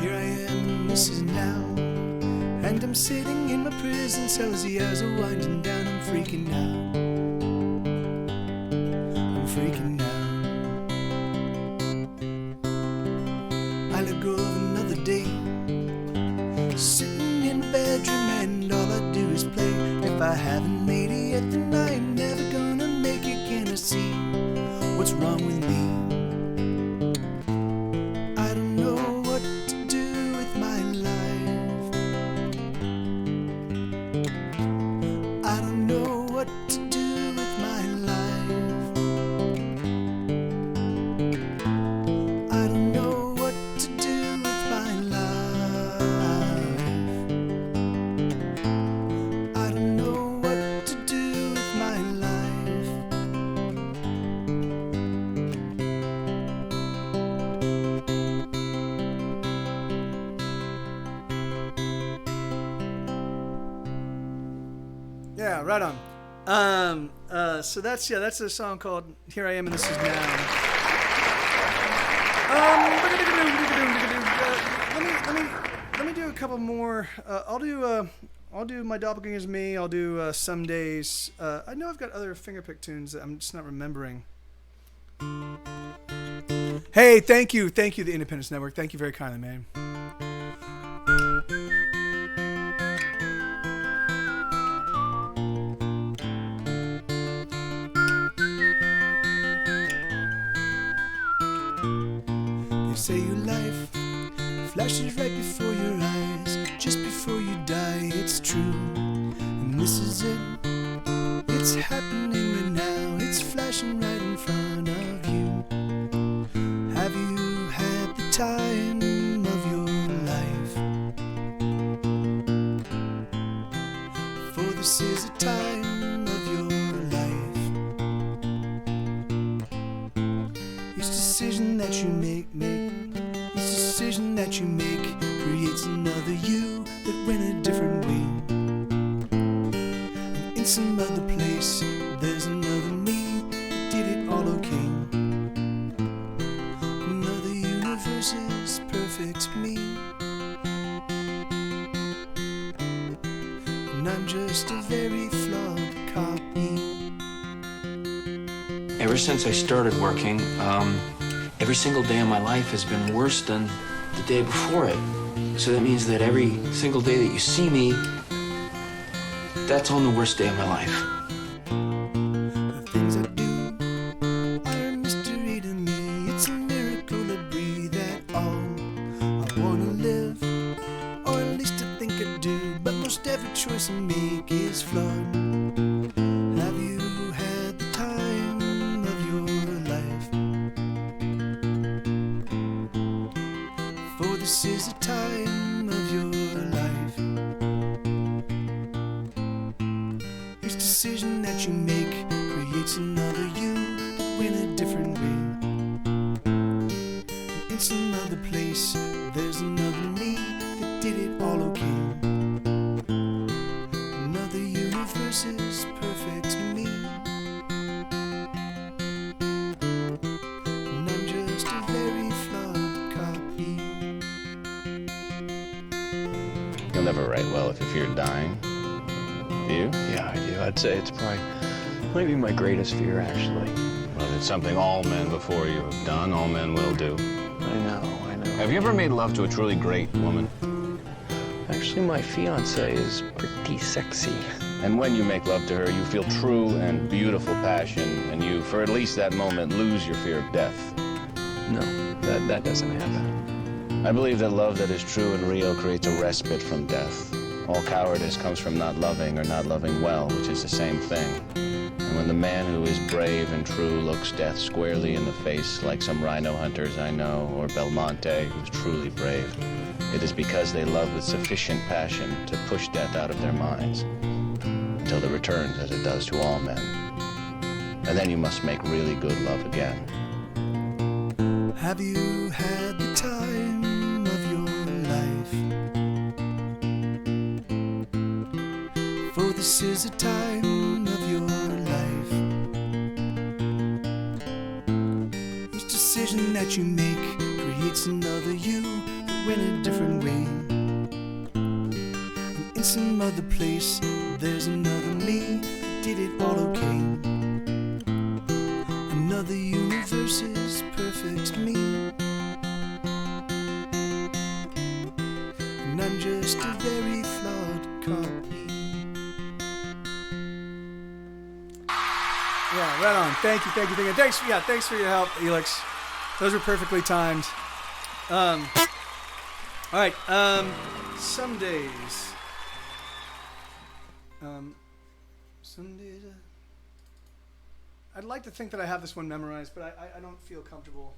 Here I am, and this is now. And I'm sitting in my prison cell as the years are winding down. I'm freaking out. I'm freaking out. I let go of another day, sitting in my bedroom, and all I do is play. If I haven't made it yet, then I ain't never gonna make it. Can I see what's wrong with me? I don't know what to do with my life. I don't know what to do with my life. I don't know what to do with my life. I don't know what to do with my life. Yeah, right on. So that's a song called "Here I Am and This Is Now." Let me do a couple more. I'll do My Doppelganger's Me. I'll do Some Days. I know I've got other fingerpick tunes that I'm just not remembering. Hey, thank you, the Independence Network. Thank you very kindly, man. say your life flashes right before your eyes, just before you die. It's true, and this is it. It's happening right now. It's flashing right in front of you. Have you had the time of your life? For this is a time of your life. Each decision that you make, each decision that you make creates another you that went a different way. And in some other place, there's another me that did it all okay. Another universe is perfect me, and I'm just a very flawed copy. Ever since I started working, every single day of my life has been worse than the day before it. So that means that every single day that you see me, that's on the worst day of my life. The things I do are a mystery to me. It's a miracle to breathe at all. I wanna live, or at least I think I do, but most every choice I make is flawed. Have you had the time of your life? For this is a time of your life. Each decision that you make creates another you that went a different way. And in some other place, there's another me that did it all okay. Another universe is perfect me, and I'm just a very flawed copy. You'll never write well if you fear dying. You? Yeah, I do. I'd say it's probably maybe my greatest fear, actually. Well, it's something all men before you have done, all men will do. I know. Have you ever made love to a truly great woman? Actually, my fiance is pretty sexy. And when you make love to her, you feel true and beautiful passion, and you, for at least that moment, lose your fear of death. No, that doesn't happen. I believe that love that is true and real creates a respite from death. All cowardice comes from not loving or not loving well, which is the same thing. And when the man who is brave and true looks death squarely in the face, like some rhino hunters I know, or Belmonte, who's truly brave, it is because they love with sufficient passion to push death out of their minds, until it returns as it does to all men. And then you must make really good love again. Have you had the time of your life? For this is a time of your life. Each decision that you make creates another you that went a different way. And in some other place, there's another me that did it all okay. Another universe is perfect me, and I'm just a very flawed copy. Yeah, right on. Thank you. Thanks for your help, Elix. Those were perfectly timed. All right. Some days. I'd like to think that I have this one memorized, but I don't feel comfortable.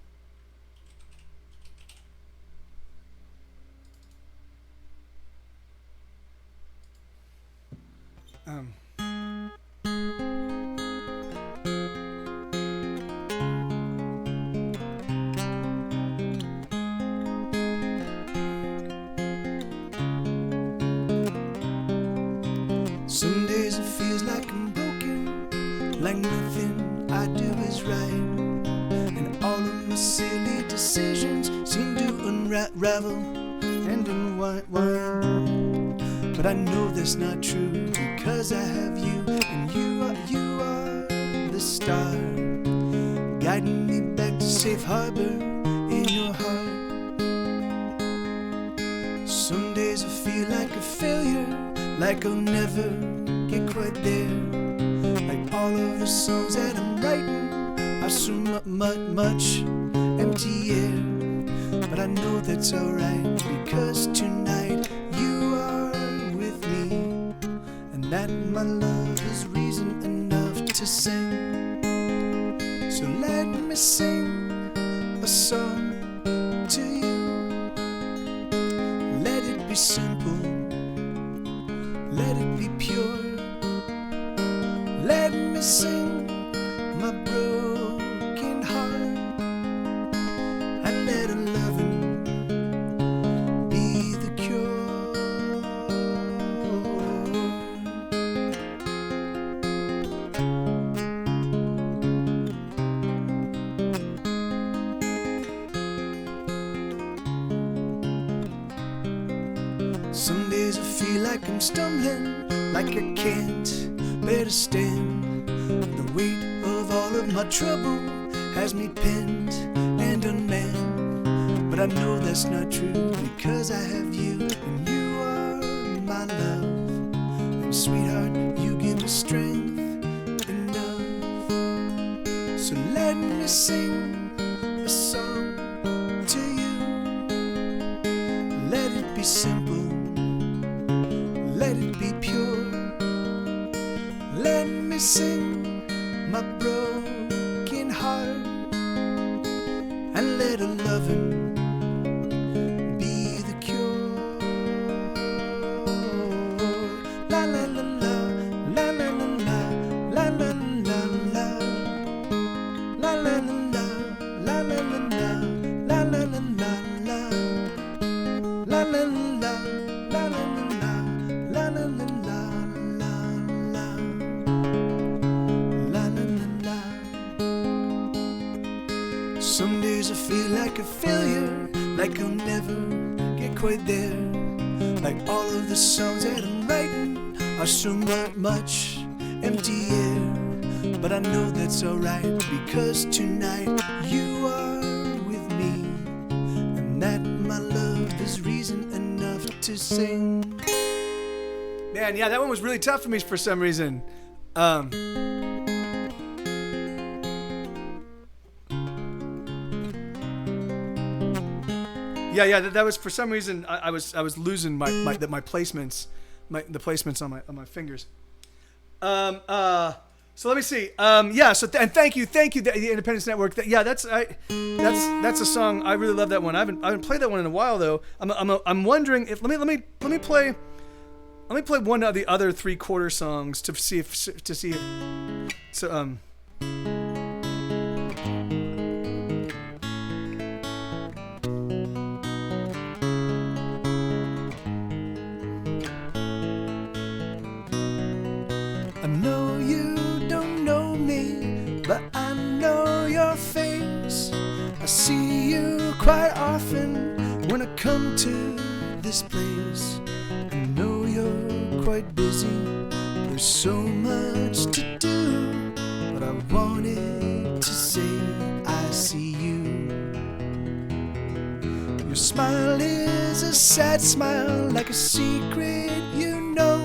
Some days it feels like I'm broken, like nothing I do is right, and all of my silly decisions seem to unravel and unwind. But I know that's not true, because I have you, and you are the star, guiding me back to safe harbor in your heart. Some days I feel like a failure, like I'll never get quite there, like all of the songs that I'm writing are so much empty air. I know that's alright, because tonight you are with me, and that, my love, is reason enough to sing. So let me sing a song to you. Let it be simple, let it be pure. Let me sing my broken heart, and let a loving be the cure. Some days I feel like I'm stumbling, like I can't bear to stand. The weight of all of my trouble has me pinned and unmanned. But I know that's not true, because I have you, and you are my love. And sweetheart, you give me strength enough. So let me sing a song to you. Let it be simple, let it be pure. Let me sing my broken heart, and let a loving be the cure. La la la la, la la la la, la la la la, la la la la, la la la la, la la la la, la la la la, la la la la, la la la la. Some days I feel like a failure, like I'll never get quite there. Like all of the songs that I'm writing are so much empty air. But I know that's alright, because tonight you are with me, and that, my love, is reason enough to sing. Man, yeah, that one was really tough for me for some reason. Yeah, that was, for some reason I was losing my placements, the placements on my fingers. So let me see. Yeah. So and thank you, the Independence Network. That's a song, I really love that one. I haven't played that one in a while though. I'm wondering if let me play one of the other 3/4 songs to see if so. I know you don't know me, but I know your face. I see you quite often when I come to this place. I know you're quite busy, there's so much to do, but I wanted to say I see you. Your smile is a sad smile, like a secret you know.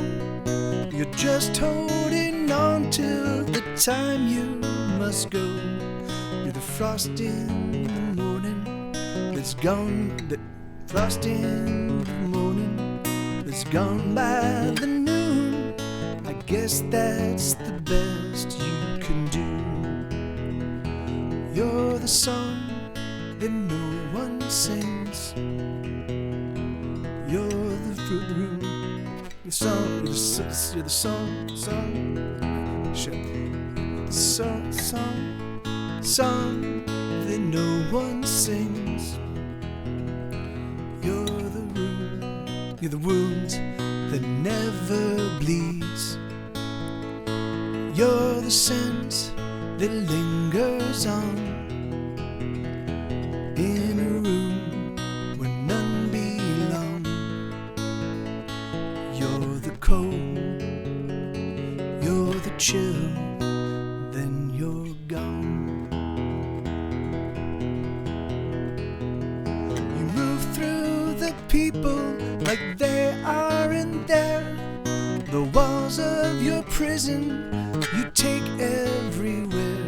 You're just holding on till the time you must go. You're the frost in the morning that's gone, the frost in the morning that's gone by the noon. I guess that's the best you can do. You're the song that no one sings. You're the fruit of the room. You're the song, shit. Song that no one sings. You're the wound that never bleeds. You're the scent that lingers on in a room where none belong. You're the cold, you're the chill, then you're gone. You move through the people like they aren't there. The walls of your prison you take everywhere.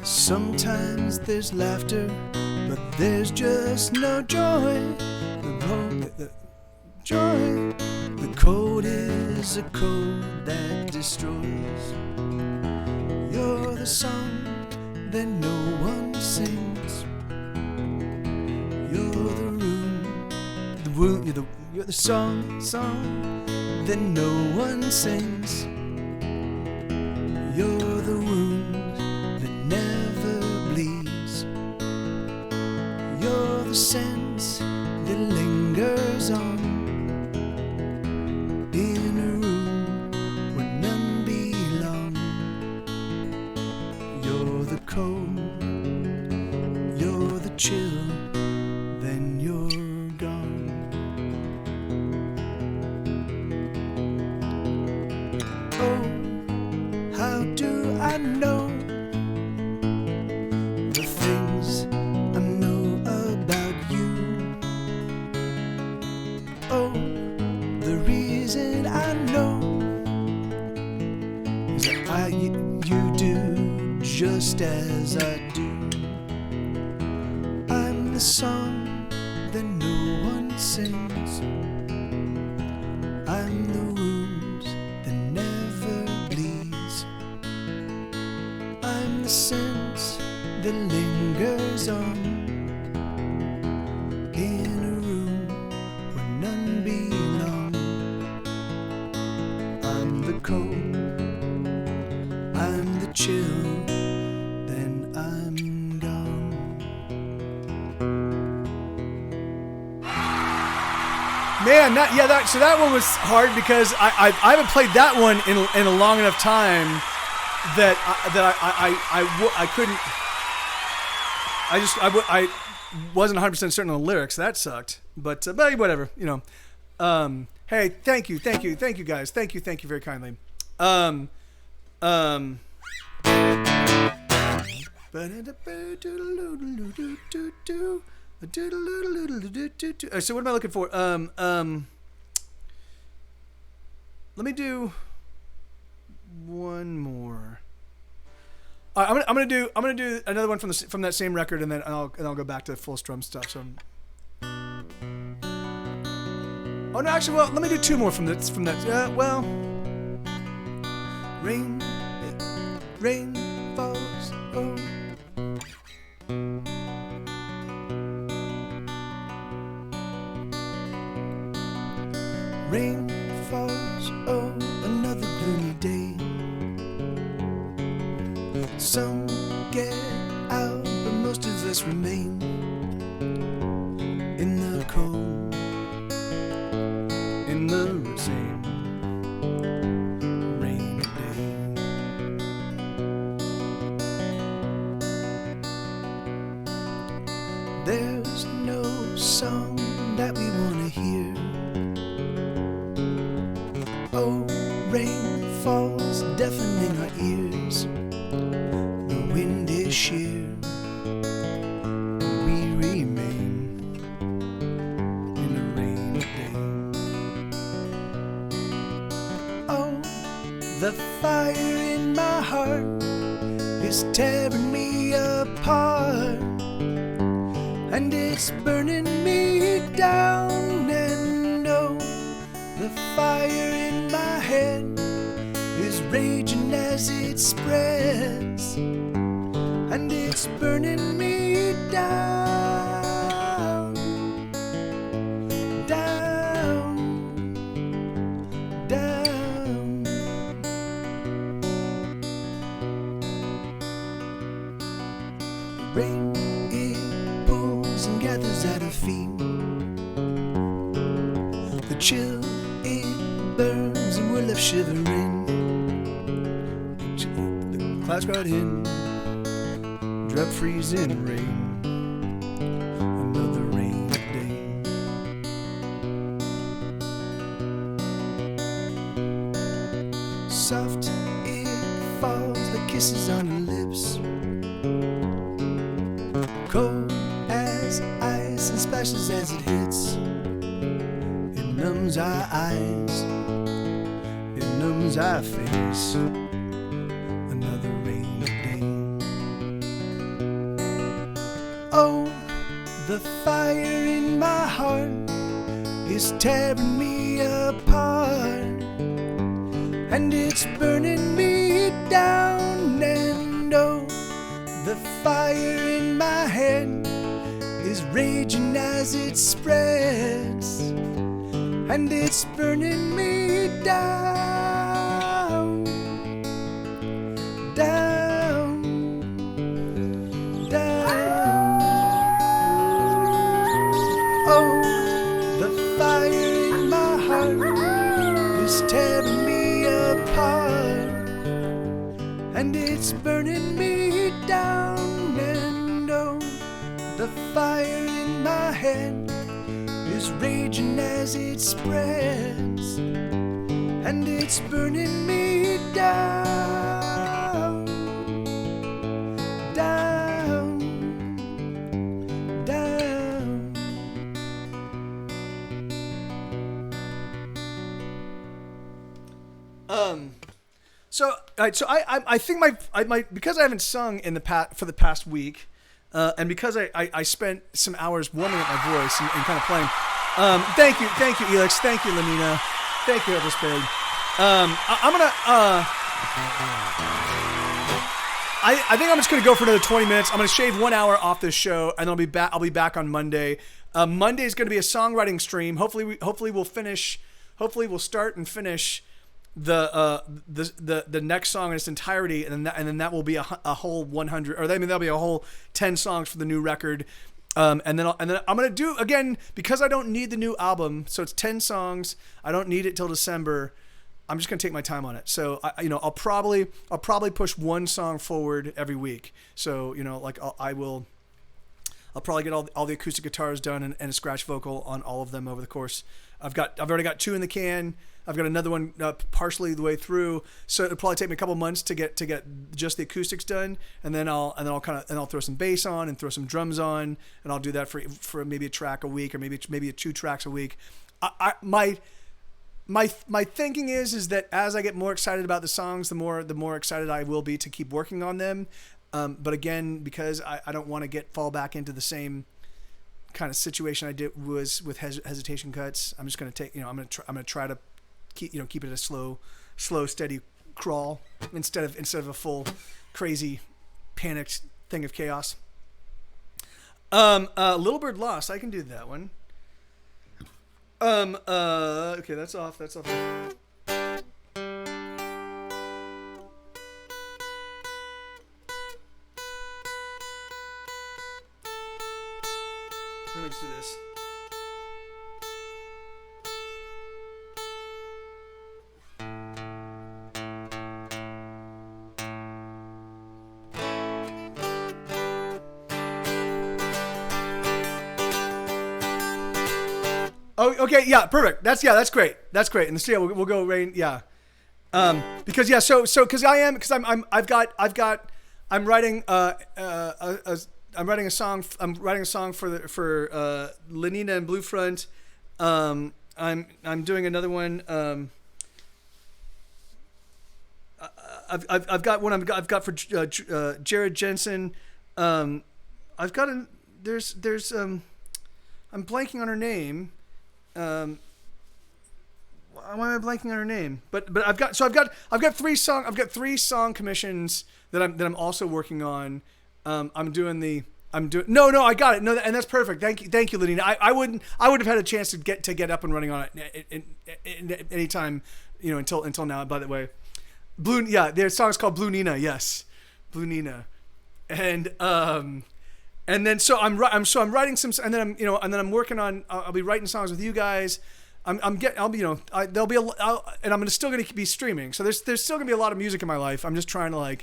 Sometimes there's laughter, but There's just no joy. The joy. The code is a code that destroys. You're the song that no one sings. You're the room, the woo. You're the song that no one sings. You're the wound that never bleeds. You're the sense that lingers on in a room where none belong. You're the cold, you're the chill, then you're gone. Oh, how do I know the things I know about you? Oh, the reason I know is that you do just as I do. I'm the song that no one sings. I'm the wound that never bleeds. I'm the sense that lingers on in a room where none belong. I'm the cold, I'm the chill, then I'm gone. Man, so that one was hard because I haven't played that one in a long enough time that I couldn't. I wasn't 100% certain on the lyrics. That sucked, but whatever, you know. Hey, thank you guys, thank you very kindly. So what am I looking for? Let me do one more. I'm gonna do another one from that same record, and then I'll go back to full strum stuff. So. Oh no, actually, well, let me do two more from that. Well, rain falls. Oh. Rain falls, oh, another gloomy day. Some get out, but most of us remain in the cold, in the same rainy day. There's no song that we want to hear. Oh, rain falls, deafening our ears. The wind is sheer. We remain in a rainy day. Oh, the fire in my heart is tearing me apart, and it's burning me down. And oh, the fire in my head is raging as it spreads, and it's burning me down, down, down. Rain, it pulls and gathers at her feet. The chill, it burns and we're left shivering. The clouds right in, drop freezing rain. Another rainy day. Soft, it falls, the kisses on her lips. Cold as ice and splashes as it hits. It numbs our eyes, it numbs our face. Another rainy day. Oh, fire in my heart is tearing me apart, and it's burning me down. And oh, the fire in my head is raging as it spreads, and it's burning me down, down, down. Oh, the fire in my heart is tearing me apart, and it's burning me down. And oh, the fire in my head is raging as it spreads, and it's burning me down, down, down. So, all right, so I think my because I haven't sung in the for the past week, and because I spent some hours warming up my voice and kind of playing. Thank you, Elix. Thank you, Lenina. Thank you, Everspade. I'm gonna. I think I'm just gonna go for another 20 minutes. I'm gonna shave 1 hour off this show, and I'll be back. I'll be back on Monday. Monday is gonna be a songwriting stream. Hopefully we'll finish. Hopefully we'll start and finish the next song in its entirety, and then that will be a whole 100, or that'll be a whole 10 songs for the new record. And then I'm gonna do again, because I don't need the new album, so it's 10 songs. I don't need it till December. I'm just gonna take my time on it. So I'll probably push one song forward every week. So like I'll probably get all the acoustic guitars done and a scratch vocal on all of them over the course. I've already got 2 in the can. I've got another one partially the way through, so it'll probably take me a couple months to get just the acoustics done, and then I'll throw some bass on and throw some drums on, and I'll do that for maybe a track a week, or maybe 2 tracks a week. My thinking is that as I get more excited about the songs, the more excited I will be to keep working on them. But again, because I don't want to fall back into the same kind of situation I was with Hesitation Cuts, I'm just going to take I'm going to try to keep it a slow, steady crawl instead of a full, crazy, panicked thing of chaos. Little Bird Lost, I can do that one. Okay, that's off. Let me just do this. Oh, okay, yeah, perfect. That's great. That's great. And so we'll go rain. Yeah, because I'm writing a song. I'm writing a song for Lenina and Blue Front. I'm doing another one. I've got one. I've got for Jared Jensen. I've got there's I'm blanking on her name. Why am I blanking on her name? But I've got 3 song commissions that I'm also working on. I got it. No, and that's perfect. Thank you, Lenina. I would have had a chance to get up and running on it any time, until now. By the way, their song's called Blue Nina. Yes, Blue Nina, and then so I'm writing some, and then I'm working on. I'll be writing songs with you guys. And I'm still gonna be streaming. So there's still gonna be a lot of music in my life. I'm just trying to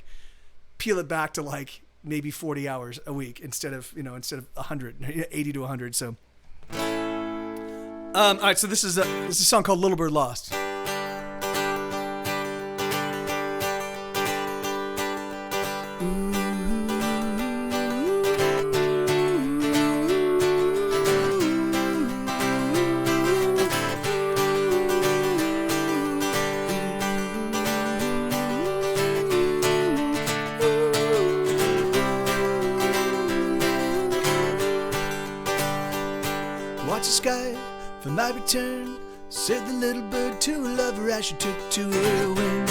peel it back to maybe 40 hours a week instead of 100, 80 to 100. So, all right. So this is a song called Little Bird Lost. Watch the sky for my return, said the little bird to a lover as she took to her wing.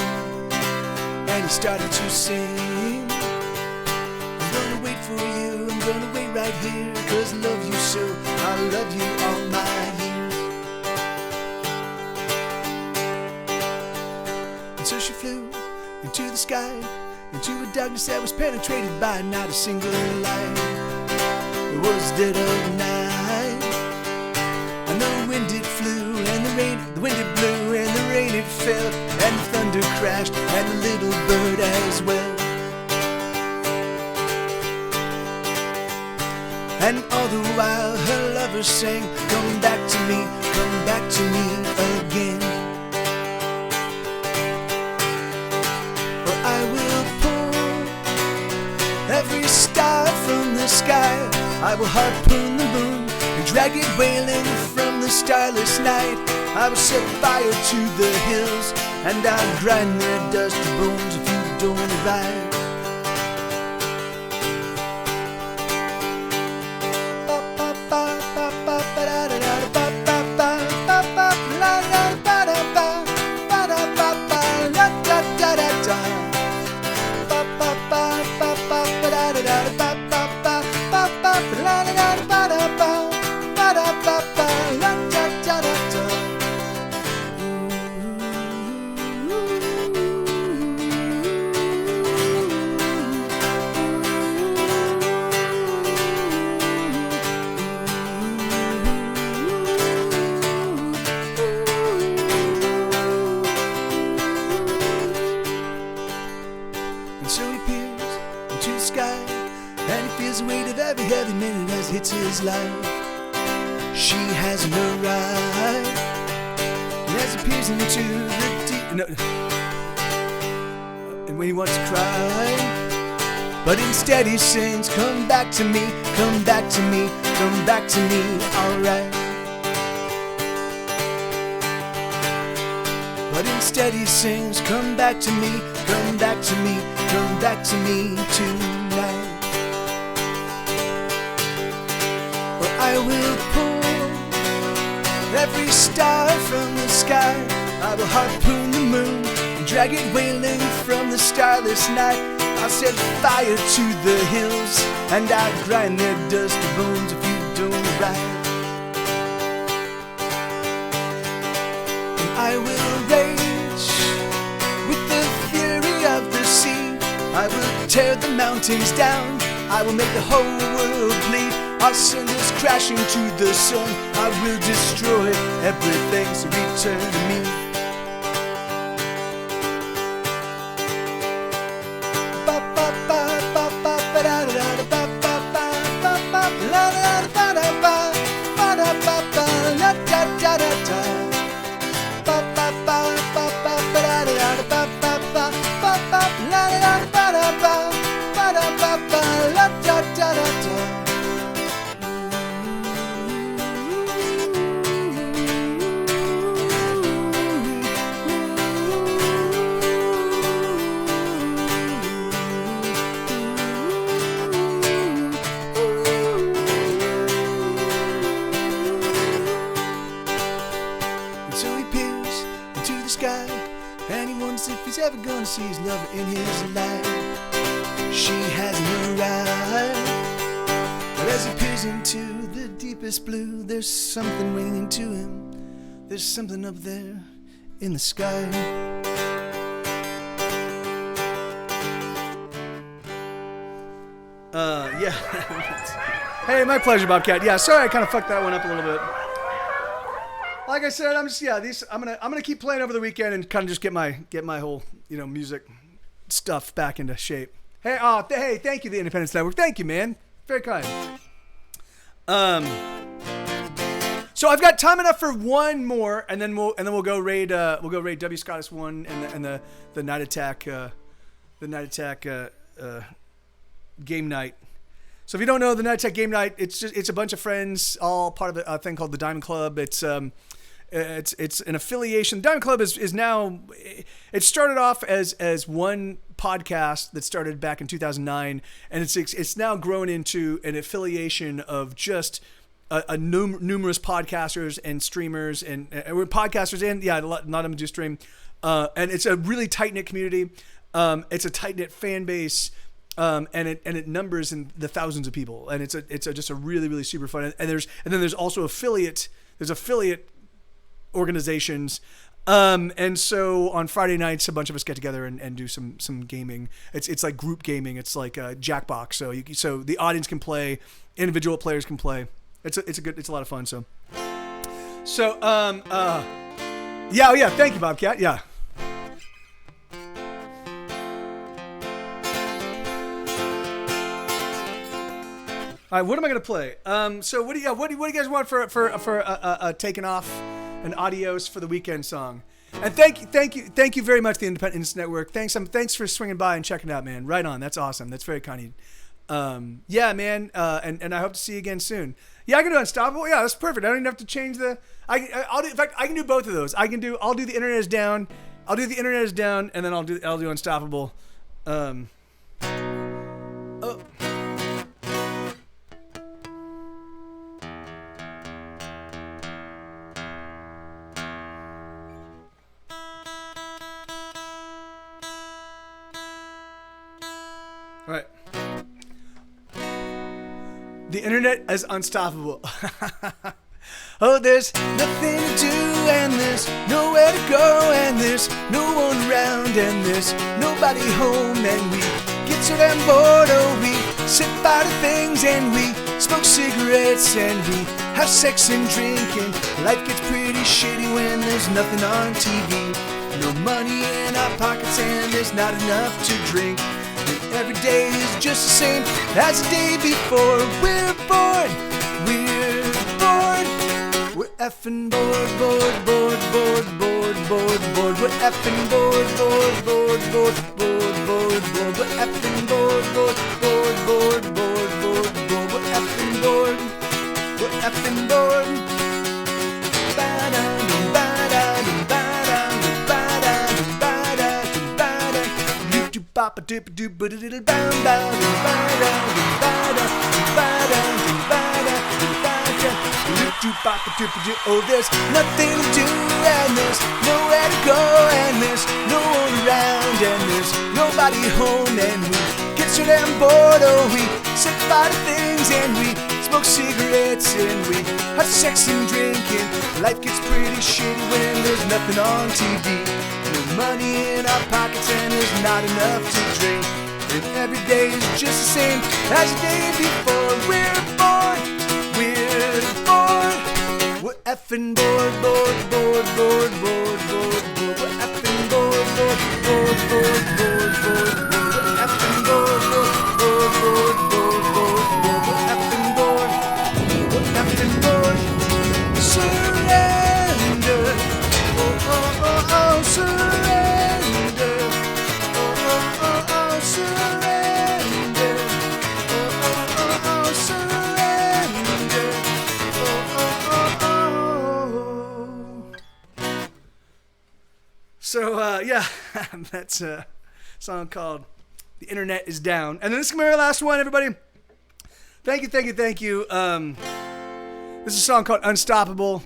And he started to sing, I'm gonna wait for you, I'm gonna wait right here, 'cause I love you so, I'll love you all my years. And so she flew into the sky, into a darkness that was penetrated by not a single light. It was dead of night, and the wind it flew, and the wind it blew, and the rain it fell, and the thunder crashed, and the little bird as well. And all the while her lover sang, come back to me again. Well, I will pull every star from the sky, I will harpoon the moon and drag it wailing from the starless night. I will set fire to the hills, and I'll grind their dust to bones if you don't arrive. And so he peers into the sky, and he feels the weight of every heavy minute as it hits his life. She hasn't arrived, and as he peers into the deep, and when he wants to cry, but instead he sings, come back to me, come back to me, come back to me, alright. But instead he sings, come back to me, come back to me, come back to me tonight. Well, I will pull every star from the sky, I will harpoon the moon and drag it wailing from the starless night. I'll set fire to the hills, and I'll grind their dust to bones if you don't arrive. And I will rage with the fury of the sea, I will tear the mountains down, I will make the whole world bleed. I'll send us crashing to the sun, I will destroy everything, so return to me. And he wonders if he's ever gonna see his lover in his life. She hasn't arrived, but as he peers into the deepest blue, there's something waiting to him. There's something up there in the sky. Yeah. Hey, my pleasure, Bobcat. Yeah, sorry I kind of fucked that one up a little bit. Like I said, I'm gonna keep playing over the weekend and kind of just get my whole music stuff back into shape. Hey, hey, thank you, the Independence Network. Thank you, man. Very kind. So I've got time enough for one more, and then we'll go raid W Scottus 1 and the Night Attack game night. So if you don't know the Night Attack game night, it's a bunch of friends, all part of a thing called the Diamond Club. It's an affiliation. Diamond Club is now, it started off as one podcast that started back in 2009, and it's now grown into an affiliation of just numerous podcasters and streamers and we're podcasters and a lot of them do stream. And it's a really tight knit community. It's a tight knit fan base. And it numbers in the thousands of people, and it's just a really, really super fun. And then there's also affiliate organizations. And so on Friday nights, a bunch of us get together and do some gaming. It's like group gaming. It's like a Jackbox. So the audience can play, individual players can play. It's a lot of fun. So yeah. Thank you, Bobcat. Yeah. All right, what am I gonna play? So what do you guys want for taking off an adios for the weekend song? And thank you very much, the Independence Network. Thanks for swinging by and checking it out, man. Right on, that's awesome. That's very kind of you. Yeah, man. And I hope to see you again soon. Yeah, I can do Unstoppable. Yeah, that's perfect. I don't even have to change the. In fact, I can do both of those. I'll do the Internet is Down. I'll do the Internet is Down, and then I'll do Unstoppable. Oh. All right. The internet is unstoppable. Oh, there's nothing to do, and there's nowhere to go, and there's no one around, and there's nobody home, and we get so damn bored. Oh, we sit by the things, and we smoke cigarettes, and we have sex and drink, and life gets pretty shitty when there's nothing on TV. No money in our pockets, and there's not enough to drink. Every day is just the same as the day before. We're bored, we're bored. We're effing bored, bored, bored, bored, bored, bored, bored. We're effing bored, bored, bored, bored, bored, bored, bored. We're effing bored, bored, bored, bored, bored, bored, bored. We're effing bored, we're effing bored. Bop a doop a doop ba diddle bow bow ba da ba da ba da ba da ba da doop bop a doop a doop. Oh, there's nothing to do, and there's nowhere to go, and there's no one around, and there's nobody home, and we get so damn bored. Oh, we sit by the things, and we smoke cigarettes, and we have sex and drink, and life gets pretty shitty when there's nothing on TV. Money in our pockets, and there's not enough to drink. And every day is just the same as the day before. We're bored, we're bored. We're effing bored, bored, bored, bored, bored, bored, bored. We're effing bored, bored, bored, bored, bored, bored, bored. We're effing bored, bored, bored, bored, bored, bored, bored. We're effing bored, we're effing bored. Surrender, oh, oh, oh, oh, surrender. So, yeah, that's a song called The Internet is Down. And then this is going to be our last one, everybody. Thank you. This is a song called Unstoppable.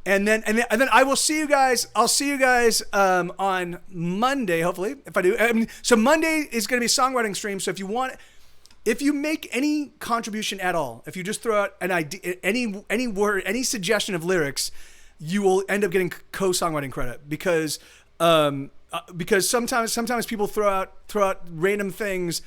And then I will see you guys. I'll see you guys on Monday, hopefully, if I do. So Monday is going to be a songwriting stream. So if you make any contribution at all, if you just throw out an idea, any word, any suggestion of lyrics, you will end up getting co-songwriting credit because sometimes people throw out random things,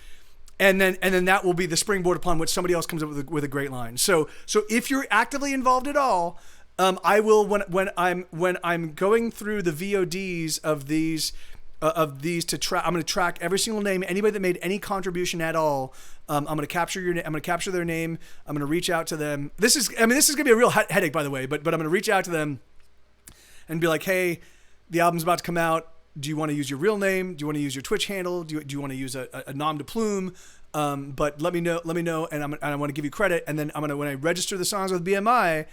and then that will be the springboard upon which somebody else comes up with a great line. So if you're actively involved at all, I will when I'm going through the VODs of these to track. I'm going to track every single name, anybody that made any contribution at all. I'm going to capture I'm going to capture their name. I'm going to reach out to them. This is going to be a real headache, by the way. But I'm going to reach out to them and be like, hey, the album's about to come out. Do you want to use your real name? Do you want to use your Twitch handle? Do you want to use a nom de plume? But let me know, and I want to give you credit. And then when I register the songs with BMI,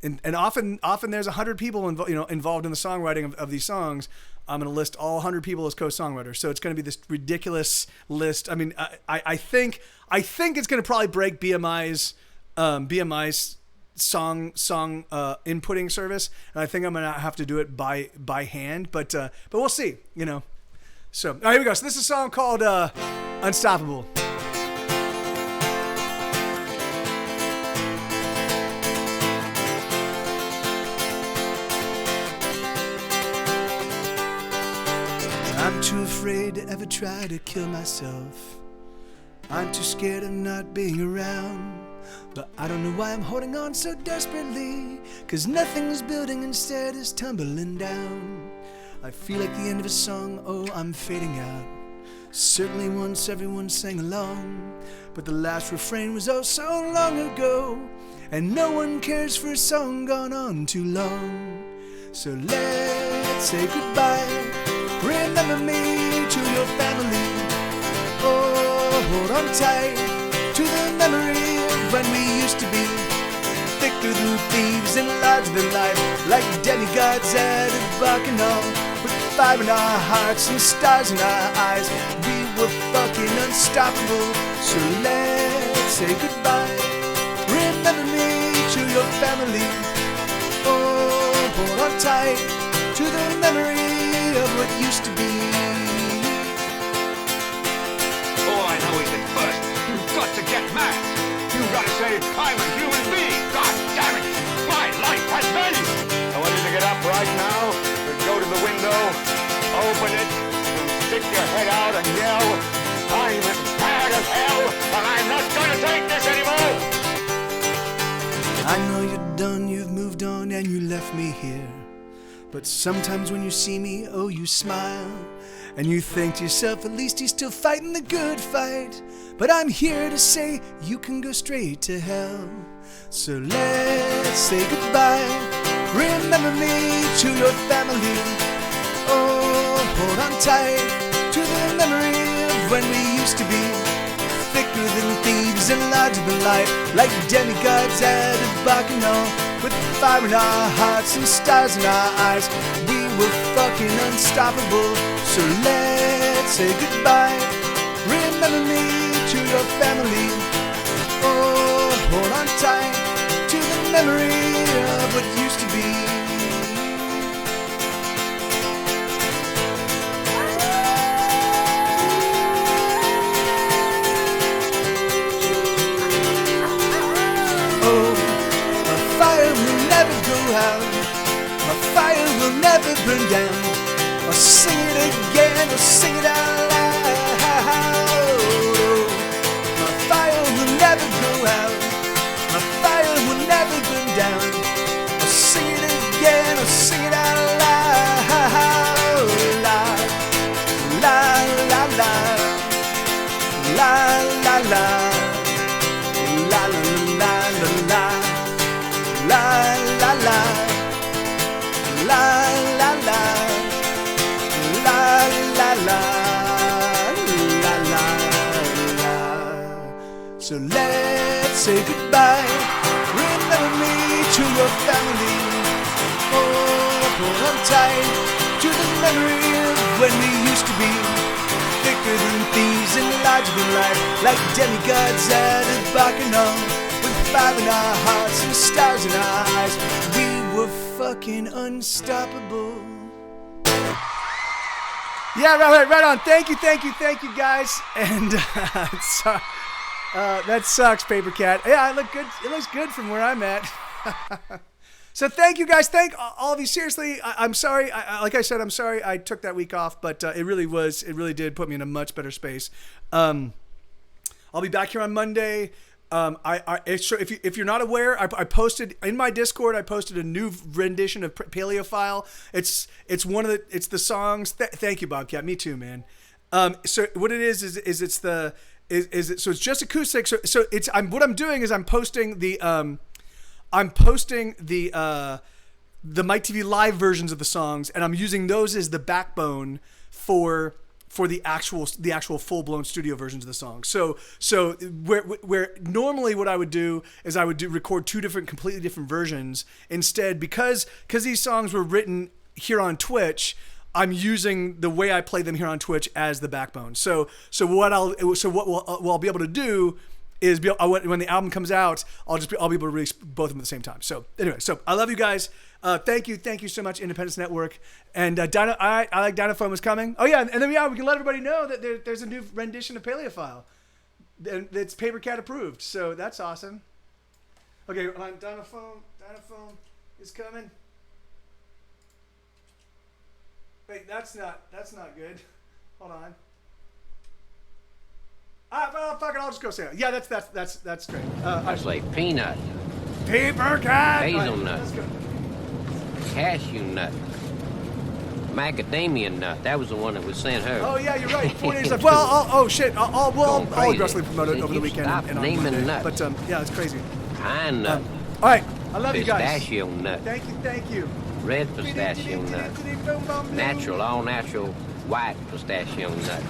and often there's 100 people involved in the songwriting of these songs. I'm going to list all 100 people as co-songwriters. So it's going to be this ridiculous list. I mean, I think it's going to probably break BMI's song inputting service, and I think I'm gonna have to do it by hand. But we'll see. You know. So all right, here we go. So this is a song called "Unstoppable." I'm too afraid to ever try to kill myself. I'm too scared of not being around. But I don't know why I'm holding on so desperately, 'cause nothing's building, instead is tumbling down. I feel like the end of a song, oh, I'm fading out. Certainly once everyone sang along, but the last refrain was oh so long ago, and no one cares for a song gone on too long. So let's say goodbye. Remember me to your family. Oh, hold on tight to the memory of when we used to be thicker than thieves and larger than life, like demigods at a bacchanal, with fire in our hearts and stars in our eyes. We were fucking unstoppable. So let's say goodbye. Remember me to your family. Oh, hold on tight to the memory of what used to be. Oh, I know he's at first. You've got to get mad. You've got to say, I'm a human being. God damn it. My life has value. I want you to get up right now and go to the window, open it, and stick your head out and yell, I'm as bad as hell, and I'm not going to take this anymore. I know you're done, you've moved on, and you left me here. But sometimes when you see me, oh, you smile. And you think to yourself, at least he's still fighting the good fight. But I'm here to say, you can go straight to hell. So let's say goodbye. Remember me to your family. Oh, hold on tight to the memory of when we used to be thicker than thieves and larger than life, like demigods at a bacchanal, with fire in our hearts and stars in our eyes. We were fucking unstoppable. So let's say goodbye. Remember me to your family. Oh, hold on tight to the memory of what used to be. Oh, my fire will never go out. My fire will never burn down. I'll sing it again, I'll sing it out loud. My fire will never go out. My fire will never burn down. I'll sing it again, I'll sing it out loud. La, la, la, la. La, la, la. La, la, la, la. La, la, la. La, la, la. La la la la la la. So let's say goodbye. Remember me to your family. Oh, hold on tight to the memory of when we used to be thicker than thieves and larger than life, like demigods at a bacchanal, with fire in our hearts and stars in our eyes. We were fucking unstoppable. Yeah, right on. Thank you, guys. And that sucks, Paper Cat. Yeah, I look good. It looks good from where I'm at. So thank you, guys. Thank all of you. Seriously, I'm sorry. Like I said, I'm sorry I took that week off, but it really did put me in a much better space. I'll be back here on Monday. If you're not aware, I posted in my Discord. I posted a new rendition of Paleophile. It's the songs. Thank you, Bobcat. Me too, man. So what it is so it's just acoustic. So it's what I'm doing is I'm posting the Mike TV Live versions of the songs, and I'm using those as the backbone for the actual full-blown studio versions of the song. So where normally what I would do is record two completely different versions. Instead, because these songs were written here on Twitch, I'm using the way I play them here on Twitch as the backbone. So what I'll be able to do is when the album comes out, I'll be able to release both of them at the same time. So anyway, so I love you guys. Thank you so much, Independence Network. And I like Dinophone was coming. Oh yeah, and then we can let everybody know that there's a new rendition of Paleophile. And it's Paper Cat approved, so that's awesome. Okay, Dinophone is coming. Wait, that's not good. Hold on. Well, fuck it, I'll just go say it. Yeah, that's great. That's like peanut. Paper Cat. Hazelnut. Let's go. Cashew nut. Macadamia nut. That was the one that was sent her. Oh yeah, you're right. 4 days left. Well, shit. I'll aggressively promote it over the weekend and on Monday. Nuts. But yeah, it's crazy. Pine nut. All right, I love you guys. Pistachio nut. Thank you. Red pistachio nut. Natural, all natural white pistachio nut.